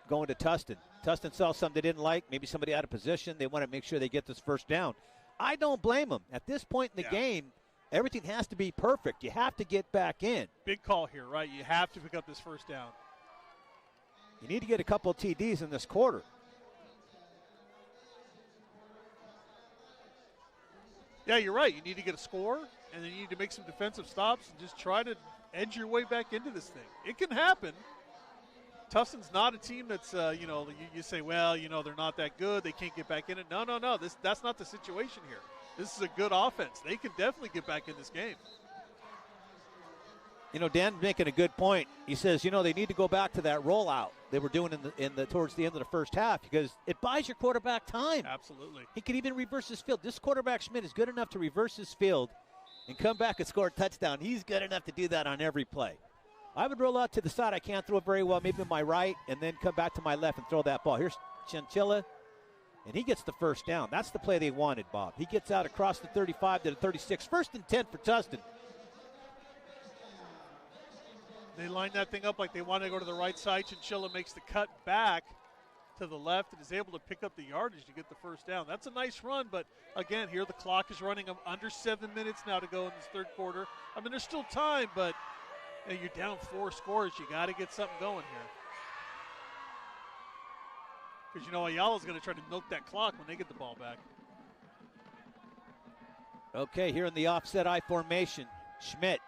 Speaker 1: going to Tustin. Tustin saw something they didn't like, maybe somebody out of position. They want to make sure they get this first down. I don't blame them. At this point in the game, everything has to be perfect. You have to get back in.
Speaker 2: Big call here, right? You have to pick up this first down.
Speaker 1: You need to get a couple of TDs in this quarter.
Speaker 2: Yeah, you're right. You need to get a score, and then you need to make some defensive stops and just try to edge your way back into this thing. It can happen. Tustin's not a team that's, you say, well, they're not that good. They can't get back in it. No. That's not the situation here. This is a good offense. They can definitely get back in this game.
Speaker 1: You know, Dan making a good point. He says, you know, they need to go back to that rollout they were doing towards the end of the first half because it buys your quarterback time.
Speaker 2: Absolutely.
Speaker 1: He could even reverse his field. This quarterback, Schmidt, is good enough to reverse his field and come back and score a touchdown. He's good enough to do that on every play. I would roll out to the side. I can't throw it very well, maybe my right, and then come back to my left and throw that ball. Here's Chinchilla, and he gets the first down. That's the play they wanted, Bob. He gets out across the 35 to the 36. 1st and 10 for Tustin.
Speaker 2: They line that thing up like they want to go to the right side. Chinchilla makes the cut back to the left and is able to pick up the yardage to get the first down. That's a nice run, but again, here the clock is running under 7 minutes now to go in this third quarter. I mean, there's still time, but you're down 4 scores. You got to get something going here. Because, you know, Ayala's going to try to milk that clock when they get the ball back.
Speaker 1: Okay, here in the offset I formation, Schmidt.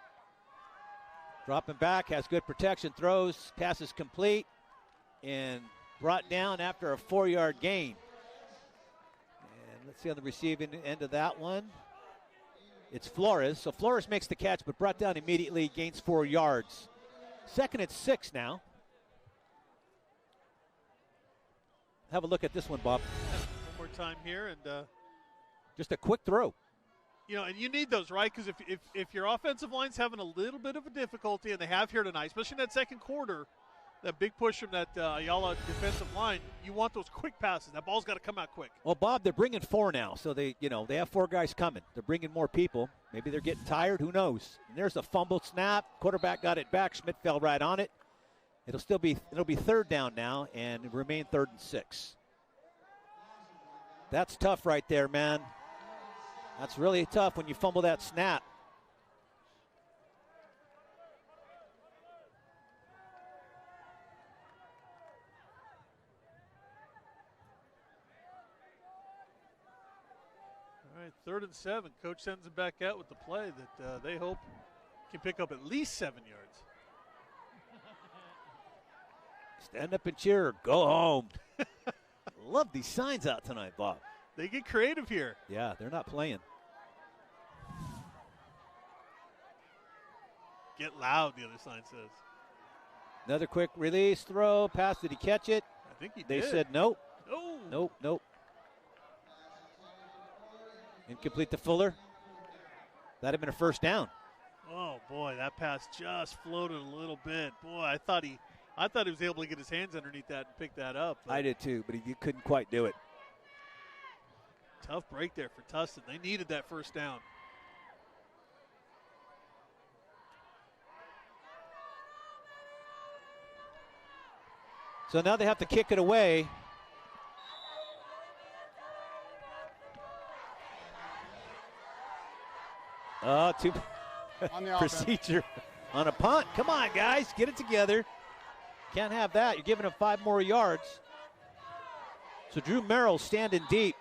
Speaker 1: Dropping back, has good protection, throws, passes complete, and brought down after a 4-yard gain. And let's see on the receiving end of that one. It's Flores. So Flores makes the catch, but brought down immediately, gains 4 yards. 2nd and 6 now. Have a look at this one, Bob.
Speaker 2: One more time here, and
Speaker 1: just a quick throw.
Speaker 2: You know, and you need those, right? Because if your offensive line's having a little bit of a difficulty, and they have here tonight, especially in that second quarter, that big push from that Ayala defensive line, you want those quick passes. That ball's got to come out quick.
Speaker 1: Well, Bob, they're bringing 4 now, so they have 4 guys coming. They're bringing more people. Maybe they're getting tired. Who knows? And there's a fumble snap. Quarterback got it back. Schmidt fell right on it. It'll be 3rd down now, and it remain 3rd and 6. That's tough right there, man. That's really tough when you fumble that snap.
Speaker 2: All right, 3rd and 7. Coach sends him back out with the play that they hope can pick up at least 7 yards.
Speaker 1: Stand up and cheer or go home. Love these signs out tonight, Bob.
Speaker 2: They get creative here.
Speaker 1: Yeah, they're not playing.
Speaker 2: Get loud, the other sign says.
Speaker 1: Another quick release throw. Pass. Did he catch it?
Speaker 2: I think he did.
Speaker 1: They said nope.
Speaker 2: No.
Speaker 1: Nope. Incomplete to Fuller. That'd have been a 1st down.
Speaker 2: Oh, boy, that pass just floated a little bit. Boy, I thought he was able to get his hands underneath that and pick that up.
Speaker 1: I did too, but he couldn't quite do it.
Speaker 2: Tough break there for Tustin. They needed that 1st down.
Speaker 1: So now they have to kick it away. Two
Speaker 7: on the
Speaker 1: procedure on a punt. Come on, guys, get it together. Can't have that. You're giving them 5 more yards. So Drew Merrill standing deep.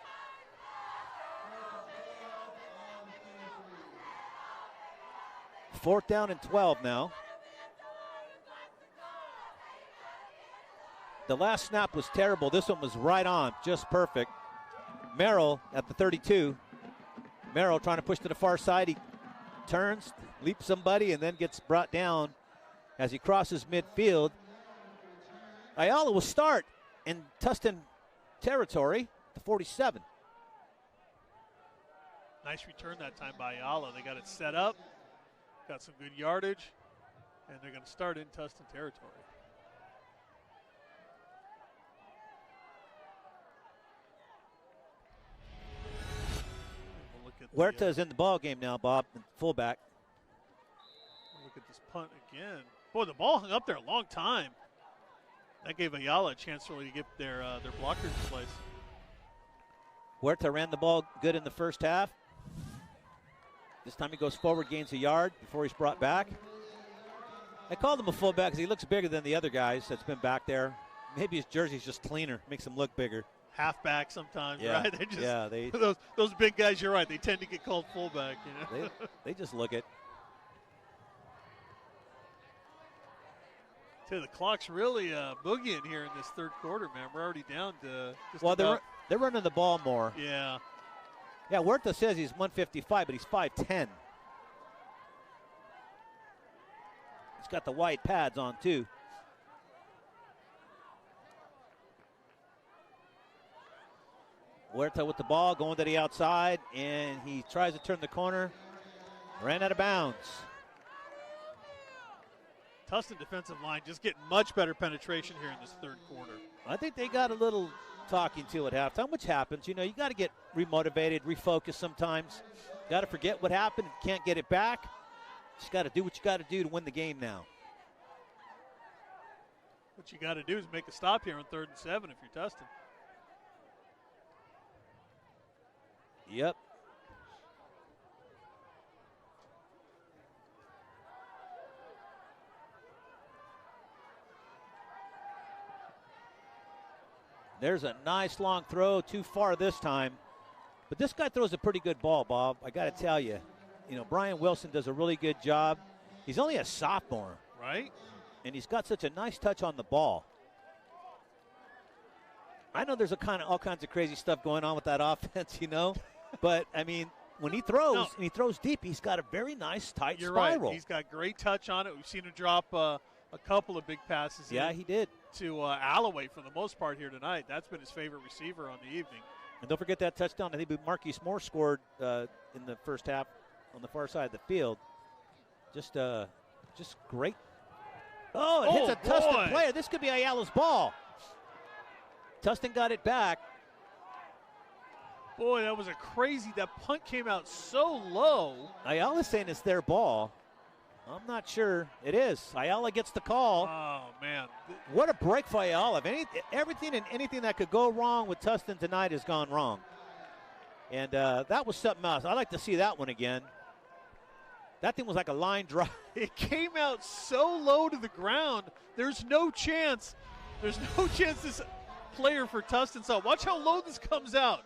Speaker 1: Fourth down and 12 now. The last snap was terrible. This one was right on, just perfect. Merrill at the 32. Merrill trying to push to the far side. He turns, leaps somebody, and then gets brought down as he crosses midfield. Ayala will start in Tustin territory, the 47.
Speaker 2: Nice return that time by Ayala. They got it set up, got some good yardage, and they're going to start in Tustin territory.
Speaker 1: Huerta's in the ball game now, Bob, fullback.
Speaker 2: Look at this punt again. Boy, the ball hung up there a long time. That gave Ayala a chance really to get their blockers in place.
Speaker 1: Huerta ran the ball good in the first half. This time he goes forward, gains a yard before he's brought back. I called him a fullback because he looks bigger than the other guys that's been back there. Maybe his jersey's just cleaner, makes him look bigger.
Speaker 2: Halfback sometimes,
Speaker 1: yeah.
Speaker 2: right? Those big guys, you're right, they tend to get called fullback. You know?
Speaker 1: they just look it.
Speaker 2: The clock's really boogieing here in this third quarter, man. We're already down to just
Speaker 1: they're running the ball more.
Speaker 2: Yeah.
Speaker 1: Yeah, Huerta says he's 155, but he's 5'10". got the white pads on, too. Huerta with the ball, going to the outside, and he tries to turn the corner. Ran out of bounds.
Speaker 2: Tustin defensive line just getting much better penetration here in this third quarter.
Speaker 1: I think they got a little talking to at halftime, which happens. You know, you got to get remotivated, refocus sometimes. Got to forget what happened and can't get it back. Just got to do what you got to do to win the game now.
Speaker 2: What you got to do is make a stop here on 3rd and 7 if you're Tustin.
Speaker 1: Yep. There's a nice long throw, too far this time. But this guy throws a pretty good ball, Bob. I got to tell you. You know, Brian Wilson does a really good job. He's only a sophomore.
Speaker 2: Right.
Speaker 1: And he's got such a nice touch on the ball. I know there's all kinds of crazy stuff going on with that offense, you know. But, I mean, when he throws, and he throws deep, he's got a very nice, tight spiral.
Speaker 2: Right. He's got great touch on it. We've seen him drop a couple of big passes.
Speaker 1: Yeah, he did.
Speaker 2: To Alloway for the most part here tonight. That's been his favorite receiver on the evening.
Speaker 1: And don't forget that touchdown. I think Marquise Moore scored in the first half on the far side of the field. Just great. Oh, it hits a Tustin player. This could be Ayala's ball. Tustin got it back.
Speaker 2: Boy, that was that punt came out so low.
Speaker 1: Ayala's saying it's their ball. I'm not sure. It is. Ayala gets the call.
Speaker 2: Oh, man.
Speaker 1: What a break for Ayala. Everything and anything that could go wrong with Tustin tonight has gone wrong. And that was something else. I'd like to see that one again. That thing was like a line drive.
Speaker 2: It came out so low to the ground. There's no chance. There's no chance this player for Tustin saw. Watch how low this comes out.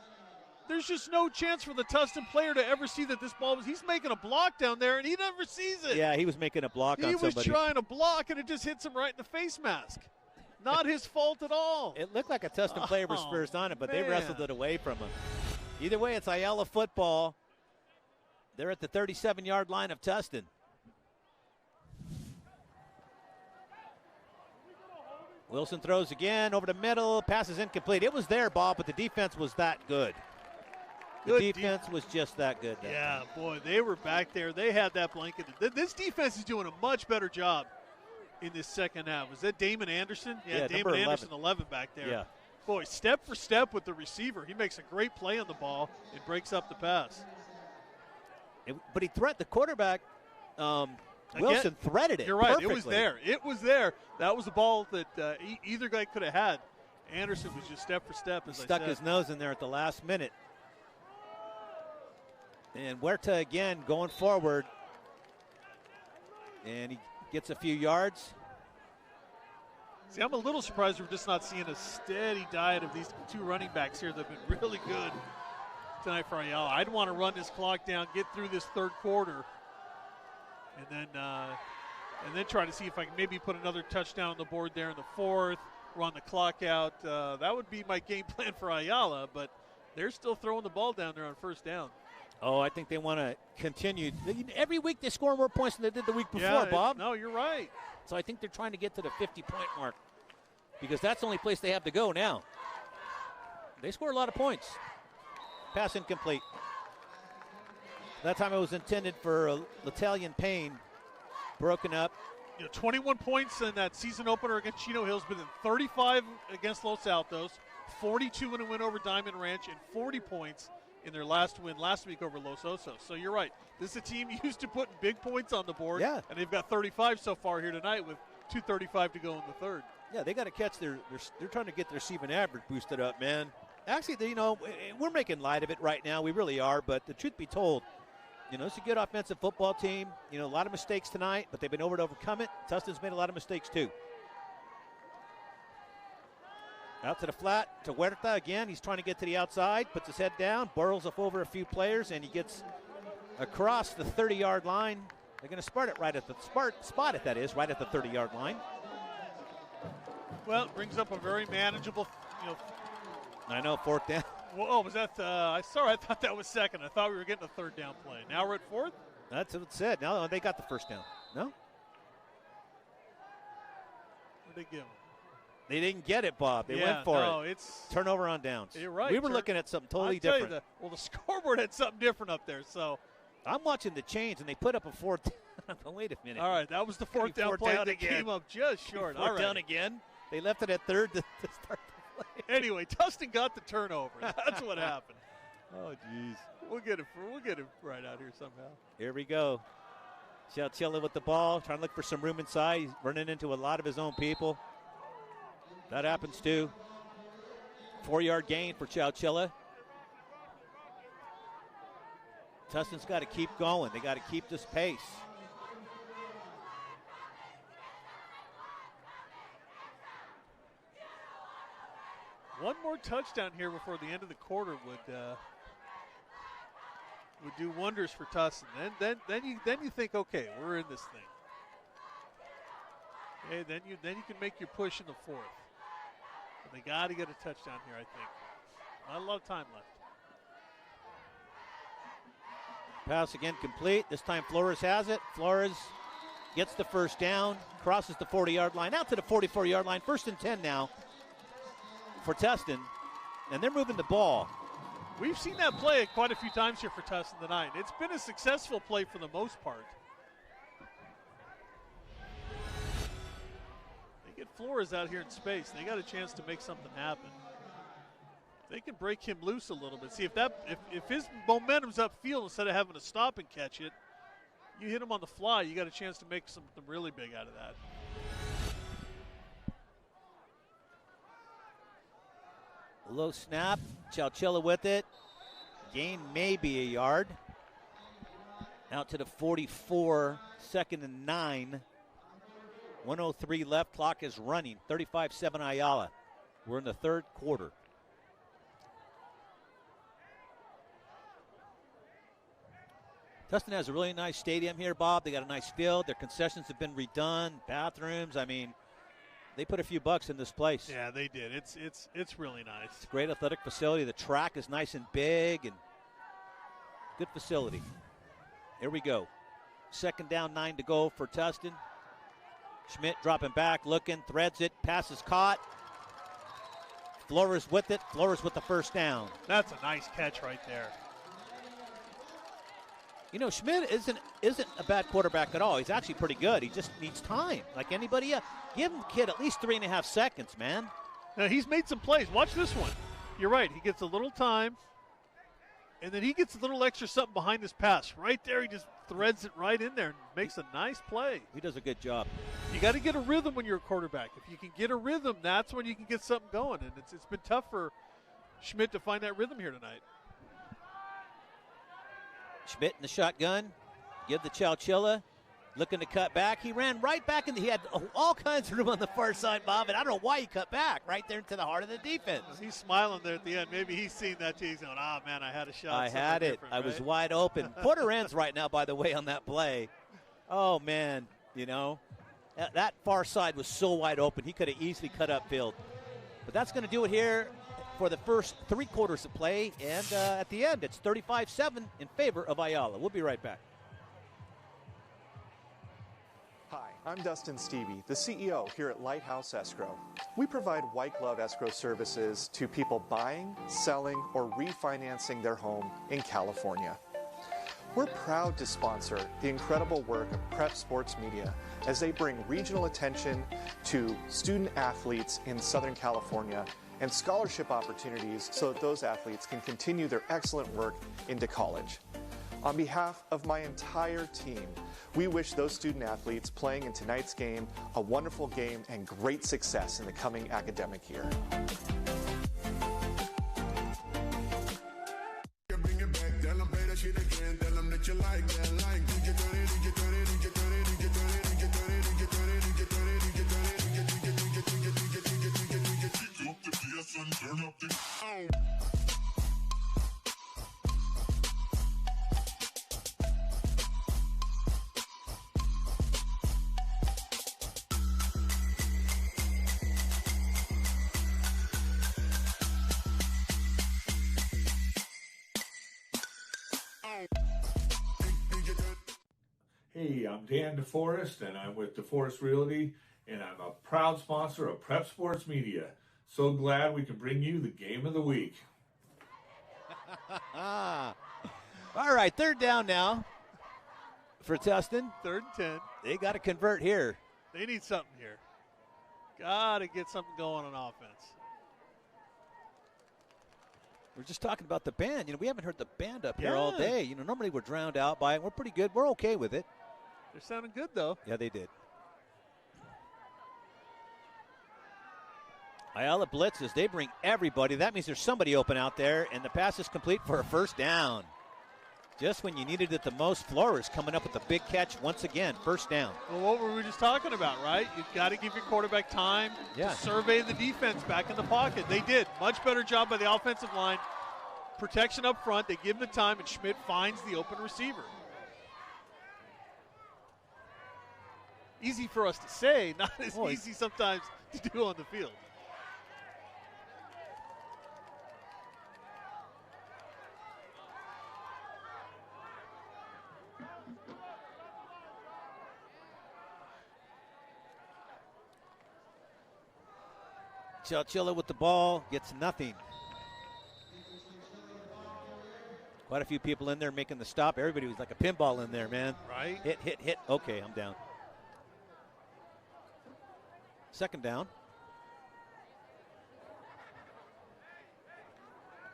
Speaker 2: There's just no chance for the Tustin player to ever see that this ball was. He's making a block down there, and he never sees it.
Speaker 1: Yeah, he was making a block on somebody.
Speaker 2: He was trying to block, and it just hits him right in the face mask. Not his fault at all.
Speaker 1: It looked like a Tustin player was first on it, but they wrestled it away from him. Either way, it's Ayala football. They're at the 37-yard line of Tustin. Wilson throws again over the middle. Pass is incomplete. It was there, Bob, but the defense was that good. The defense was just that good.
Speaker 2: Yeah, boy, they were back there. They had that blanket. This defense is doing a much better job in this second half. Was that Damon Anderson? Yeah, Damon Anderson, 11 back there.
Speaker 1: Yeah.
Speaker 2: Boy, step for step with the receiver. He makes a great play on the ball and breaks up the pass.
Speaker 1: But he the quarterback, Wilson threaded it.
Speaker 2: You're right.
Speaker 1: Perfectly.
Speaker 2: It was there. It was there. That was the ball that either guy could have had. Anderson was just step for step, as I said.
Speaker 1: Stuck his nose in there at the last minute. And Huerta again going forward. And he gets a few yards.
Speaker 2: See, I'm a little surprised we're just not seeing a steady diet of these two running backs here that have been really good tonight for Ayala. I'd want to run this clock down, get through this third quarter, and then try to see if I can maybe put another touchdown on the board there in the fourth, run the clock out. That would be my game plan for Ayala, but they're still throwing the ball down there on first down.
Speaker 1: Oh, I think they want to continue. Every week they score more points than they did the week before, Bob.
Speaker 2: No, you're right.
Speaker 1: So I think they're trying to get to the 50-point mark because that's the only place they have to go now. They score a lot of points. Pass incomplete. That time it was intended for Italian Payne. Broken up.
Speaker 2: 21 points in that season opener against Chino Hills, but then 35 against Los Altos, 42 in a win over Diamond Ranch, and 40 points in their last win last week over Los Osos. So you're right. This is a team used to putting big points on the board, and they've got 35 so far here tonight with 2:35 to go in the third.
Speaker 1: Yeah, they got to catch they're trying to get their receiving average boosted up, man. Actually, we're making light of it right now. We really are, but the truth be told, it's a good offensive football team. A lot of mistakes tonight, but they've been able to overcome it. Tustin's made a lot of mistakes too. Out to the flat to Huerta again. He's trying to get to the outside, puts his head down, burrows up over a few players, and he gets across the 30-yard line. They're going to spot it right at the 30-yard line.
Speaker 2: Well, it brings up a very manageable,
Speaker 1: I know, fourth down.
Speaker 2: Well, was that? I thought that was second. I thought we were getting a third down play. Now we're at fourth.
Speaker 1: That's what it said. Now they got the first down. No.
Speaker 2: What did they give him?
Speaker 1: They didn't get it, Bob. They went for it.
Speaker 2: It's
Speaker 1: turnover on downs.
Speaker 2: You're right.
Speaker 1: We were looking at something totally different.
Speaker 2: The scoreboard had something different up there. So
Speaker 1: I'm watching the chains, and they put up a fourth. Wait a minute.
Speaker 2: All right, that was the fourth down play that came up just short.
Speaker 1: Fourth down again. They left it at third to start the play.
Speaker 2: Anyway, Tustin got the turnover. That's what happened.
Speaker 1: Oh, jeez.
Speaker 2: We'll get it right out here somehow.
Speaker 1: Here we go. Chowchilla with the ball, trying to look for some room inside. He's running into a lot of his own people. That happens too. 4-yard gain for Chowchilla. Tustin's got to keep going. They got to keep this pace.
Speaker 2: One more touchdown here before the end of the quarter would do wonders for Tustin. Then you think, okay, we're in this thing. Okay, then you can make your push in the fourth. But they got to get a touchdown here, I think. Not a lot of time left.
Speaker 1: Pass again complete. This time Flores has it. Flores gets the first down, crosses the 40-yard line, out to the 44-yard line. 1st and 10 now for Tustin, and they're moving the ball.
Speaker 2: We've seen that play quite a few times here for Tustin tonight. It's been a successful play for the most part. They get Flores out here in space. They got a chance to make something happen. They can break him loose a little bit. See, if his momentum's upfield instead of having to stop and catch it, you hit him on the fly, you got a chance to make something really big out of that.
Speaker 1: Low snap, Chowchilla with it. Gain maybe a yard. Out to the 44, 2nd and 9. 1:03 left, clock is running. 35-7 Ayala. We're in the third quarter. Tustin has a really nice stadium here, Bob. They got a nice field. Their concessions have been redone. Bathrooms, I mean, they put a few bucks in this place.
Speaker 2: Yeah, they did. It's really nice.
Speaker 1: It's a great athletic facility. The track is nice and big and good facility. Here we go. 2nd down, 9 to go for Tustin. Schmidt dropping back, looking, threads it, pass is caught. Flores with it. Flores with the first down.
Speaker 2: That's a nice catch right there.
Speaker 1: You know, Schmidt isn't a bad quarterback at all. He's actually pretty good. He just needs time, like anybody else. Give him, kid, at least 3.5 seconds, man.
Speaker 2: Now, he's made some plays. Watch this one. You're right. He gets a little time, and then he gets a little extra something behind his pass. Right there, he just threads it right in there and makes a nice play.
Speaker 1: He does a good job.
Speaker 2: You got to get a rhythm when you're a quarterback. If you can get a rhythm, that's when you can get something going. And it's been tough for Schmidt to find that rhythm here tonight.
Speaker 1: Schmidt in the shotgun. Give the Chowchilla. Looking to cut back. He ran right back, and he had all kinds of room on the far side, Bob, and I don't know why he cut back right there into the heart of the defense.
Speaker 2: He's smiling there at the end. Maybe he's seen that too. He's going, man, I had a shot.
Speaker 1: I had it. I was wide open. Quarter ends right now, by the way, on that play. Oh, man, you know. That far side was so wide open. He could have easily cut upfield. But that's going to do it here for the first 3 quarters of play. And at the end, it's 35-7 in favor of Ayala. We'll be right back.
Speaker 6: Hi, I'm Dustin Stevie, the CEO here at Lighthouse Escrow. We provide white glove escrow services to people buying, selling, or refinancing their home in California. We're proud to sponsor the incredible work of Prep Sports Media as they bring regional attention to student athletes in Southern California and scholarship opportunities so that those athletes can continue their excellent work into college. On behalf of my entire team, we wish those student athletes playing in tonight's game a wonderful game and great success in the coming academic year.
Speaker 3: Hey, I'm Dan DeForest, and I'm with DeForest Realty, and I'm a proud sponsor of Prep Sports Media. So glad we can bring you the game of the week.
Speaker 1: All right, third down now for Tustin.
Speaker 2: 3rd and 10.
Speaker 1: They got to convert here.
Speaker 2: They need something here. Got to get something going on offense.
Speaker 1: We're just talking about the band. We haven't heard the band up here all day. Normally we're drowned out by it. We're pretty good. We're okay with it.
Speaker 2: They're sounding good, though.
Speaker 1: Yeah, they did. Ayala blitzes. They bring everybody. That means there's somebody open out there, and the pass is complete for a first down. Just when you needed it the most, Flores coming up with a big catch once again. First down.
Speaker 2: Well, what were we just talking about, right? You've got to give your quarterback time to survey the defense back in the pocket. They did. Much better job by the offensive line. Protection up front. They give the time, and Schmidt finds the open receiver. Easy for us to say, not as easy sometimes to do on the field.
Speaker 1: Chalchilla with the ball, gets nothing. Quite a few people in there making the stop. Everybody was like a pinball in there, man.
Speaker 2: Right.
Speaker 1: Hit. Okay, I'm down. Second down.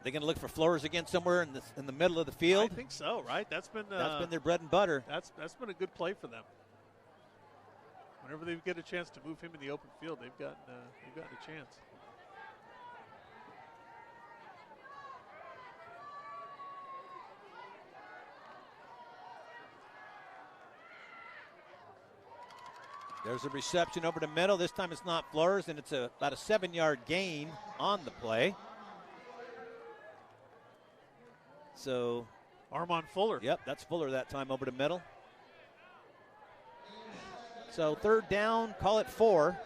Speaker 1: They're going to look for Flores again somewhere in the middle of the field.
Speaker 2: I think so, right? That's been
Speaker 1: their bread and butter.
Speaker 2: That's been a good play for them. Whenever they get a chance to move him in the open field, they've gotten a chance.
Speaker 1: There's a reception over the middle. This time it's not Flores, and it's about a 7-yard gain on the play. So,
Speaker 2: Armand Fuller.
Speaker 1: Yep, that's Fuller that time over the middle. So third down, call it 4.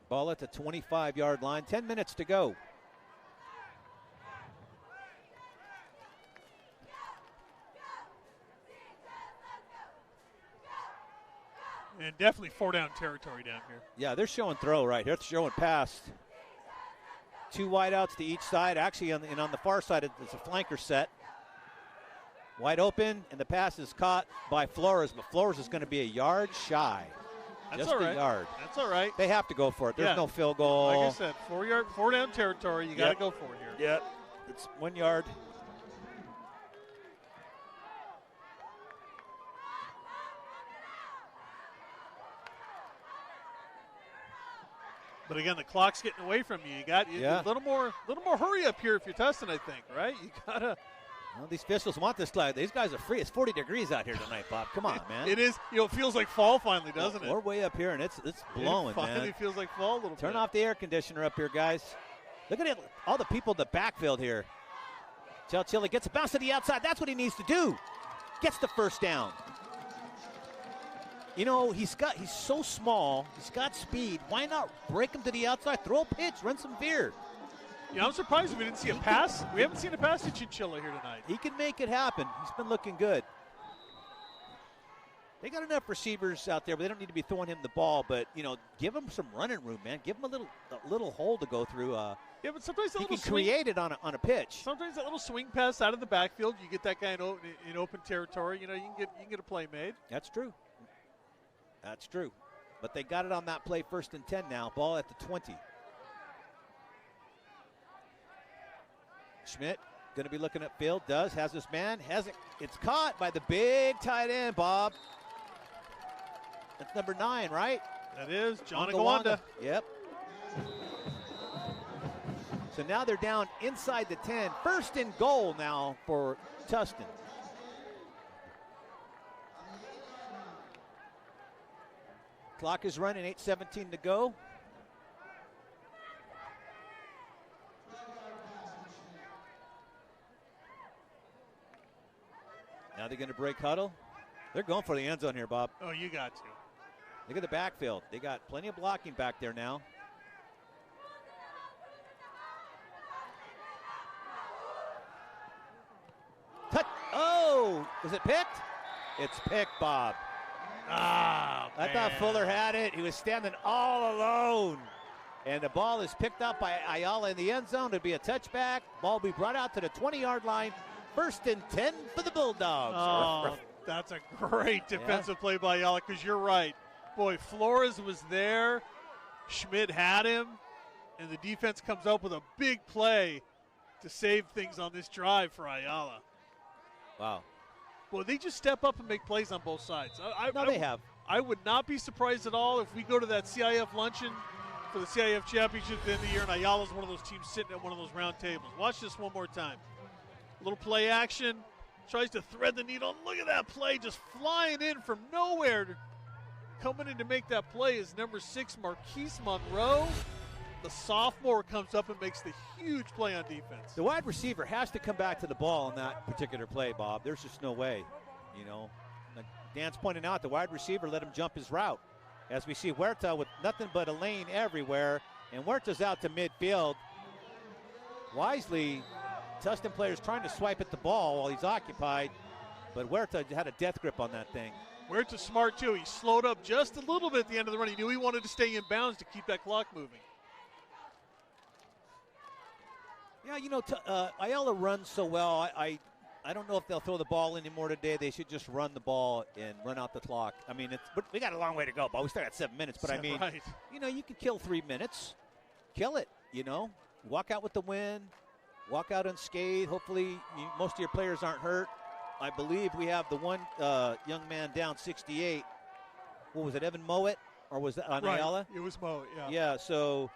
Speaker 1: Ball at the 25-yard line. 10 minutes to go.
Speaker 2: And definitely 4-down territory down here.
Speaker 1: Yeah, they're showing throw right here. They're showing pass. 2 wideouts to each side. Actually, on the far side, it's a flanker set. Wide open, and the pass is caught by Flores, but Flores is going to be a yard shy.
Speaker 2: That's
Speaker 1: just
Speaker 2: all right.
Speaker 1: a yard.
Speaker 2: That's all right.
Speaker 1: They have to go for it. There's no field goal.
Speaker 2: Like I said, 4-down territory. You got to go for it here.
Speaker 1: Yep. It's 1 yard.
Speaker 2: But again, the clock's getting away from you. You got a little more hurry up here if you're Tustin, I think, right? You gotta.
Speaker 1: Well, these officials want this flag. These guys are free. It's 40 degrees out here tonight, Bob. Come on, man.
Speaker 2: It is. It feels like fall finally, doesn't it?
Speaker 1: We're way up here, and it's blowing,
Speaker 2: it finally feels like fall a little bit.
Speaker 1: Turn off the air conditioner up here, guys. Look at it. All the people in the backfield here. Chalchilla gets a bounce to the outside. That's what he needs to do. Gets the first down. He's so small. He's got speed. Why not break him to the outside? Throw a pitch. Run some veer.
Speaker 2: I'm surprised we didn't see a pass. We haven't seen a pass to Chinchilla here tonight.
Speaker 1: He can make it happen. He's been looking good. They got enough receivers out there, but they don't need to be throwing him the ball. But, give him some running room, man. Give him a little hole to go through.
Speaker 2: But sometimes
Speaker 1: he can create it on a pitch.
Speaker 2: Sometimes that little swing pass out of the backfield, you get that guy in open territory. You can get a play made.
Speaker 1: That's true. That's true. But they got it on that play, 1st and 10 now. Ball at the 20. Schmidt going to be looking upfield. Has his man. Has it. It's caught by the big tight end, Bob. That's number 9, right?
Speaker 2: That is John Agawanda.
Speaker 1: Yep. So now they're down inside the 10. 1st and goal now for Tustin. Clock is running, 8:17 to go. Now they're going to break huddle. They're going for the end zone here, Bob.
Speaker 2: Oh, you got to.
Speaker 1: Look at the backfield. They got plenty of blocking back there now. Oh, is it picked? It's picked, Bob.
Speaker 2: Ah,
Speaker 1: I thought Fuller had it. He was standing all alone. And the ball is picked up by Ayala in the end zone. It'll be a touchback. Ball will be brought out to the 20-yard line. 1st and 10 for the Bulldogs.
Speaker 2: Oh, that's a great defensive play by Ayala, because you're right. Boy, Flores was there. Schmidt had him. And the defense comes up with a big play to save things on this drive for Ayala.
Speaker 1: Wow.
Speaker 2: Boy, they just step up and make plays on both sides.
Speaker 1: They have.
Speaker 2: I would not be surprised at all if we go to that CIF luncheon for the CIF championship at the end of the year, and Ayala's one of those teams sitting at one of those round tables. Watch this one more time. A little play action. Tries to thread the needle. Look at that play, just flying in from nowhere. Coming in to make that play is number 6, Marquise Monroe. The sophomore comes up and makes the huge play on defense.
Speaker 1: The wide receiver has to come back to the ball in that particular play, Bob. There's just no way, you know. Like Dan's pointing out, the wide receiver let him jump his route. As we see Huerta with nothing but a lane everywhere, and Huerta's out to midfield. Wisely, Tustin players trying to swipe at the ball while he's occupied, but Huerta had a death grip on that thing.
Speaker 2: Huerta's smart, too. He slowed up just a little bit at the end of the run. He knew he wanted to stay in bounds to keep that clock moving.
Speaker 1: Yeah, you know, Ayala runs so well. I don't know if they'll throw the ball anymore today. They should just run the ball and run out the clock. I mean, we got a long way to go, but we still got 7 minutes. But I mean,
Speaker 2: right.
Speaker 1: You know, you could kill 3 minutes. Kill it, you know. Walk out with the win. Walk out unscathed. Hopefully, most of your players aren't hurt. I believe we have the one young man down, 68. What was it, Evan Mowat? Or was that on Ayala?
Speaker 2: It was Mowat, yeah.
Speaker 1: Yeah, so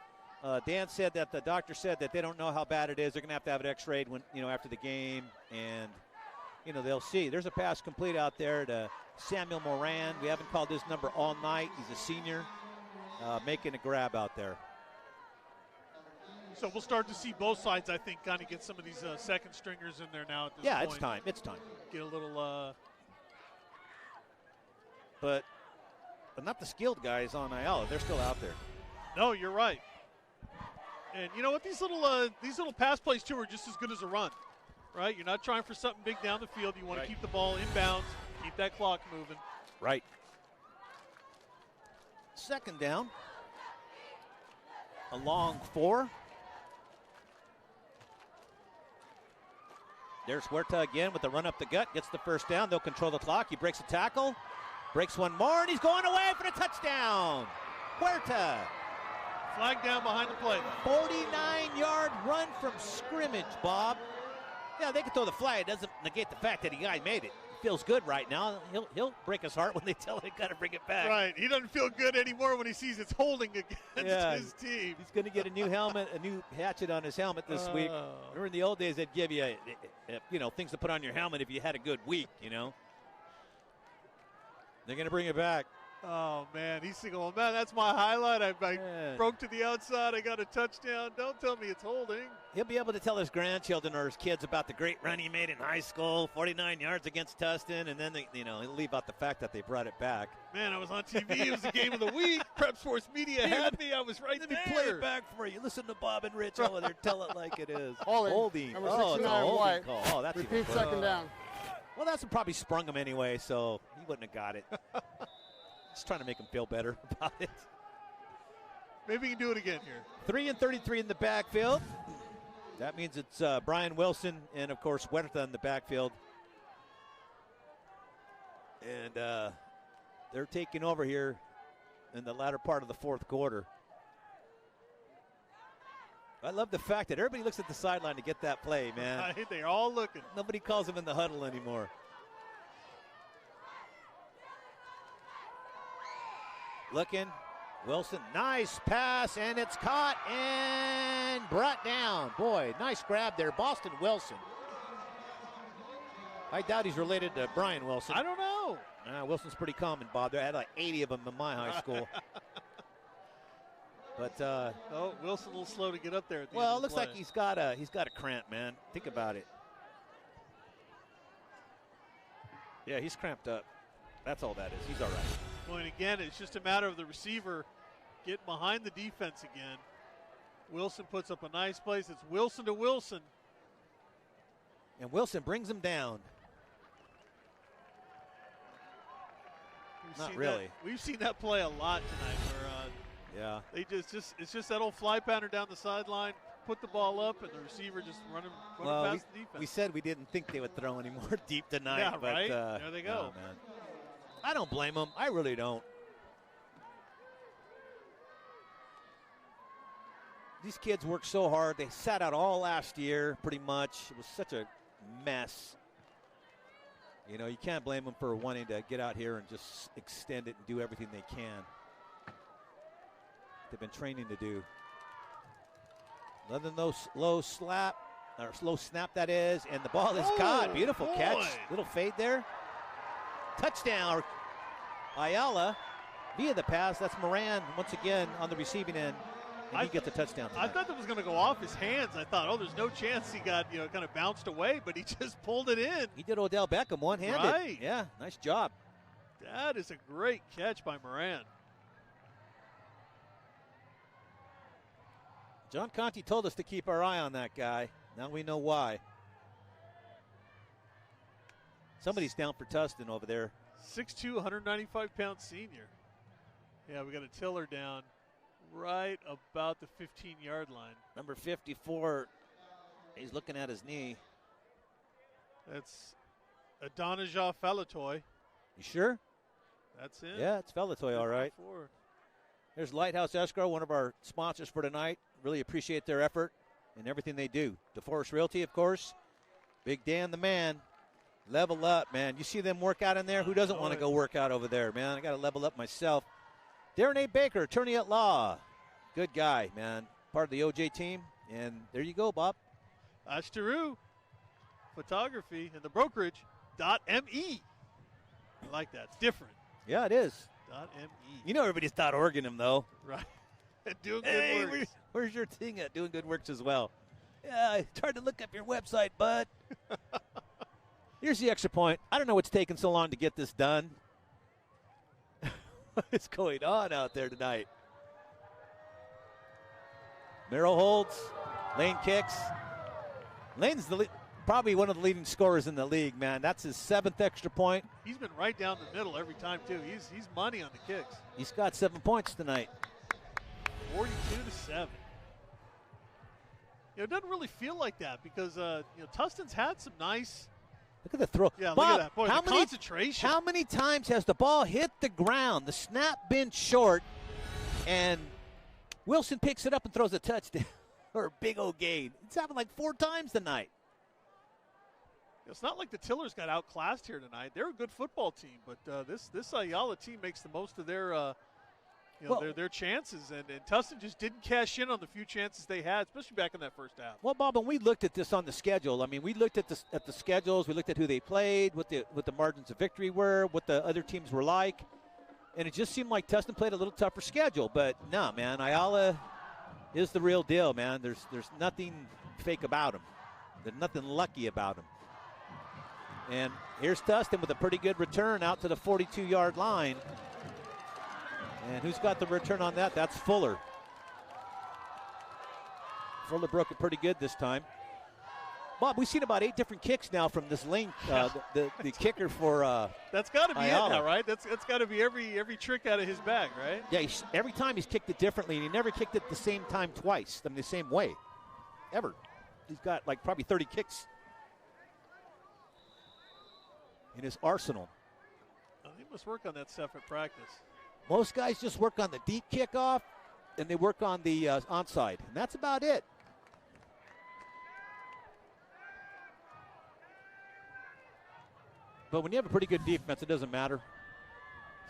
Speaker 1: Dan said that the doctor said that they don't know how bad it is. They're going to have it x-rayed when, after the game, and, they'll see. There's a pass complete out there to Samuel Moran. We haven't called his number all night. He's a senior, making a grab out there.
Speaker 2: So we'll start to see both sides, I think, kind of get some of these second stringers in there now at this point.
Speaker 1: Yeah, it's time.
Speaker 2: Get a little
Speaker 1: But not the skilled guys on Ayala. They're still out there.
Speaker 2: No, you're right. And you know what? These little pass plays, too, are just as good as a run, right? You're not trying for something big down the field. You want to keep the ball in bounds, keep that clock moving.
Speaker 1: Right. Second down. A long 4. There's Huerta again with the run up the gut. Gets the first down. They'll control the clock. He breaks a tackle. Breaks one more, and he's going away for the touchdown. Huerta.
Speaker 2: Flag down behind the play.
Speaker 1: 49-yard run from scrimmage, Bob. Yeah, they can throw the flag. It doesn't negate the fact that the guy made it. He feels good right now. He'll break his heart when they tell him got to bring it back.
Speaker 2: Right. He doesn't feel good anymore when he sees it's holding against his team.
Speaker 1: He's going to get a new helmet, a new hatchet on his helmet this week. Remember in the old days, they'd give you, things to put on your helmet if you had a good week, They're going to bring it back.
Speaker 2: Oh, man. He's thinking, well, man, that's my highlight. I broke to the outside. I got a touchdown. Don't tell me it's holding.
Speaker 1: He'll be able to tell his grandchildren or his kids about the great run he made in high school, 49 yards against Tustin, and then, he'll leave out the fact that they brought it back.
Speaker 2: Man, I was on TV. It was the game of the week. Prep Sports Media had me. I was right there.
Speaker 1: Let me play it back for you. Listen to Bob and Rich over there. Tell it like it is.
Speaker 7: Holding. Number 69,
Speaker 1: it's a holding
Speaker 7: White.
Speaker 1: call. Oh, that's
Speaker 7: Repeat
Speaker 1: even
Speaker 7: second down.
Speaker 1: Well, that's what probably sprung him anyway, so he wouldn't have got it. Just trying to make him feel better about it.
Speaker 2: Maybe we can do it again here.
Speaker 1: 3 and 33 in the backfield. That means it's Brian Wilson and, of course, Huerta in the backfield. And they're taking over here in the latter part of the fourth quarter. I love the fact that everybody looks at the sideline to get that play, man.
Speaker 2: They're all looking.
Speaker 1: Nobody calls him in the huddle anymore. Looking, Wilson, nice pass, and it's caught and brought down. Boy, nice grab there, Boston Wilson. I doubt he's related to Brian Wilson.
Speaker 2: I don't know.
Speaker 1: Wilson's pretty common, Bob. There had like 80 of them in my high school. But
Speaker 2: Wilson a little slow to get up there. At the
Speaker 1: well,
Speaker 2: end
Speaker 1: it looks
Speaker 2: play.
Speaker 1: like he's got a cramp, man. Think about it. Yeah, he's cramped up. That's all that is. He's all right.
Speaker 2: Well, and again, it's just a matter of the receiver getting behind the defense again. Wilson puts up a nice place. It's Wilson to Wilson.
Speaker 1: And Wilson brings him down. Not really.
Speaker 2: We've seen that play a lot tonight where it's just that old fly pattern down the sideline, put the ball up, and the receiver just running past the defense.
Speaker 1: We said we didn't think they would throw any more deep tonight.
Speaker 2: Yeah,
Speaker 1: but,
Speaker 2: right? There they go.
Speaker 1: No, man. I don't blame them. I really don't. These kids worked so hard. They sat out all last year, pretty much. It was such a mess. You know, you can't blame them for wanting to get out here and just extend it and do everything they can. They've been training to do. Another slow snap, that is, and the ball is caught. Beautiful catch. Little fade there. Touchdown, Ayala, via the pass. That's Moran once again on the receiving end. And he gets a touchdown tonight.
Speaker 2: I thought that was going to go off his hands. I thought, there's no chance he got, kind of bounced away, but he just pulled it in.
Speaker 1: He did Odell Beckham one-handed.
Speaker 2: Right.
Speaker 1: Yeah, nice job.
Speaker 2: That is a great catch by Moran.
Speaker 1: John Conte told us to keep our eye on that guy. Now we know why. Somebody's down for Tustin over there.
Speaker 2: 6'2", 195-pound senior. Yeah, we got a Tiller down right about the 15-yard line.
Speaker 1: Number 54, he's looking at his knee.
Speaker 2: That's Adonijah Falatoy.
Speaker 1: You sure?
Speaker 2: That's it.
Speaker 1: Yeah, it's Falatoy, all right. There's Lighthouse Escrow, one of our sponsors for tonight. Really appreciate their effort and everything they do. DeForest Realty, of course. Big Dan the man. Level up, man. You see them work out in there? Who doesn't want to go work out over there, man? I got to level up myself. Darren A. Baker, attorney at law. Good guy, man. Part of the OJ team. And there you go, Bob.
Speaker 2: Ashtaru, photography, and the brokerage, .me. I like that. It's different.
Speaker 1: Yeah, it is.
Speaker 2: .me.
Speaker 1: You know everybody's .orging him, though.
Speaker 2: Right. Doing good works.
Speaker 1: Where's your thing at? Doing good works as well. Yeah, I tried to look up your website, bud. Here's the extra point. I don't know what's taking so long to get this done. What is going on out there tonight? Merrill holds. Lane kicks. Lane's probably one of the leading scorers in the league, man. That's his 7th extra point.
Speaker 2: He's been right down the middle every time, too. He's money on the kicks.
Speaker 1: He's got 7 points tonight.
Speaker 2: 42-7. It doesn't really feel like that because Tustin's had some nice.
Speaker 1: Look at the throw.
Speaker 2: Yeah,
Speaker 1: Bob,
Speaker 2: look at that. Boy, the concentration.
Speaker 1: How many times has the ball hit the ground, the snap been short, and Wilson picks it up and throws a touchdown or a big old gain? It's happened like 4 times tonight.
Speaker 2: It's not like the Tillers got outclassed here tonight. They're a good football team, but this Ayala team makes the most of their their chances, and Tustin just didn't cash in on the few chances they had, especially back in that first half.
Speaker 1: Well, Bob, when we looked at this on the schedule, I mean, we looked at the schedules, we looked at who they played, what the margins of victory were, what the other teams were like, and it just seemed like Tustin played a little tougher schedule. But no, man, Ayala is the real deal, man. There's nothing fake about him. There's nothing lucky about him. And here's Tustin with a pretty good return out to the 42-yard line. And who's got the return on that? That's Fuller. Fuller broke it pretty good this time. Bob, we've seen about 8 different kicks now from this Lane, the kicker for
Speaker 2: that's got to be
Speaker 1: Ayala.
Speaker 2: It now, right? That's got to be every trick out of his bag, right?
Speaker 1: Yeah, every time he's kicked it differently, and he never kicked it the same time twice, I mean, the same way, ever. He's got like probably 30 kicks in his arsenal.
Speaker 2: He must work on that stuff at practice.
Speaker 1: Most guys just work on the deep kickoff, and they work on the onside, and that's about it. But when you have a pretty good defense, it doesn't matter.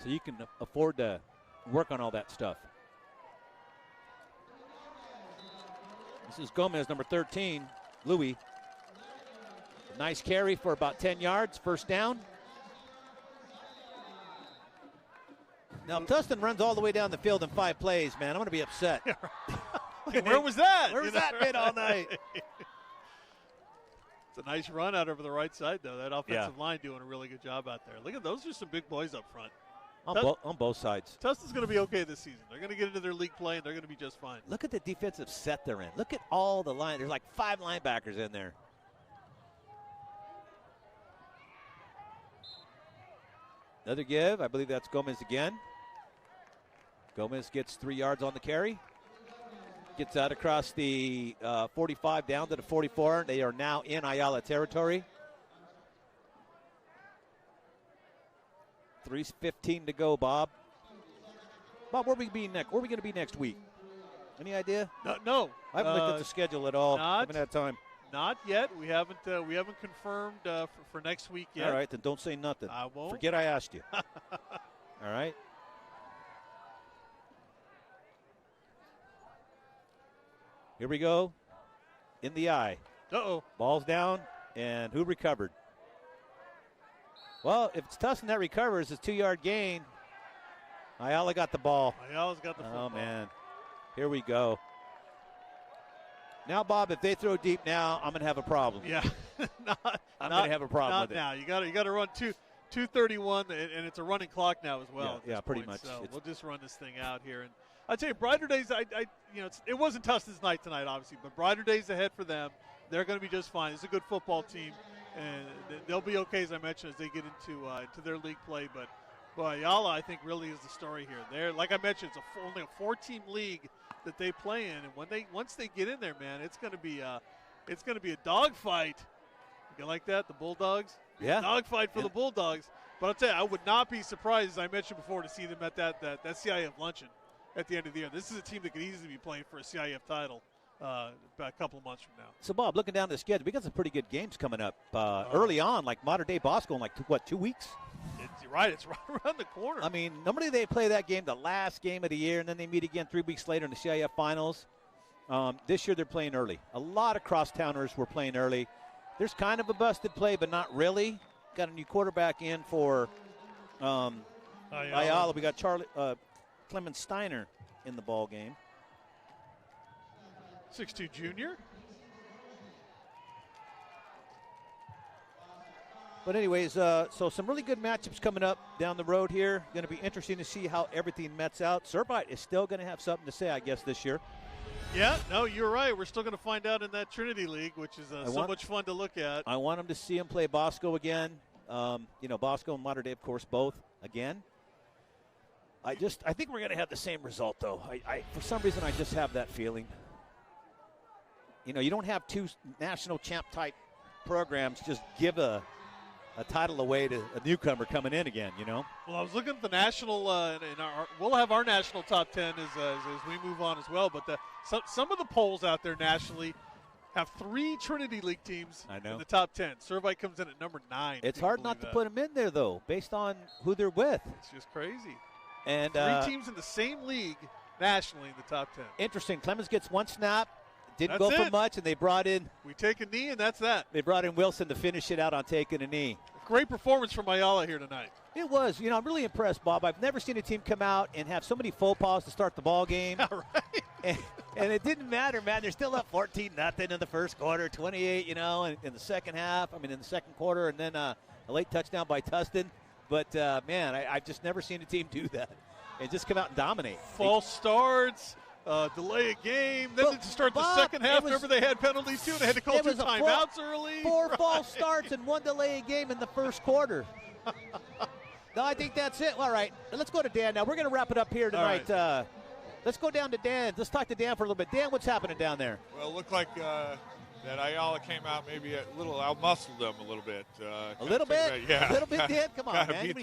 Speaker 1: So you can afford to work on all that stuff. This is Gomez, number 13, Louis. Nice carry for about 10 yards, first down. Now, Tustin runs all the way down the field in 5 plays, man. I'm going to be upset.
Speaker 2: Where was that?
Speaker 1: Where was that been all night?
Speaker 2: It's a nice run out over the right side, though. That offensive line doing a really good job out there. Look at those are some big boys up front.
Speaker 1: On both sides.
Speaker 2: Tustin's going to be okay this season. They're going to get into their league play, and they're going to be just fine.
Speaker 1: Look at the defensive set they're in. Look at all the line. There's like 5 linebackers in there. Another give. I believe that's Gomez again. Gomez gets 3 yards on the carry. Gets out across the 45 down to the 44. They are now in Ayala territory. 3:15 to go, Bob. Bob, where are we going to be next week? Any idea?
Speaker 2: No.
Speaker 1: I haven't looked at the schedule at all.
Speaker 2: I
Speaker 1: haven't had time.
Speaker 2: Not yet. We haven't confirmed for next week yet.
Speaker 1: All right, then don't say nothing.
Speaker 2: I won't.
Speaker 1: Forget I asked you. All right. Here we go. In the eye.
Speaker 2: Uh-oh.
Speaker 1: Ball's down, and who recovered? Well, if it's Tustin that recovers, it's a 2-yard gain. Ayala got the ball.
Speaker 2: Ayala's got the football.
Speaker 1: Oh, man. Here we go. Now, Bob, if they throw deep now, I'm going to have a problem.
Speaker 2: Yeah.
Speaker 1: I'm going to have a problem with it.
Speaker 2: Not now. You got to run 2:31, and it's a running clock now as well.
Speaker 1: Yeah, pretty much.
Speaker 2: So we'll just run this thing out here. And I'd say brighter days. It wasn't Tustin's night tonight, obviously, but brighter days ahead for them. They're going to be just fine. It's a good football team, and they'll be okay, as I mentioned, as they get into their league play. But Ayala, I think, really is the story here. They're, like I mentioned, it's only a 4-team league that they play in, and once they get in there, man, it's going to be a dogfight. You like that, the Bulldogs?
Speaker 1: Yeah,
Speaker 2: dogfight for the Bulldogs. But I'll tell you, I would not be surprised, as I mentioned before, to see them at that CIF luncheon at the end of the year. This is a team that could easily be playing for a CIF title about a couple of months from now.
Speaker 1: So, Bob, looking down the schedule, we got some pretty good games coming up early on, like modern-day Bosco in 2 weeks?
Speaker 2: It's right around the corner.
Speaker 1: I mean, normally they play that game the last game of the year, and then they meet again 3 weeks later in the CIF finals. This year they're playing early. A lot of crosstowners were playing early. There's kind of a busted play, but not really. Got a new quarterback in for Ayala. We got Clemens Steiner in the ball game.
Speaker 2: 6'2" junior.
Speaker 1: But anyways, so some really good matchups coming up down the road here. Going to be interesting to see how everything nets out. Servite is still going to have something to say, I guess, this year.
Speaker 2: Yeah, no, you're right. We're still going to find out in that Trinity League, which is so much fun to look at.
Speaker 1: I want them to see him play Bosco again. Bosco and Modern Day, of course, both again. I think we're going to have the same result, though. I for some reason, I just have that feeling. You don't have two national champ type programs just give a title away to a newcomer coming in again,
Speaker 2: Well, I was looking at the national, we'll have our national top 10 as we move on as well. But some of the polls out there nationally have 3 Trinity League teams in the top 10. Servite comes in at number 9.
Speaker 1: It's hard not to put them in there, though, based on who they're with.
Speaker 2: It's just crazy.
Speaker 1: And
Speaker 2: 3 teams in the same league nationally in the top 10.
Speaker 1: Interesting. Clemens gets 1 snap. Didn't go for much, and they brought in.
Speaker 2: We take a knee, and that's that.
Speaker 1: They brought in Wilson to finish it out on taking a knee.
Speaker 2: Great performance from Ayala here tonight.
Speaker 1: It was. I'm really impressed, Bob. I've never seen a team come out and have so many faux pas to start the ball game.
Speaker 2: Right.
Speaker 1: And it didn't matter, man. They're still up 14-0 in the first quarter, 28, in the second half. In the second quarter, and then a late touchdown by Tustin. But, man, I've just never seen a team do that and just come out and dominate.
Speaker 2: False starts. Delay a game, then to start the second half. Remember, they had penalties too, and they had to call 2 timeouts early.
Speaker 1: 4 false starts and 1 delay a game in the first quarter. No, I think that's it. All right, let's go to Dan now. We're going to wrap it up here tonight.
Speaker 3: Right.
Speaker 1: Let's go down to Dan. Let's talk to Dan for a little bit. Dan, what's happening down there?
Speaker 3: Well, it looked like that Ayala came out maybe a little outmuscled them a little bit.
Speaker 1: A little bit?
Speaker 3: Yeah.
Speaker 1: A little bit, Dan? Come on, man.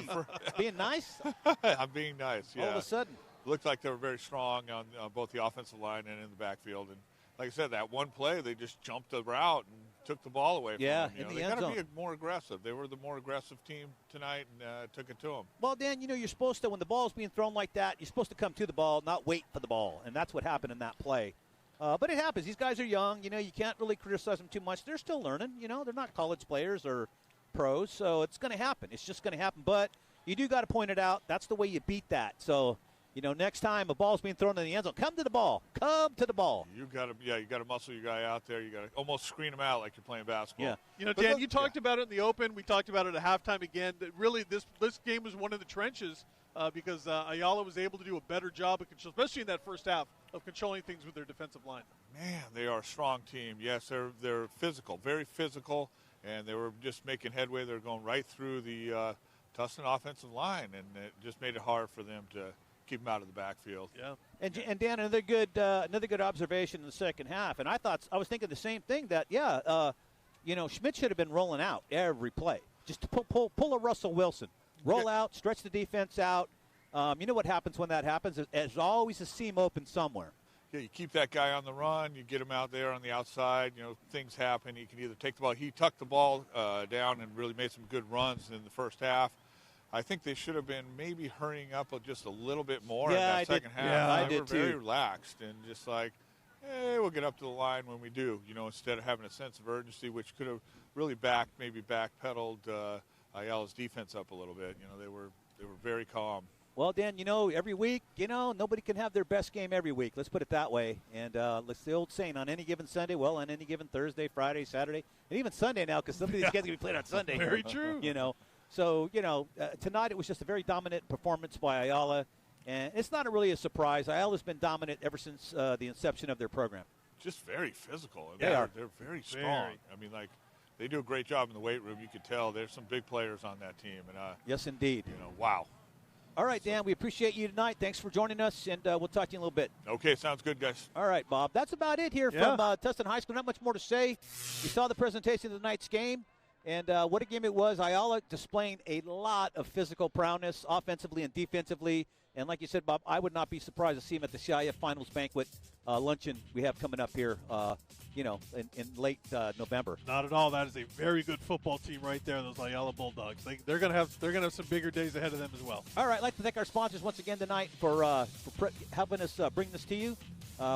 Speaker 1: Being nice?
Speaker 3: I'm being nice, yeah.
Speaker 1: All of a sudden.
Speaker 3: Looked like they were very strong on both the offensive line and in the backfield. And like I said, that one play, they just jumped the route and took the ball away from them.
Speaker 1: In the
Speaker 3: they
Speaker 1: end
Speaker 3: got to
Speaker 1: zone.
Speaker 3: be more aggressive. They were the more aggressive team tonight and took it to them.
Speaker 1: Well, Dan, you're supposed to, when the ball's being thrown like that, you're supposed to come to the ball, not wait for the ball. And that's what happened in that play. But it happens. These guys are young. You can't really criticize them too much. They're still learning. They're not college players or pros. So it's going to happen. It's just going to happen. But you do got to point it out. That's the way you beat that. So next time a ball's being thrown in the end zone, come to the ball. Come to the ball.
Speaker 3: You got to muscle your guy out there. You got to almost screen him out like you're playing basketball.
Speaker 1: Yeah.
Speaker 2: Dan, you talked about it in the open. We talked about it at halftime again. That really, this game was one of the trenches because Ayala was able to do a better job of control, especially in that first half, of controlling things with their defensive line.
Speaker 3: Man, they are a strong team. Yes, they're physical, very physical, and they were just making headway. They're going right through the Tustin offensive line, and it just made it hard for them to keep him out of the backfield.
Speaker 2: Yeah.
Speaker 1: And Dan, another good observation in the second half. And I was thinking the same thing that Schmidt should have been rolling out every play, just to pull a Russell Wilson, roll out, stretch the defense out. You know what happens when that happens? There's always a seam open somewhere.
Speaker 3: Yeah, you keep that guy on the run, you get him out there on the outside, things happen. He can either take the ball. He tucked the ball down and really made some good runs in the first half. I think they should have been maybe hurrying up just a little bit more in that second half.
Speaker 1: Yeah, I did
Speaker 3: They were very
Speaker 1: too.
Speaker 3: relaxed and just like, hey, we'll get up to the line when we do, instead of having a sense of urgency, which could have really backpedaled Ayala's defense up a little bit. They were very calm.
Speaker 1: Well, Dan, every week, nobody can have their best game every week. Let's put it that way. And let's the old saying, on any given Sunday, on any given Thursday, Friday, Saturday, and even Sunday now, because some of these games can be played on Sunday.
Speaker 2: Very true.
Speaker 1: So, tonight it was just a very dominant performance by Ayala. And it's not really a surprise. Ayala's been dominant ever since the inception of their program.
Speaker 3: Just very physical.
Speaker 1: They are.
Speaker 3: They're very strong. They do a great job in the weight room. You could tell there's some big players on that team. And
Speaker 1: yes, indeed.
Speaker 3: Wow.
Speaker 1: All right, Dan, we appreciate you tonight. Thanks for joining us, and we'll talk to you in a little bit.
Speaker 3: Okay, sounds good, guys.
Speaker 1: All right, Bob. That's about it here from Tustin High School. Not much more to say. We saw the presentation of tonight's game, and what a game it was. Ayala displaying a lot of physical prowess offensively and defensively. And like you said, Bob, I would not be surprised to see him at the CIF Finals Banquet luncheon we have coming up here, in late November.
Speaker 2: Not at all. That is a very good football team right there, those Ayala Bulldogs. They're gonna have some bigger days ahead of them as well.
Speaker 1: All right, I'd like to thank our sponsors once again tonight for helping us bring this to you.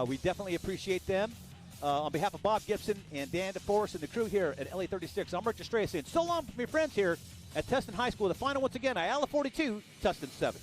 Speaker 1: We definitely appreciate them. On behalf of Bob Gibson and Dan DeForest and the crew here at LA36, I'm Rick Estrella saying so long from your friends here at Tustin High School. The final once again, Ayala 42, Tustin 7.